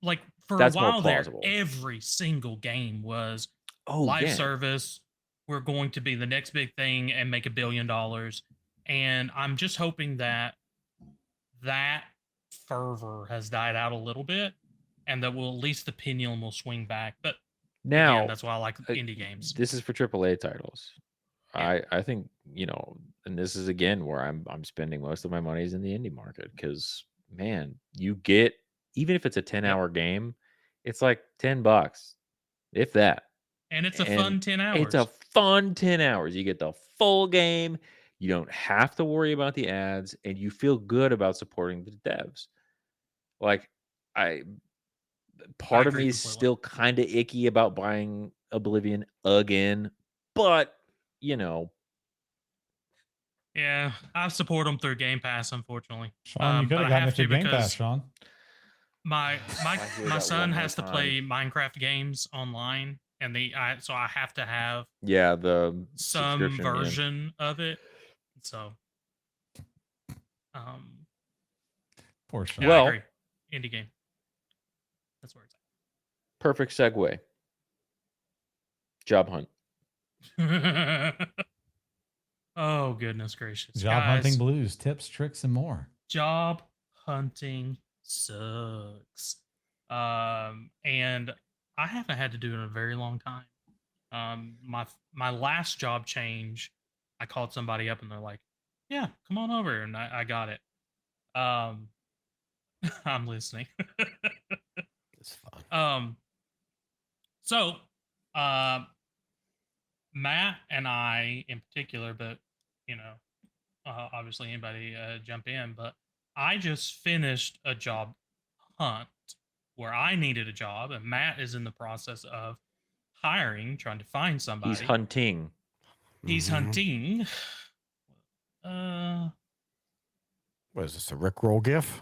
like for that's a more while there, plausible. every single game was Oh, live yeah. service. We're going to be the next big thing and make $1 billion. And I'm just hoping that fervor has died out a little bit, and that will at least the pendulum will swing back. But Now, again, that's why I like indie games. This is for AAA titles. Yeah. I think, and this is again where I'm spending most of my monies in the indie market because man, you get even if it's a 10-hour game, it's like $10, if that. And it's a fun 10 hours. It's a fun 10 hours. You get the full game. You don't have to worry about the ads, and you feel good about supporting the devs. Like part of me is completely. still kind of icky about buying Oblivion again, but Yeah, I support them through Game Pass, unfortunately. Sean, you could but have I gotten have it through to Game Pass, because Sean. my hear that son one more has to time. play Minecraft games online, and so I have to have the some subscription, yeah. version of it. So, Poor Sean. yeah, Well- I agree. Indie game. That's where it's at. Perfect segue. Job hunt. Oh, goodness gracious. Job hunting Guys, blues, tips, tricks, and more. job hunting sucks. And I haven't had to do it in a very long time. My last job change, I called somebody up and they're like, "Yeah, come on over," and I got it. Um, I'm listening. It's fun. So, uh, Matt and I in particular, but you know, obviously anybody jump in, but I just finished a job hunt where I needed a job, and Matt is in the process of hiring, trying to find somebody. He's hunting. He's Mhm. hunting. What is this, a Rickroll gif?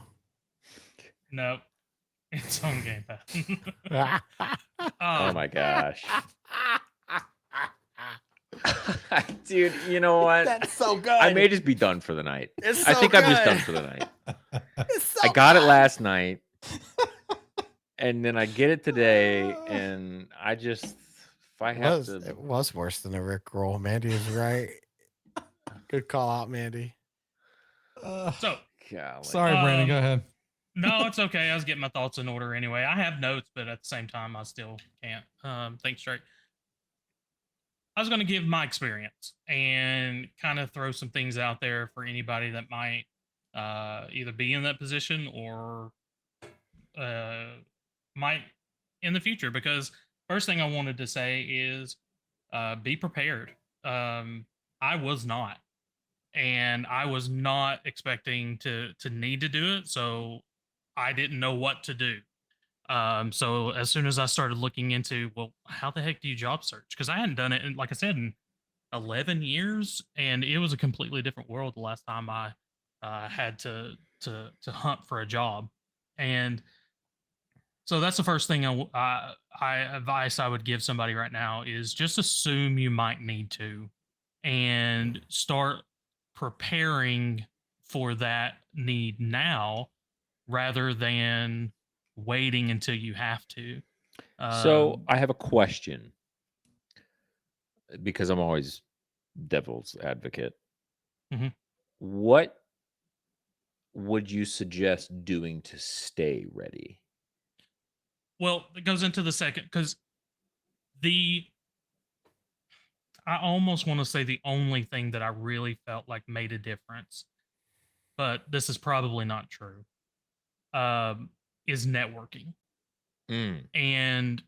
No, it's on Game Pass. Oh my gosh. Dude, you know what? That's so good. I may just be done for the night. It's I so think I'm just good. done for the night. It's so I got it good. last night, and then I get it today, and I just, if I have to, It was worse than a Rickroll. Mandy is right. Good call out, Mandy. So, golly. Sorry, Brandon. Go ahead. no, it's okay. I was getting my thoughts in order anyway. I have notes, but at the same time, I still can't think straight. I was going to give my experience and kind of throw some things out there for anybody that might either be in that position or might in the future. Because first thing I wanted to say is be prepared. I was not, and I was not expecting to need to do it, so I didn't know what to do. So as soon as I started looking into, well, how the heck do you job search? Because I hadn't done it in, like I said, in 11 years, and it was a completely different world the last time I had to hunt for a job. And so that's the first thing I advice I would give somebody right now is just assume you might need to, and start preparing for that need now rather than waiting until you have to. So I have a question because I'm always devil's advocate. Mhm. What would you suggest doing to stay ready? Well, it goes into the second because I almost want to say the only thing that I really felt like made a difference, but this is probably not true, is networking. Mm. And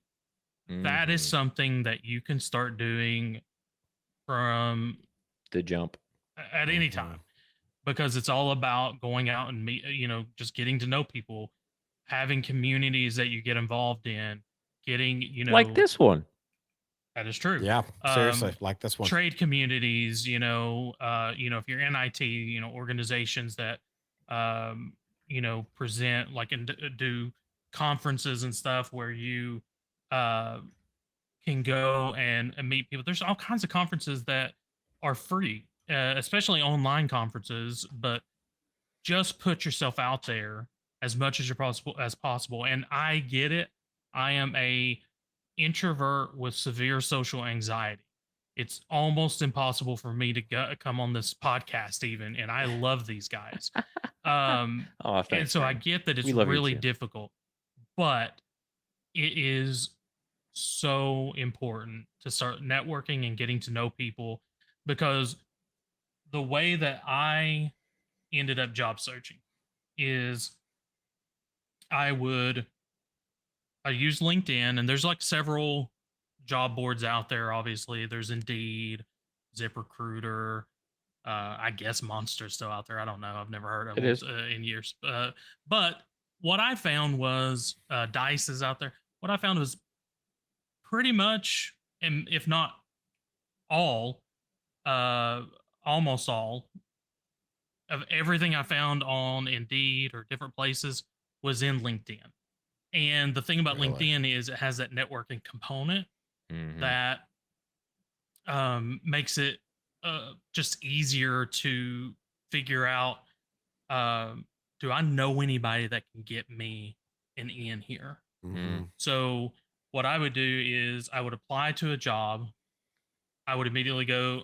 that is Mhm. something that you can start doing from The jump. at any time, because it's all about going out and meet, just getting to know people, having communities that you get involved in, getting, Like this one. that is true. Yeah, seriously, like this one. Trade communities, if you're in IT, organizations that, present like and do conferences and stuff where you can go and meet people. There's all kinds of conferences that are free, especially online conferences, but just put yourself out there as much as possible. And I get it. I am a introvert with severe social anxiety. It's almost impossible for me to come on this podcast even, and I love these guys. Oh, And thanks, so I Brandon. get that it's We love you really too. difficult, but it is so important to start networking and getting to know people, because the way that I ended up job searching is I use LinkedIn, and there's like several job boards out there. Obviously, there's Indeed, ZipRecruiter. I guess Monster's still out there. I don't know. I've never heard of It them is. in years. But what I found was Dice is out there. What I found was pretty much, and if not all, uh, almost all of everything I found on Indeed or different places was in LinkedIn. And the thing about Really? LinkedIn is it has that networking component Mhm. that makes it just easier to figure out, do I know anybody that can get me an in here? Mhm. So what I would do is I would apply to a job. I would immediately go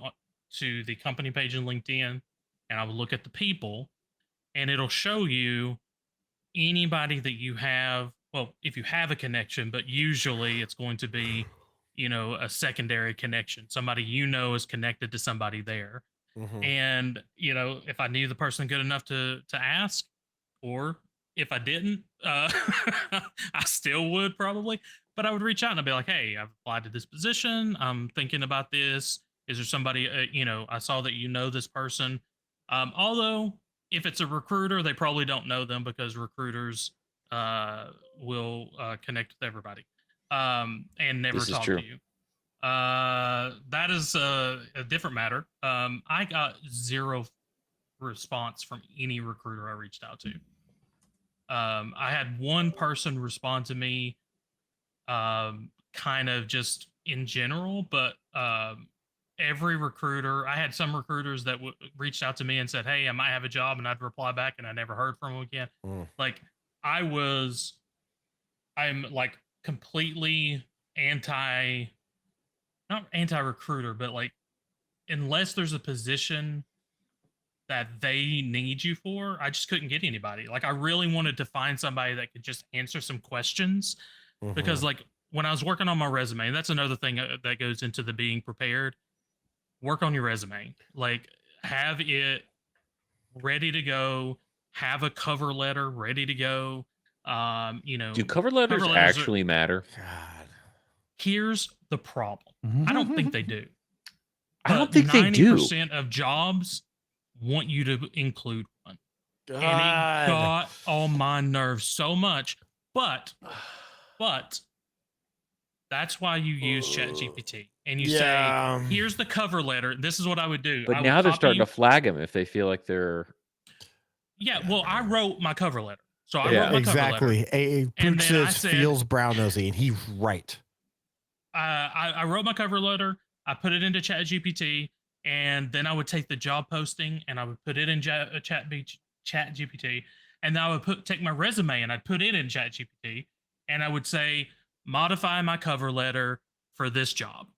to the company page in LinkedIn and I would look at the people, and it'll show you anybody that you have. Well, if you have a connection, but usually it's going to be, a secondary connection. Somebody is connected to somebody there. Mhm. And, if I knew the person good enough to ask, or if I didn't, I still would probably, but I would reach out and I'd be like, hey, I've applied to this position. I'm thinking about this. Is there somebody, I saw that this person. Although if it's a recruiter, they probably don't know them because recruiters will connect with everybody and never This is talk true. to you. That is a different matter. I got zero response from any recruiter I reached out to. I had one person respond to me, kind of just in general, but every recruiter, I had some recruiters that reached out to me and said, "Hey, I might have a job," and I'd reply back, and I never heard from them again. Mm. Like I'm like completely not anti recruiter, but like unless there's a position that they need you for, I just couldn't get anybody. Like I really wanted to find somebody that could just answer some questions because Mhm. like when I was working on my resume, and that's another thing that goes into the being prepared, work on your resume. Like have it ready to go, have a cover letter ready to go. Do cover letters letters are, actually matter? God. here's the problem. I don't think they do. I don't But think they do. 90% of jobs want you to include one. And it God. got on my nerves so much. But that's why you use ChatGPT and you say, here's the cover letter. This is what I would do. But I would now they're copy. starting to flag them if they feel like they're. Yeah, well, I wrote my cover letter. So I Yeah. wrote my cover letter. Exactly. And Pooch then I says said- feels brown nosy, and he's right. I wrote my cover letter. I put it into ChatGPT, and then I would take the job posting and I would put it in ChatGPT, and then I would take my resume and I'd put it in ChatGPT, and I would say modify my cover letter for this job,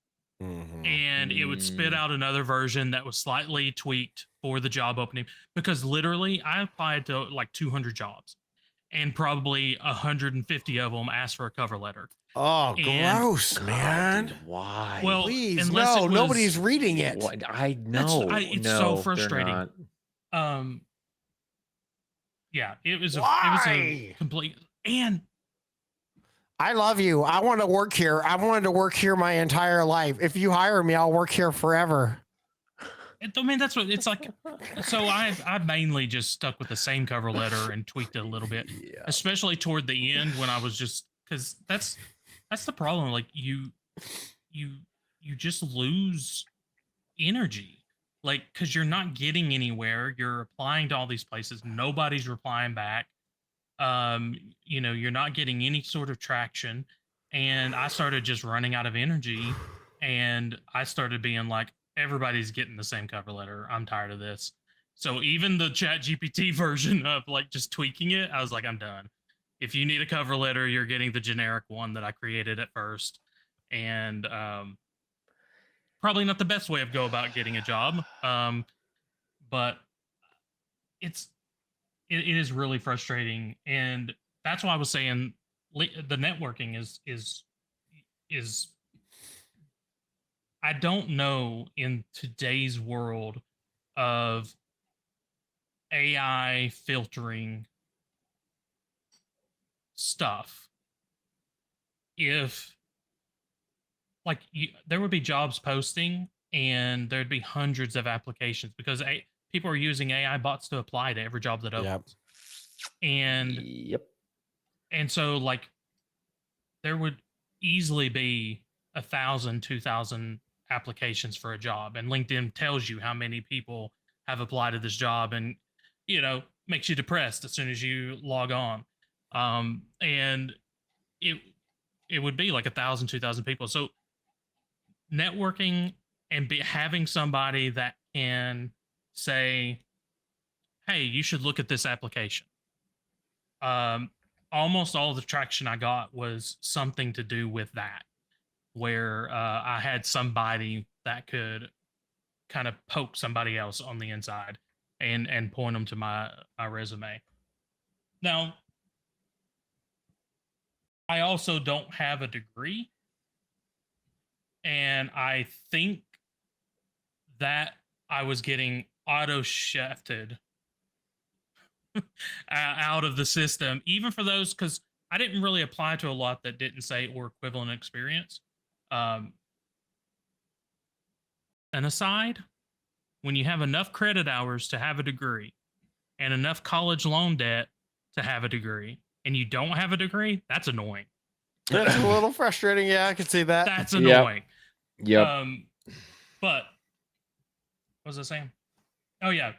Mhm. and it would spit out another version that was slightly tweaked for the job opening. Because literally, I applied to like 200 jobs, and probably 150 of them asked for a cover letter. Oh, And- gross, man. Dude, why? Well, Please, unless no, it was- nobody's reading it. What? I know. it's no, so they're frustrating. not. Yeah, it was a Why? complete. And I love you. I want to work here. I wanted to work here my entire life. If you hire me, I'll work here forever. I mean, that's what it's like. So I mainly just stuck with the same cover letter and tweaked it a little bit, Yeah. especially toward the end when I was just, because that's the problem. Like you just lose energy, like because you're not getting anywhere. You're applying to all these places, nobody's replying back. You're not getting any sort of traction, and I started just running out of energy, and I started being like, everybody's getting the same cover letter. I'm tired of this. So even the Chat GPT version of like just tweaking it, I was like, I'm done. If you need a cover letter, you're getting the generic one that I created at first. And probably not the best way of go about getting a job. But it is really frustrating. And that's why I was saying the networking is I don't know in today's world of AI filtering stuff if like there would be jobs posting and there'd be hundreds of applications because people are using AI bots to apply to every job that opens. And Yep. and so like there would easily be 1,000, 2,000 applications for a job, and LinkedIn tells you how many people have applied to this job, and makes you depressed as soon as you log on. And it would be like 1,000, 2,000 people. So networking and having somebody that can say, hey, you should look at this application. almost all the traction I got was something to do with that, where I had somebody that could kind of poke somebody else on the inside and point them to my resume. Now, I also don't have a degree, and I think that I was getting auto shafted out of the system, even for those, because I didn't really apply to a lot that didn't say or equivalent experience. Um, an aside, when you have enough credit hours to have a degree and enough college loan debt to have a degree, and you don't have a degree, that's annoying. That's a little frustrating. Yeah, I can see that. That's Yep. annoying. Yep. But what was I saying? Oh yeah,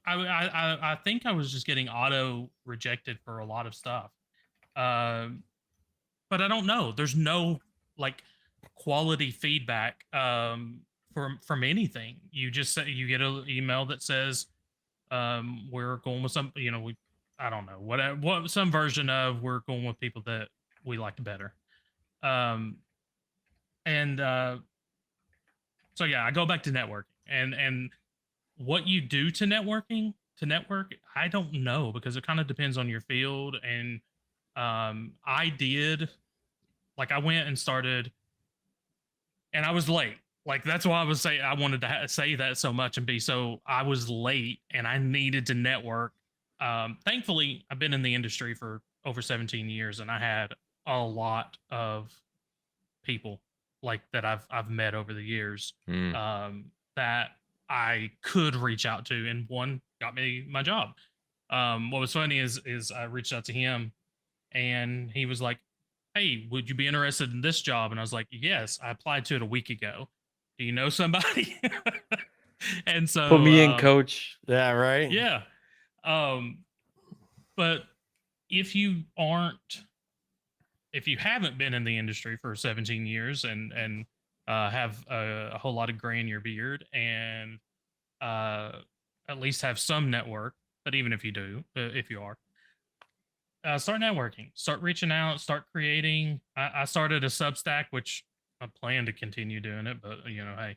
I think I was just getting auto rejected for a lot of stuff. But I don't know. There's no like quality feedback from anything. You just say you get an email that says we're going with some, I don't know what some version of we're going with people that we liked better. And so yeah, I go back to networking and what you do to network, I don't know because it kind of depends on your field. And I did, like, I went and started, and I was late. Like that's why I was saying I wanted to say that so much and be so. I was late, and I needed to network. Thankfully, I've been in the industry for over 17 years, and I had a lot of people like that I've met over the years that I could reach out to, and one got me my job. What was funny is I reached out to him, and he was like, "Hey, would you be interested in this job?" And I was like, "Yes, I applied to it a week ago. Do you know somebody?" And so Put me in, coach. Yeah, right. yeah. But if you aren't, if you haven't been in the industry for 17 years and have a whole lot of gray in your beard and at least have some network, but even if you do, if you are, start networking, start reaching out, start creating. I started a Substack, which I plan to continue doing it, but hey,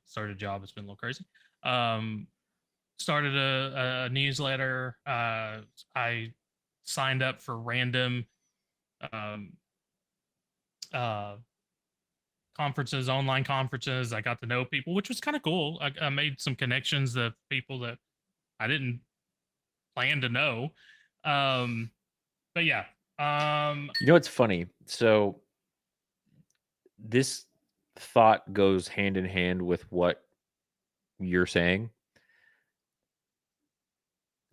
started a job. It's been a little crazy. Started a newsletter. I signed up for random um, conferences, online conferences. I got to know people, which was kind of cool. I made some connections of people that I didn't plan to know. But yeah. You know what's funny? So this thought goes hand in hand with what you're saying.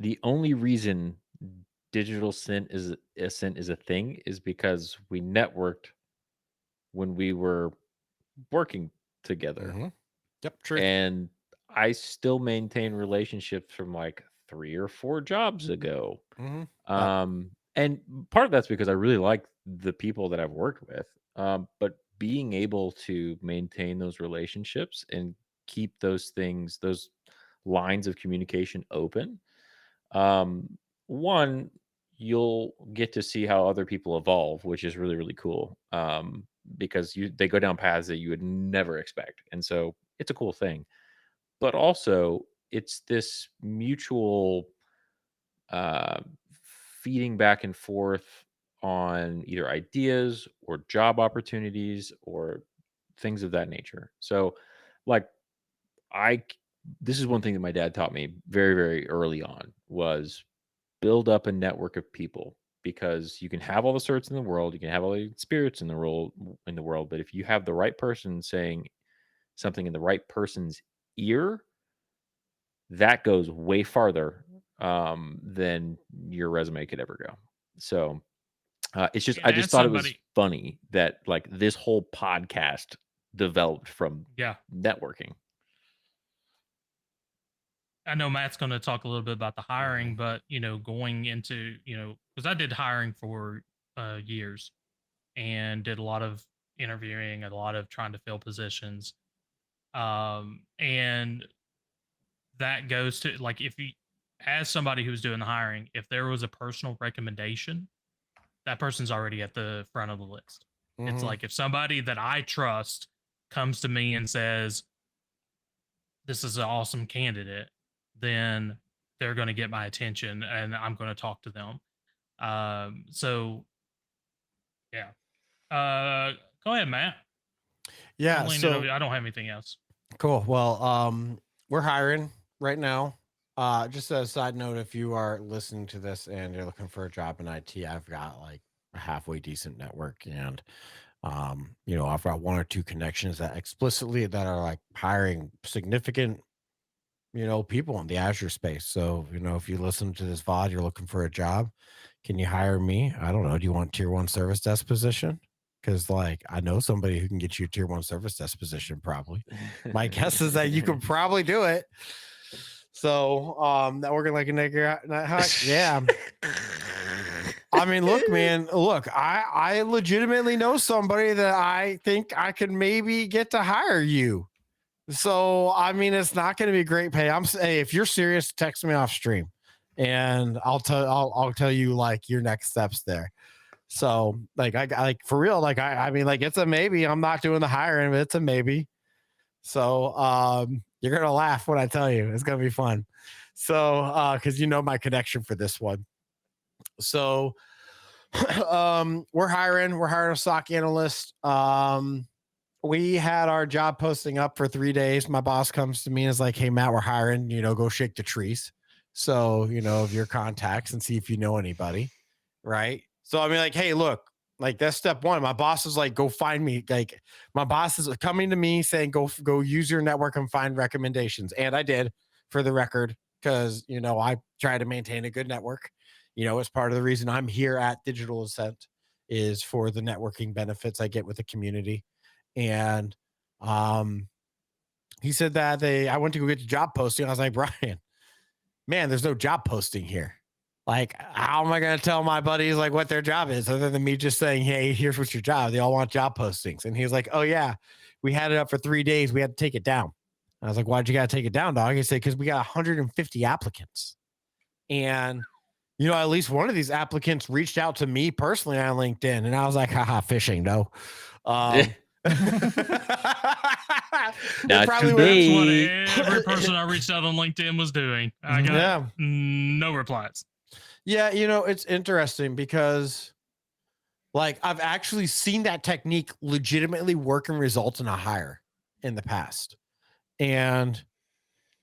The only reason digital sin is a thing is because we networked when we were working together. Mhm. Yep, true. And I still maintain relationships from like 3 or 4 jobs ago. Mhm. And part of that's because I really like the people that I've worked with. But being able to maintain those relationships and keep those things, those lines of communication open, one, you'll get to see how other people evolve, which is really, really cool. Because they go down paths that you would never expect. And so it's a cool thing. But also it's this mutual uh, feeding back and forth on either ideas or job opportunities or things of that nature. So, like, I this is one thing that my dad taught me very, very early on was build up a network of people because you can have all the certs in the world, you can have all the spirits in the world, but if you have the right person saying something in the right person's ear, that goes way farther than your resume could ever go. So it's just And I just as thought it was somebody, funny that like this whole podcast developed from yeah, networking. I know Matt's going to talk a little bit about the hiring, but going into because I did hiring for years and did a lot of interviewing, a lot of trying to fill positions, and that goes to like if you as somebody who's doing the hiring, if there was a personal recommendation, that person's already at the front of the list. It's Mhm. like if somebody that I trust comes to me and says, this is an awesome candidate, then they're going to get my attention and I'm going to talk to them. So yeah. Go ahead, Matt. Yeah. I'm leaning over. I don't have anything else. Cool. Well, we're hiring right now. Just a side note, if you are listening to this and you're looking for a job in IT, I've got like a halfway decent network, and I've got one or two connections that explicitly that are like hiring significant, people in the Azure space. So, if you listen to this VOD, you're looking for a job, can you hire me? I don't know. Do you want tier one service desk position? Because like I know somebody who can get you a tier one service desk position. Probably. My guess is that you could probably do it. So that we're gonna like a nigger. Yeah. I mean, look, man, I legitimately know somebody that I think I could maybe get to hire you. So, I mean, it's not going to be great pay. Hey, if you're serious, text me off stream and I'll tell you like your next steps there. So like, I like for real, like, I mean, like it's a maybe. I'm not doing the hiring, but it's a maybe. So, you're going to laugh when I tell you. It's going to be fun. So, cause my connection for this one. So, we're hiring a SOC analyst. We had our job posting up for 3 days. My boss comes to me and is like, hey, Matt, we're hiring, go shake the trees. So, of your contacts and see if you know anybody. Right. So, I mean, like, hey, look, like that's step one. My boss is like, go find me. Like, my boss is coming to me saying, go use your network and find recommendations. And I did, for the record, because, I try to maintain a good network. As part of the reason I'm here at Digital Ascent is for the networking benefits I get with the community. And he said that I went to go get the job posting. I was like, Brian, man, there's no job posting here. Like, how am I going to tell my buddies like what their job is other than me just saying, hey, here's what's your job? They all want job postings. And he's like, oh yeah, we had it up for 3 days. We had to take it down. I was like, why'd you got to take it down, dog? He said, because we got 150 applicants. And at least one of these applicants reached out to me personally on LinkedIn. And I was like, haha, fishing, no. Not That's what every person I reached out on LinkedIn was doing. I got no replies. Yeah, it's interesting because like I've actually seen that technique legitimately work and result in a hire in the past. And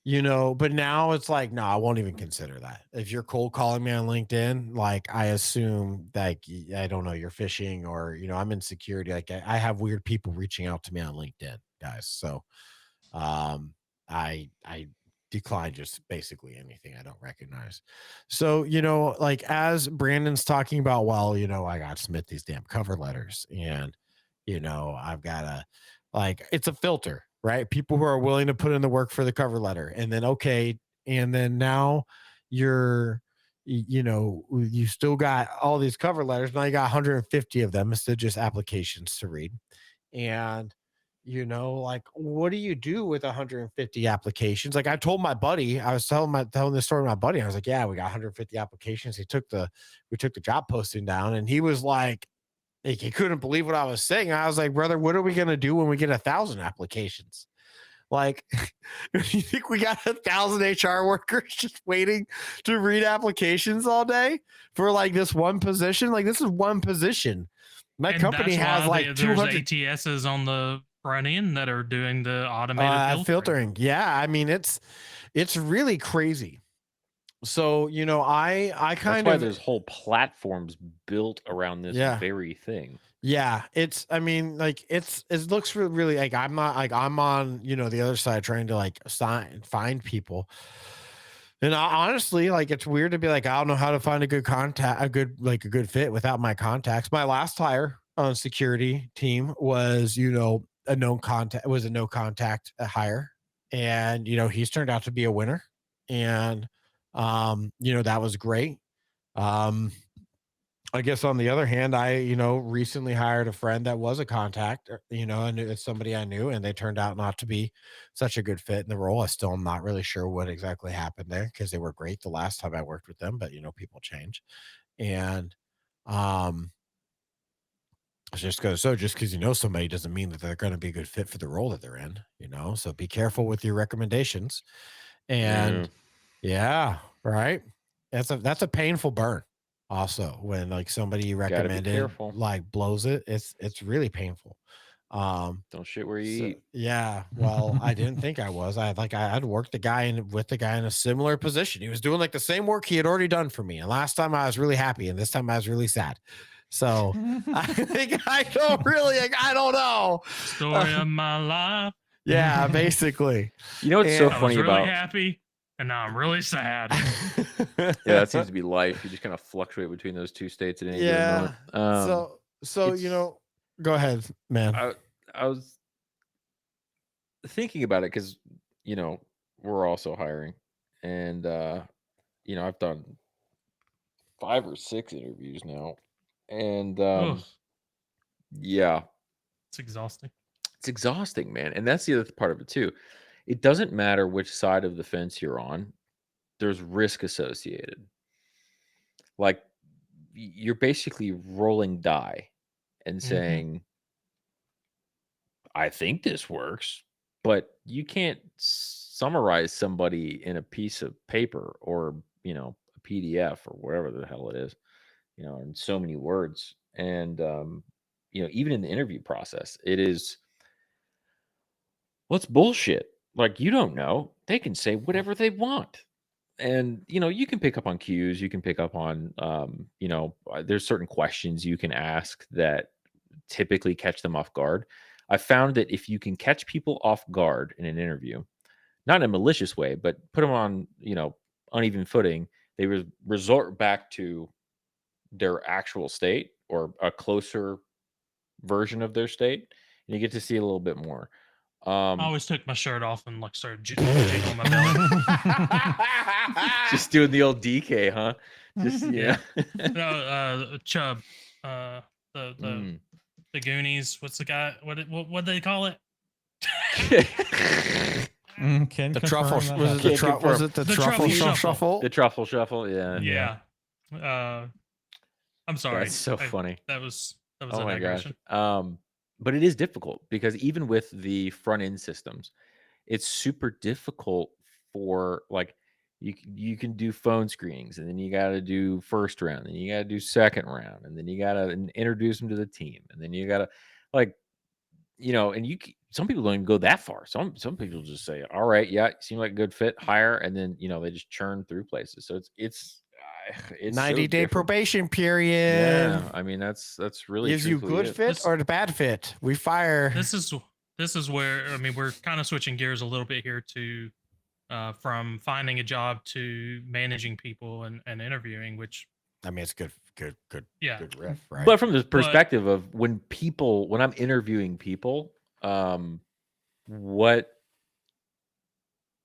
but now it's like, no, I won't even consider that. If you're cold calling me on LinkedIn, like I assume that I don't know, you're fishing or, I'm in security. Like I have weird people reaching out to me on LinkedIn, guys. So I decline just basically anything I don't recognize. So, like as Brandon's talking about, well, I got to submit these damn cover letters and, I've got to like, it's a filter, right? People who are willing to put in the work for the cover letter and then, okay. And then now you still got all these cover letters. Now you got 150 of them instead of just applications to read. And, like, what do you do with 150 applications? Like I told my buddy, I was telling this story to my buddy. I was like, yeah, we got 150 applications. We took the job posting down and he was like he couldn't believe what I was saying. I was like, brother, what are we going to do when we get 1,000 applications? Like, you think we got 1,000 HR workers just waiting to read applications all day for like this one position? Like this is one position. My company has like 200 ATSs on the front end that are doing the automated filtering. Yeah, I mean it's really crazy. So I kind That's why of there's whole platforms built around this very thing. Yeah, it's I mean like it looks really like I'm not like I'm on the other side trying to like find people. And honestly, like it's weird to be like I don't know how to find a good good fit without my contacts. My last hire on security team was a no contact hire, and he's turned out to be a winner, and that was great. I guess on the other hand, I, recently hired a friend that was a contact, and it's somebody I knew, and they turned out not to be such a good fit in the role. I still am not really sure what exactly happened there because they were great the last time I worked with them, but people change. And um just goes so just because you know somebody doesn't mean that they're going to be a good fit for the role that they're in, so be careful with your recommendations. Yeah. And yeah, right. That's a painful burn. Also, when like somebody you Gotta be recommended careful. like blows it, it's really painful. Don't shit where you So eat. yeah, well, I didn't think I was. I'd worked the guy in a similar position. He was doing like the same work he had already done for me. And last time I was really happy, and this time I was really sad. So I think I don't know. Story of my life. Yeah, basically. You know what's so And- I was funny really about happy, and now I'm really sad. yeah, that seems to be life. You just kind of fluctuate between those two states at any given yeah. moment. So it's- go ahead, man. I was thinking about it because we're also hiring, and I've done 5 or 6 interviews now, and Ugh, yeah, it's exhausting. it's exhausting, man. And that's the other part of it too. It doesn't matter which side of the fence you're on. There's risk associated. Like you're basically rolling die and Mhm. saying, I think this works, but you can't summarize somebody in a piece of paper or, a PDF or whatever the hell it is, in so many words. And, even in the interview process, what's bullshit. Like, you don't know. They can say whatever they want. And, you can pick up on cues. You can pick up on, there's certain questions you can ask that typically catch them off guard. I found that if you can catch people off guard in an interview, not in a malicious way, but put them on, uneven footing, they resort back to their actual state or a closer version of their state, and you get to see a little bit more. I always took my shirt off and like started jiggling my belly. Just doing the old DK, huh? Just Yeah. No, Chubb, the Mm. the Goonies. What's the guy? What do they call it? Can The truffle confirm that was it the Can't truffle was confirm. it the The truffle truffle shuffle? The truffle shuffle, yeah. Yeah. I'm sorry. That's so funny. That was Oh a my gosh. digression. But it is difficult because even with the front end systems, it's super difficult for like you can do phone screenings and then you got to do first round and you got to do second round and then you got to introduce them to the team and then you got to like and some people don't even go that far. Some people just say, "All right, yeah, you seem like a good fit, hire," and then they just churn through places. So it's 90-day so different. probation period. Yeah, I mean that's really Gives you truthfully good it. fit or the bad fit. We fire. This is where I mean we're kind of switching gears a little bit here to from finding a job to managing people and interviewing, which I mean, it's good yeah. riff, right? But from the perspective of when I'm interviewing people, what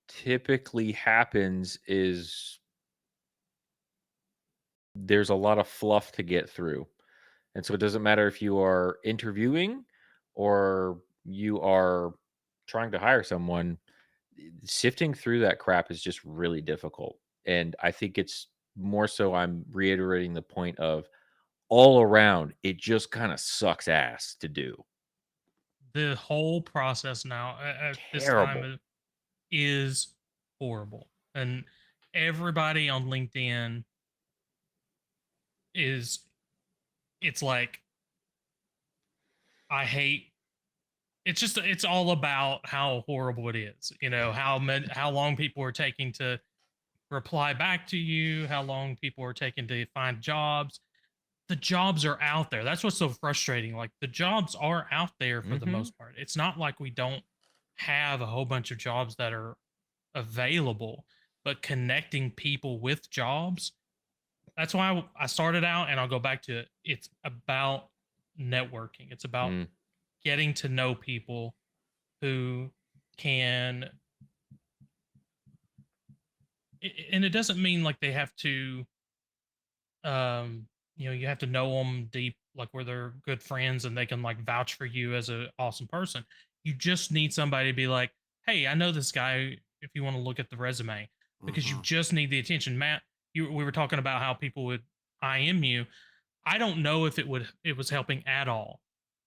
typically happens is there's a lot of fluff to get through. And so it doesn't matter if you are interviewing or you are trying to hire someone, sifting through that crap is just really difficult. And I think it's more so I'm reiterating the point of all around, it just kind of sucks ass to do. The whole process now at this Terrible. time is horrible, and everybody on LinkedIn it's like I hate it's all about how horrible it is, how long people are taking to reply back to you, how long people are taking to find jobs. The jobs are out there. That's what's so frustrating. Like the jobs are out there for the Mhm. most part. It's not like we don't have a whole bunch of jobs that are available, but connecting people with jobs. That's why I started out, and I'll go back to it. It's about networking. It's about Mm. getting to know people who can, and it doesn't mean like they have to you have to know them deep, like where they're good friends and they can like vouch for you as an awesome person. You just need somebody to be like, hey, I know this guy. If you want to look at the resume, because you just need the attention. Matt, we were talking about how people would IM you. I don't know if it was helping at all,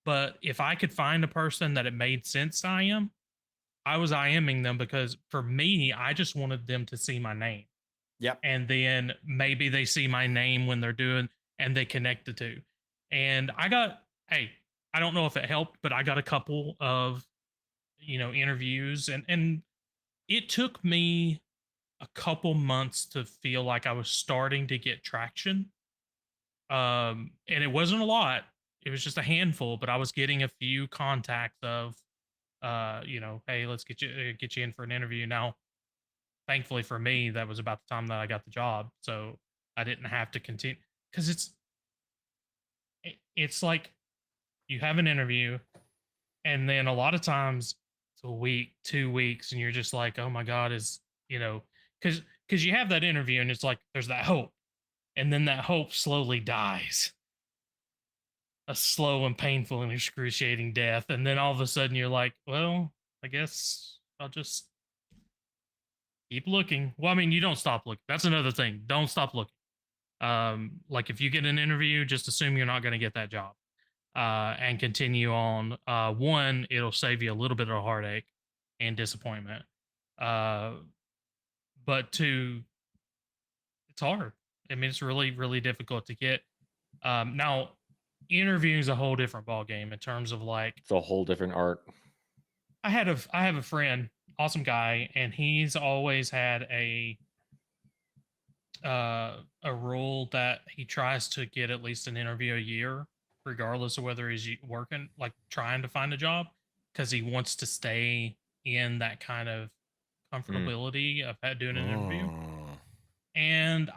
but if I could find a person that it made sense to IM, I was IMing them because for me, I just wanted them to see my name. Yep. And then maybe they see my name when they're doing and they connect the two. And hey, I don't know if it helped, but I got a couple of, interviews and it took me a couple months to feel like I was starting to get traction. And it wasn't a lot. It was just a handful, but I was getting a few contacts of, hey, let's get you in for an interview. Now, thankfully for me, that was about the time that I got the job, so I didn't have to continue because it's like you have an interview, and then a lot of times it's a week, 2 weeks, and you're just like, oh my god, because you have that interview, and it's like there's that hope, and then that hope slowly dies, a slow and painful and excruciating death, and then all of a sudden you're like, well, I guess I'll just keep looking. Well, I mean, you don't stop looking. That's another thing. Don't stop looking. Like if you get an interview, just assume you're not going to get that job, and continue on. One, it'll save you a little bit of heartache and disappointment. But two, it's hard. I mean, it's really, really difficult to get. Now, interviewing is a whole different ball game in terms of like It's a whole different art. I have a friend, awesome guy, and he's always had a rule that he tries to get at least an interview a year, regardless of whether he's working, like trying to find a job, because he wants to stay in that kind of comfortability of doing an interview. And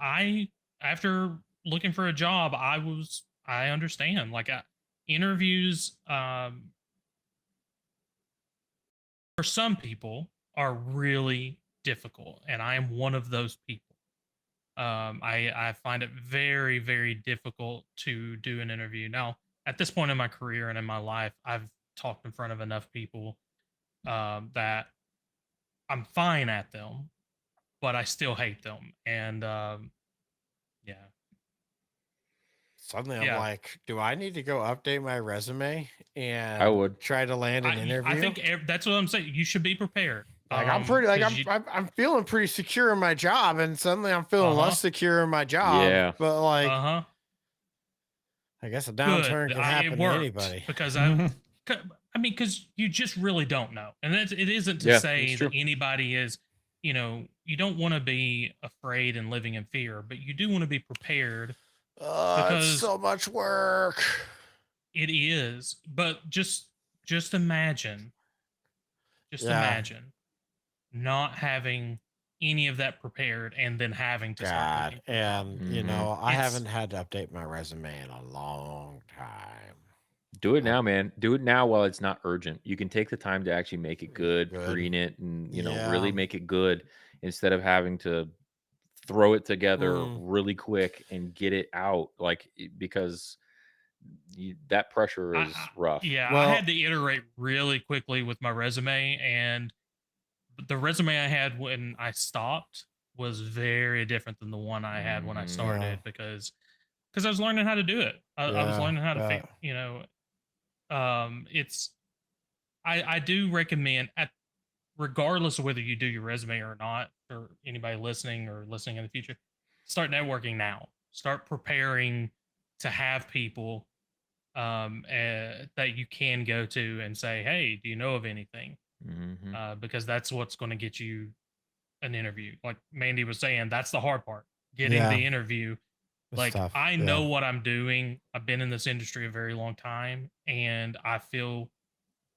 after looking for a job, I understand. Like interviews, for some people are really difficult, and I am one of those people. I find it very, very difficult to do an interview. Now, at this point in my career and in my life, I've talked in front of enough people that I'm fine at them, but I still hate them. And yeah. Suddenly I'm Yeah. like, do I need to go update my resume and I would. try to land an interview? I think that's what I'm saying. You should be prepared. Like I'm pretty, like 'cause I'm feeling pretty secure in my job, and suddenly I'm feeling less secure in my job. Yeah. But like, I guess a downturn Good. can happen It to worked anybody. because I mean, because you just really don't know, and it isn't to say that anybody is. You don't want to be afraid and living in fear, but you do want to be prepared. Because it's so much work. It is, but just imagine, imagine not having any of that prepared and then having to start looking. And I haven't had to update my resume in a long time. Do it now, man. Do it now while it's not urgent. You can take the time to actually make it good. Green it, and really make it good instead of having to throw it together really quick and get it out, like, because that pressure is rough. Yeah, I had to iterate really quickly with my resume, and the resume I had when I stopped was very different than the one I had when I started because I was learning how to do it. I was learning how to I do recommend, regardless of whether you do your resume or not, for anybody listening or listening in the future, start networking now. Start preparing to have people that you can go to and say, hey, do you know of anything? Because that's what's going to get you an interview. Like Mandy was saying, that's the hard part, getting the interview. Like tough. I know what I'm doing. I've been in this industry a very long time, and I feel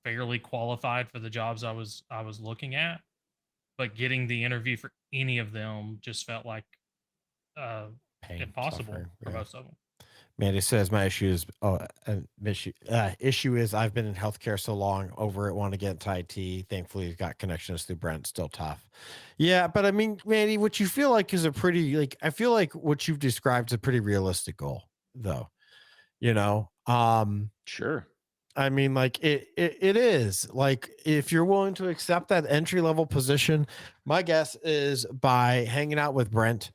fairly qualified for the jobs I was looking at, but getting the interview for any of them just felt like impossible for most of them. Mandy says my issue is issue is I've been in healthcare so long, over it, want to get into IT. Thankfully, you've got connections through Brent. Still tough. Yeah, but I mean, Mandy, what you feel like is a pretty, like, I feel like what you've described is a pretty realistic goal. though. You know, Sure. I mean, like it is like if you're willing to accept that entry level position, my guess is by hanging out with Brent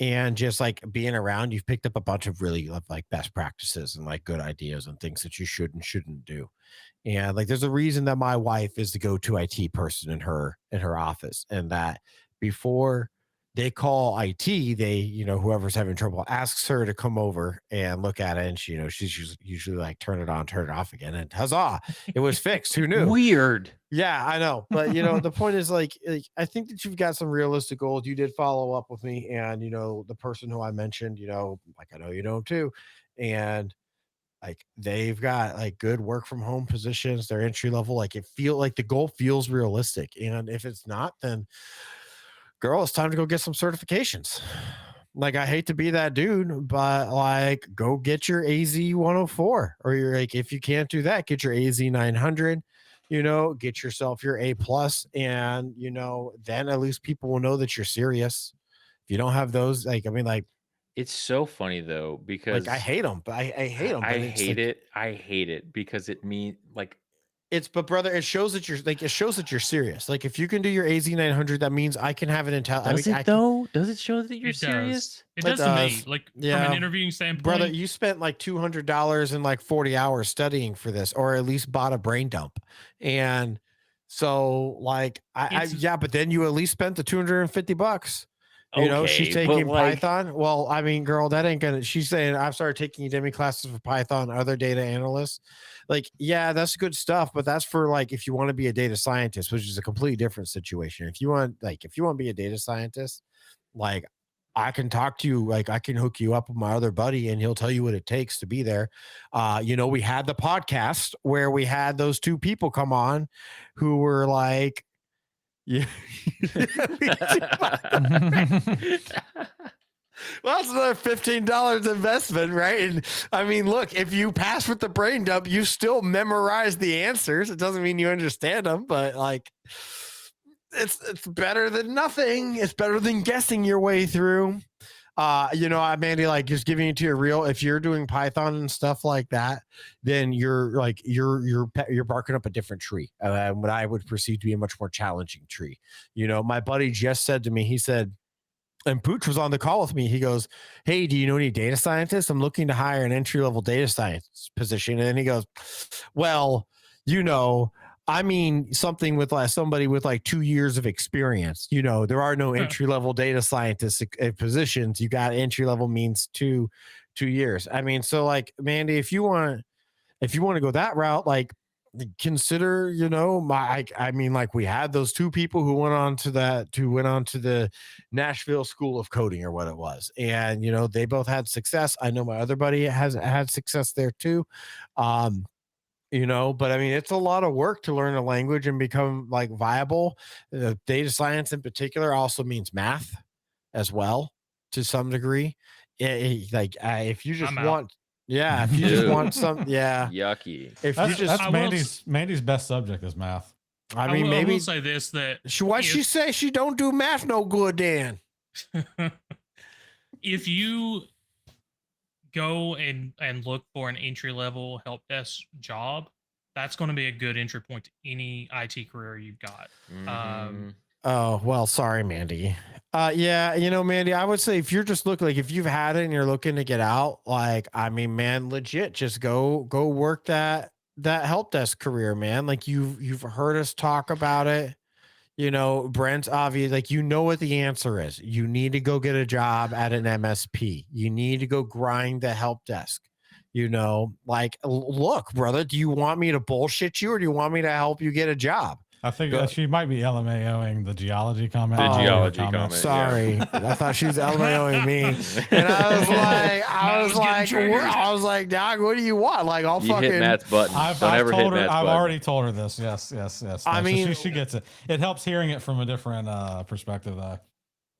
and just like being around, you've picked up a bunch of really like best practices and like good ideas and things that you should and shouldn't do. And like there's a reason that my wife is the go-to IT person in her office, and that before they call IT, they, you know, whoever's having trouble asks her to come over and look at it, and she, you know, she's usually like turn it on, turn it off again, and huzzah, it was fixed. Who knew? Weird. Yeah, I know. But you know, the point is like I think that you've got some realistic goals. You did follow up with me, and you know, the person who I mentioned, you know, like I know you know him too. And like they've got like good work from home positions, they're entry level. Like it feel like the goal feels realistic. And if it's not, then girl, it's time to go get some certifications. Like I hate to be that dude, but like go get your AZ 104, or you're like, if you can't do that, get your AZ 900, you know, get yourself your A plus, and you know, then at least people will know that you're serious. If you don't have those, like, I mean, It's so funny though because I hate them, but I hate them, I but it's hate like, it. I hate it because it means like but brother, it shows that you're like, it shows that you're serious. Like if you can do your AZ 900, that means I can have an intel. I does mean, it though? Does it show that you're It does. serious? It It does to me. does. Like from Yeah. an interviewing standpoint. brother, you spent like $200 and like 40 hours studying for this, or at least bought a brain dump. And so like yeah, but then you at least spent the $250. You know, she's Okay, but taking like Python. Well, I mean, girl, that ain't gonna. She's saying I've started taking Udemy classes for Python, other data analysts. Like, yeah, that's good stuff, but that's for like if you want to be a data scientist, which is a completely different situation. If you want to be a data scientist, like I can talk to you, like I can hook you up with my other buddy, and he'll tell you what it takes to be there. You know, we had the podcast where we had those two people come on who were like, yeah. Well, that's another $15 investment, right? And I mean, look, if you pass with the brain dump, you still memorize the answers. It doesn't mean you understand them, but like it's better than nothing. It's better than guessing your way through. You know, Mandy, like just giving it to you real. If you're doing Python and stuff like that, then you're like you're barking up a different tree, what I would perceive to be a much more challenging tree. You know, my buddy just said to me, he said, and Pooch was on the call with me. He goes, "Hey, do you know any data scientists? I'm looking to hire an entry level data science position." And then he goes, "Well, you know, I mean something with like somebody with like 2 years of experience. You know, there are no entry level data scientist positions. You got entry level means 2 years. I mean, so like Mandy, if you want to go that route, like consider, you know, I mean, like we had those two people who went on to the Nashville School of Coding or what it was, and you know they both had success. I know my other buddy has had success there too. You know, but I mean, it's a lot of work to learn a language and become like viable. Data science in particular also means math as well to some degree. If you just I'm out. want, yeah, if you just Dude. want some, yeah, yucky. if That's, you just, that's Mandy's best subject is math. I mean, I maybe will say this that why she if- say she don't do math no good, Dan? if you go and look for an entry level help desk job, that's going to be a good entry point to any IT career you've got. Mhm. Oh, well, sorry, Mandy. Yeah, you know, Mandy, I would say if you're just looking, like if you've had it and you're looking to get out, like, I mean, man, legit, just go work that help desk career, man. Like you've heard us talk about it. You know, Brent's obvious, like, you know what the answer is. You need to go get a job at an MSP. You need to go grind the help desk. You know, like, look, brother, do you want me to bullshit you or do you want me to help you get a job? I think Go- she might be LMAOing the geology comment. The Oh, geology comment. comment. Sorry, I thought she was LMAOing me, and I was like, Doc, what do you want? Like, I'll You fucking. hit Matt's button. I've Don't ever hit told her. Matt's I've button. already told her this. Yes. I No, mean- she gets it. It helps hearing it from a different perspective, though.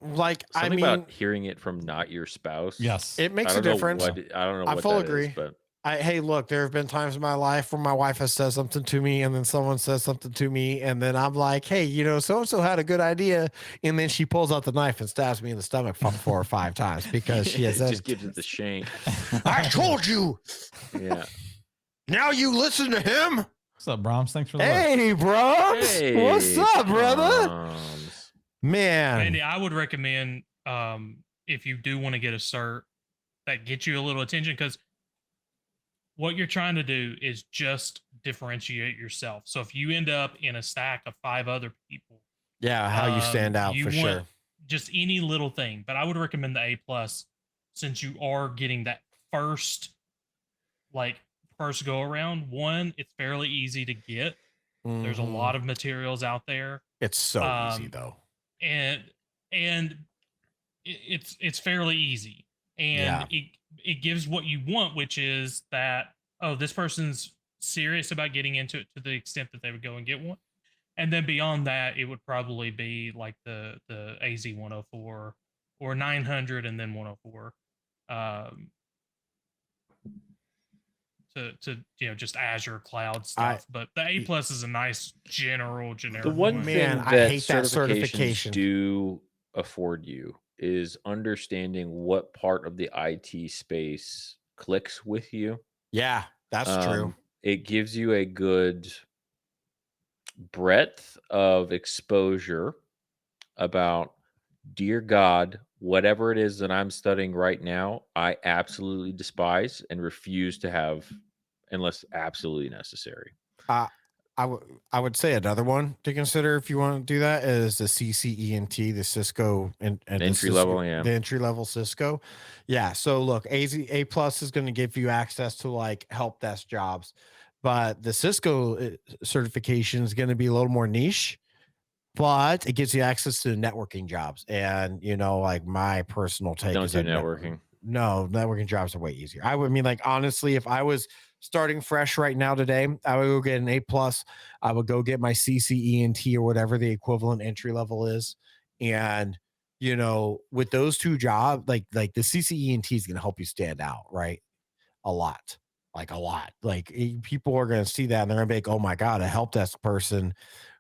Like, Something I mean, about hearing it from not your spouse. Yes. it makes I a don't know difference. I don't know I what full that agree. is, but Hey, look, there have been times in my life where my wife has said something to me, and then someone says something to me, and then I'm like, hey, so and so had a good idea, and then she pulls out the knife and stabs me in the stomach 4 or 5 times because she has It said, just gives it the shank. I told you. Yeah. Now you listen to him. What's up, Brahms? Thanks for the look. Hey, Brahms. What's up, brother? Brahms. Man. Andy, I would recommend if you do want to get a cert that gets you a little attention, because what you're trying to do is just differentiate yourself. So if you end up in a stack of 5 other people, Yeah, how you stand out you for want sure. just any little thing. But I would recommend the A+, since you are getting that first go around. One, it's fairly easy to get. There's a lot of materials out there. It's so easy though. And it's fairly easy, and it gives what you want, which is that, oh, this person's serious about getting into it to the extent that they would go and get one. And then beyond that, it would probably be like the AZ 104 or 900 and then 104, to just Azure cloud stuff. But the A+ is a nice generic The one Man, thing I that hate that certifications certification. do afford you is understanding what part of the IT space clicks with you. Yeah, that's true. It gives you a good breadth of exposure about, dear God, whatever it is that I'm studying right now, I absolutely despise and refuse to have unless absolutely necessary. I would say another one to consider if you want to do that is the CCENT, the Cisco and Entry level, yeah. the entry level Cisco. Yeah. So look, A+ is going to give you access to like help desk jobs, but the Cisco certification is going to be a little more niche, but it gives you access to networking jobs. And like my personal take Don't is do that networking. No, networking jobs are way easier. I would mean, like, honestly, if I was starting fresh right now today, I would go get an A+. I would go get my CCENT or whatever the equivalent entry level is. And, with those 2 jobs, like the CCENT is going to help you stand out, right? A lot. Like people are going to see that and they're going to be like, oh my God, a help desk person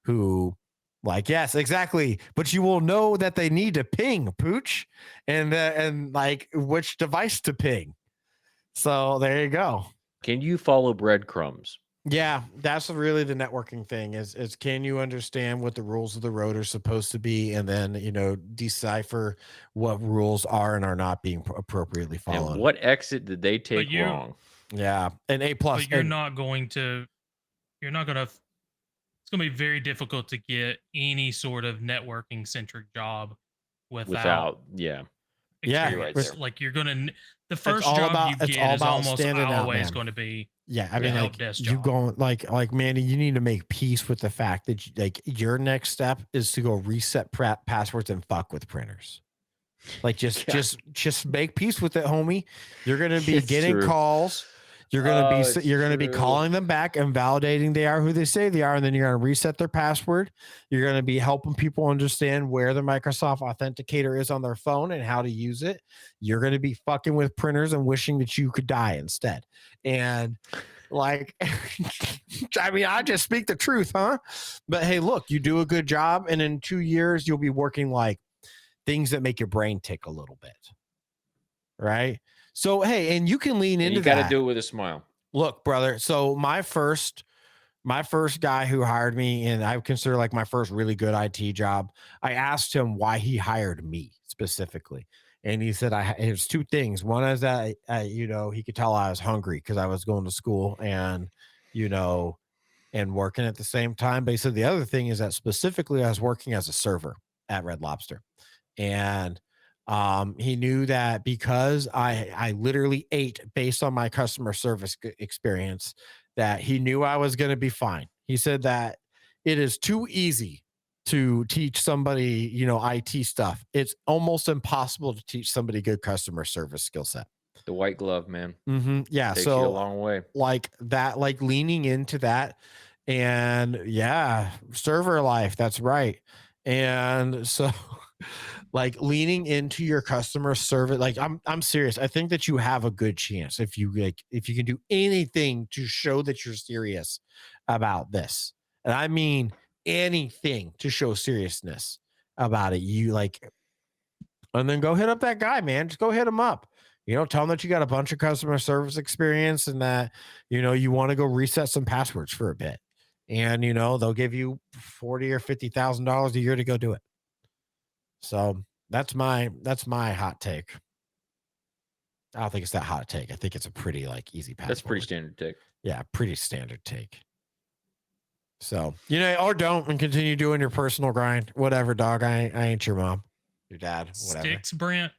who, like, yes, exactly. But you will know that they need to ping Pooch and like which device to ping. So there you go. Can you follow breadcrumbs? Yeah, that's really the networking thing is can you understand what the rules of the road are supposed to be, and then decipher what rules are and are not being appropriately followed. And what exit did they take wrong? Yeah, an A+. But you're not going to it's going to be very difficult to get any sort of networking centric job without yeah. experience. Right there. Like you're going to, the It's first all job about- you it's get all is about almost standing out, always man. going to be Yeah, I the mean, help like desk you job. going like Mandy, you need to make peace with the fact that your next step is to go reset passwords and fuck with printers. Like just make peace with it, homie. You're gonna be It's getting true. calls. You're gonna be calling them back and validating they are who they say they are, and then you're gonna reset their password. You're gonna be helping people understand where the Microsoft Authenticator is on their phone and how to use it. You're gonna be fucking with printers and wishing that you could die instead. And like, I mean, I just speak the truth, huh? But hey, look, you do a good job, and in 2 years you'll be working like things that make your brain tick a little bit, right? So hey, and you can lean into You got to that. do it with a smile. Look, brother. So my first guy who hired me, and I consider like my first really good IT job, I asked him why he hired me specifically. And he said, it was 2 things. One is that, he could tell I was hungry because I was going to school and, and working at the same time. But he said the other thing is that specifically I was working as a server at Red Lobster. And he knew that because I literally ate based on my customer service experience, that he knew I was going to be fine. He said that it is too easy to teach somebody, IT stuff. It's almost impossible to teach somebody good customer service skill set. The white glove, man. Yeah. Takes So you a long way. like that, like leaning into that, and yeah, server life. That's right. And so like leaning into your customer service. Like I'm serious. I think that you have a good chance if you can do anything to show that you're serious about this. And I mean anything to show seriousness about it. You like, and then go hit up that guy, man. Just go hit him up. Tell them that you got a bunch of customer service experience and that, you want to go reset some passwords for a bit. And, they'll give you $40,000 or $50,000 a year to go do it. So that's my hot take. I don't think it's that hot take. I think it's a pretty easy path. That's pretty forward. standard take. Yeah, pretty standard take. So, or don't and continue doing your personal grind. Whatever, dog. I ain't your mom, your dad, whatever. Sticks, Brent?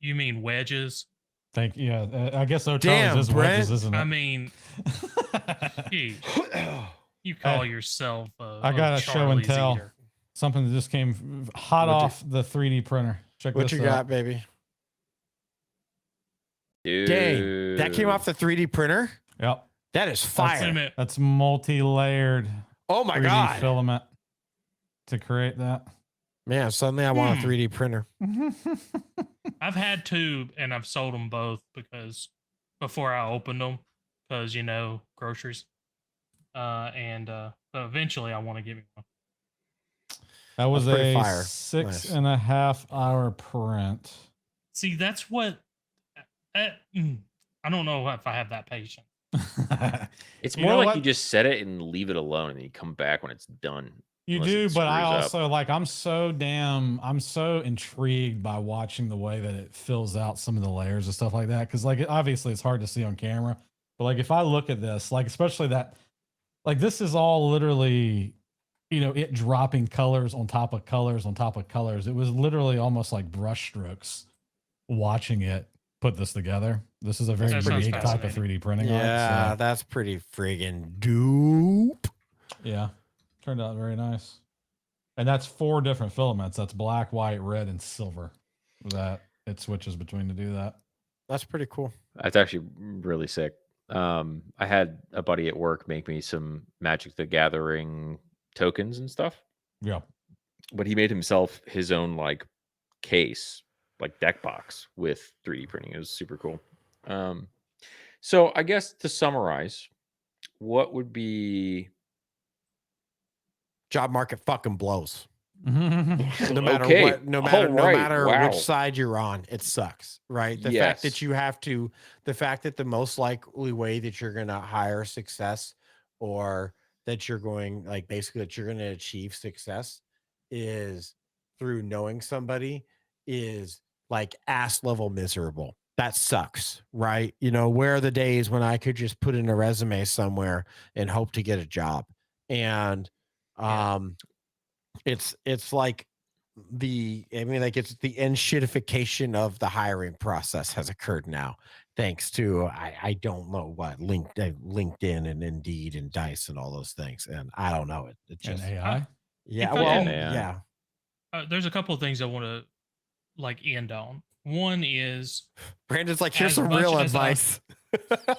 You mean wedges? Thank you. Yeah, I guess so. Damn, Charles is Brent. wedges, isn't it? I mean, geez, you call yourself I got a show and Charlie's tell. eater. Something that just came hot off the 3D printer. Check What this you out. got, baby? Dude. Dang, that came off the 3D printer. Yep. That is Wait a fire. minute. That's multi-layered Oh my 3D god, filament to create that. man! Suddenly, I want a 3D printer. I've had two, and I've sold them both because before I opened them, because groceries, so eventually I want to give me one. That was That's pretty a fire. 6.5 hour print. See, that's what I don't know if I have that patience. It's You more know like what? you just set it and leave it alone, and then you come back when it's done. You Unless do, it but I screws up. also I'm so intrigued by watching the way that it fills out some of the layers and stuff like that. Cause obviously it's hard to see on camera, but if I look at this, especially that, this is all literally, it dropping colors on top of colors on top of colors. It was literally almost like brush strokes watching it put this together. This is a very That sounds unique type of fascinating. 3D printing. Yeah, art, so, that's pretty friggin' dope. yeah. Turned out very nice. And that's 4 different filaments. That's black, white, red, and silver. That it switches between to do that. That's pretty cool. That's actually really sick. I had a buddy at work make me some Magic the Gathering tokens and stuff, Yeah. but he made himself his own case, deck box with 3D printing. It was super cool. So I guess to summarize, what would be Job market fucking blows. yeah. No matter Okay. what, no matter Wow. which side you're on, it sucks, right? The fact that the most likely way that you're gonna hire success, or that you're going basically that you're gonna achieve success, is through knowing somebody, is ass level miserable. That sucks, right? Where are the days when I could just put in a resume somewhere and hope to get a job? And it's it's the shitification of the hiring process has occurred now, thanks to I don't know what LinkedIn and Indeed and Dice and all those things, and I don't know it And just AI. yeah, If I- well, Yeah. yeah. There's a couple of things I want to end on. One is Brandon's here's As some much real as I- advice.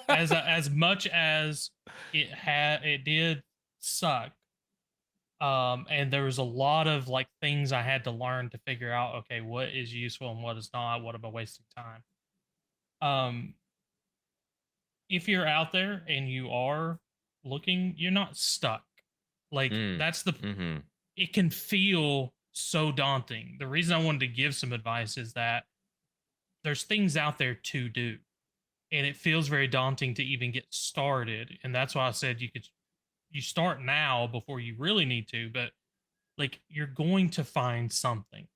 as much as it did suck, and there was a lot of things I had to learn to figure out, okay, what is useful and what is not, what am I wasting time. If you're out there and you are looking, you're not stuck. That's the Mm-hmm. it can feel so daunting. The reason I wanted to give some advice is that there's things out there to do, and it feels very daunting to even get started. And that's why I said you start now before you really need to, but you're going to find something.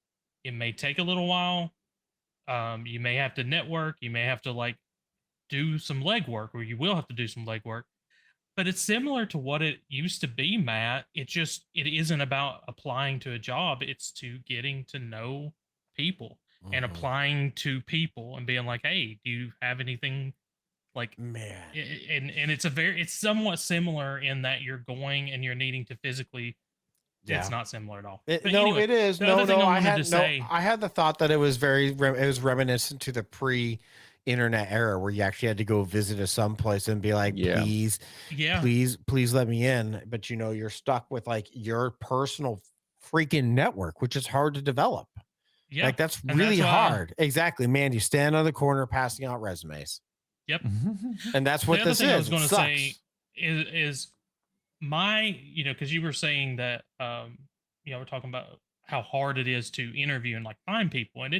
It may take a little while. You may have to network, you may have to do some legwork, or you will have to do some legwork. But it's similar to what it used to be, Matt. It isn't about applying to a job, it's to getting to know people and Mhm. applying to people and being like, hey, do you have anything Man, and it's somewhat similar in that you're going and you're needing to physically. Yeah. It's not similar at all. It But anyway, is. the other thing I wanted to say- I had the thought that it was it was reminiscent to the pre-internet era, where you actually had to go visit a someplace and be like, Yeah. yeah, please let me in. But you're stuck with your personal freaking network, which is hard to develop. Yeah. Like that's and really why- hard. Exactly, man. You stand on the corner passing out resumes, Yep. and that's what the other this thing is. I was going It to say sucks. is my, because you were saying that, we're talking about how hard it is to interview and like find people, and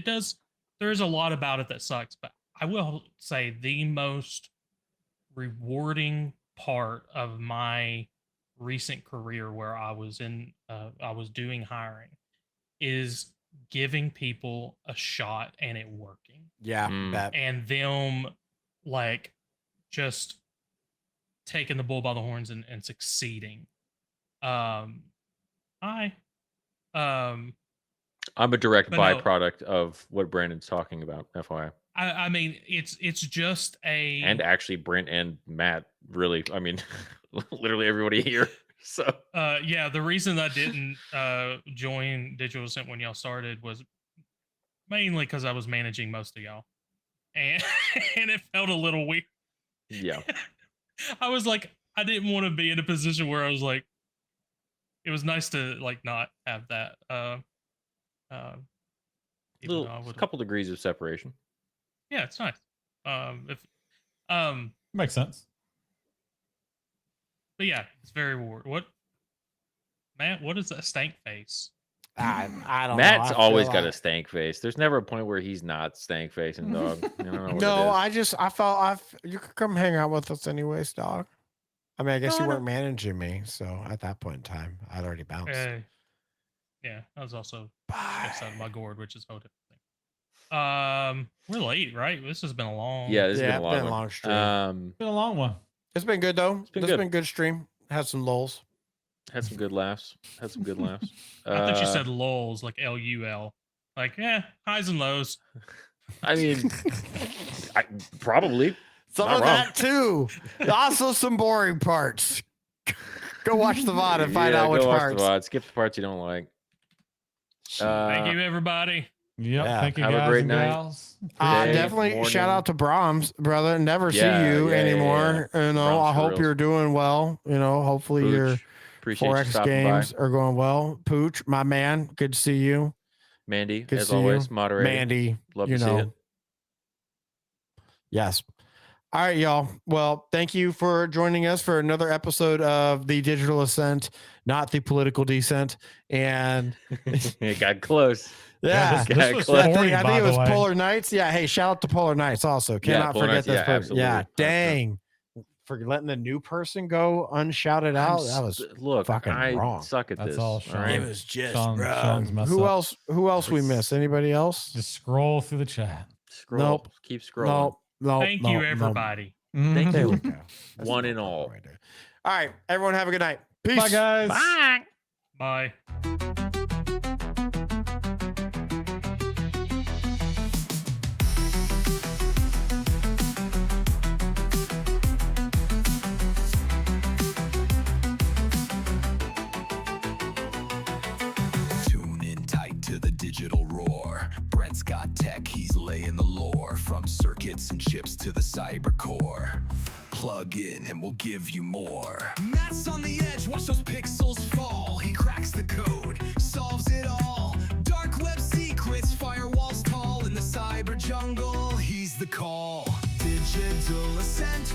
there's a lot about it that sucks, but I will say the most rewarding part of my recent career where I was doing hiring is giving people a shot and it working Yeah, that and them like just taking the bull by the horns and succeeding. Um, I, um, I'm a direct But no. byproduct of what Brandon's talking about, FYI. I mean, it's just a And actually, Brent and Matt, really, I mean, literally everybody here. So, yeah, the reason I didn't join Digital Ascent when y'all started was mainly because I was managing most of y'all, and and it felt a little weird. yeah. I was like, I didn't want to be in a position where I was like, it was nice to like not have that. Even though I A would, couple degrees of separation. yeah, it's nice. If Makes sense. but yeah, it's very rewarding. What, Matt? What is that stank face? I don't Matt's know. I always feel got a like- stank face. There's never a point where he's not stank facing, dog. I don't know what No, it is. I felt you could come hang out with us anyways, dog. I mean, I guess you No, no. weren't managing me, so at that point in time, I'd already bounced. Yeah, I was also Bye. outside of my gourd, which is a whole different thing. We're late, right? This has been a long. Yeah, this has Yeah, been a been a long long one. stream. Been a long one. It's been good though. been It's good. been good stream. Had some lulls. Had some good laughs. Had some good laughs. I thought you said lulls, like LUL. Like, highs and lows. I mean, probably. Some Not of wrong. that too. Also some boring parts. Go watch the VOD and find out go which watch parts. the VOD. Skip the parts you don't like. Thank you, everybody. Yep. Yeah. Thank you, Have a guys great and night. gals. Day, Definitely shout morning. out to Brahms, brother. Never see Yeah, you yeah, anymore. You know, Brahms I for hope reals. you're doing well. You know, hopefully your Pooch, appreciate you 4X stopping games by. are going well. Pooch, my man, good to see you. Mandy, Good to as see always, you. moderator. Mandy, Love you to see know. it. Yes. All right, y'all. Well, thank you for joining us for another episode of the Digital Ascent, not the political descent. And It got close. yeah, this Got was close. 40, I by think it the was way. Polar Nights. Yeah. Hey, shout out to Polar Nights also. Cannot Polar forget Nights, this yeah, person. absolutely. Yeah. 100%. Dang. For letting the new person go unshouted out. That was Look, fucking I wrong. suck at That's this. all Sean. right? It was just Sean's messed who up. else? Who else we missed? Anybody else? Just scroll through the chat. Scroll. Nope. Keep scrolling. Nope. Nope. Thank nope, you, nope. everybody. Thank There you. we go. That's One the and all. right there. All right, everyone, have a good night. Peace. Bye, guys. Bye. Tune in tight to the digital roar. Brent's got tech, he's laying the lore. From circuits and chips to the cyber core. Plug in and we'll give you more. Matt's on the edge, watch those pixels fall. He cracks the code, solves it all. Dark web secrets, firewalls tall. In the cyber jungle, he's the call. Digital Ascent,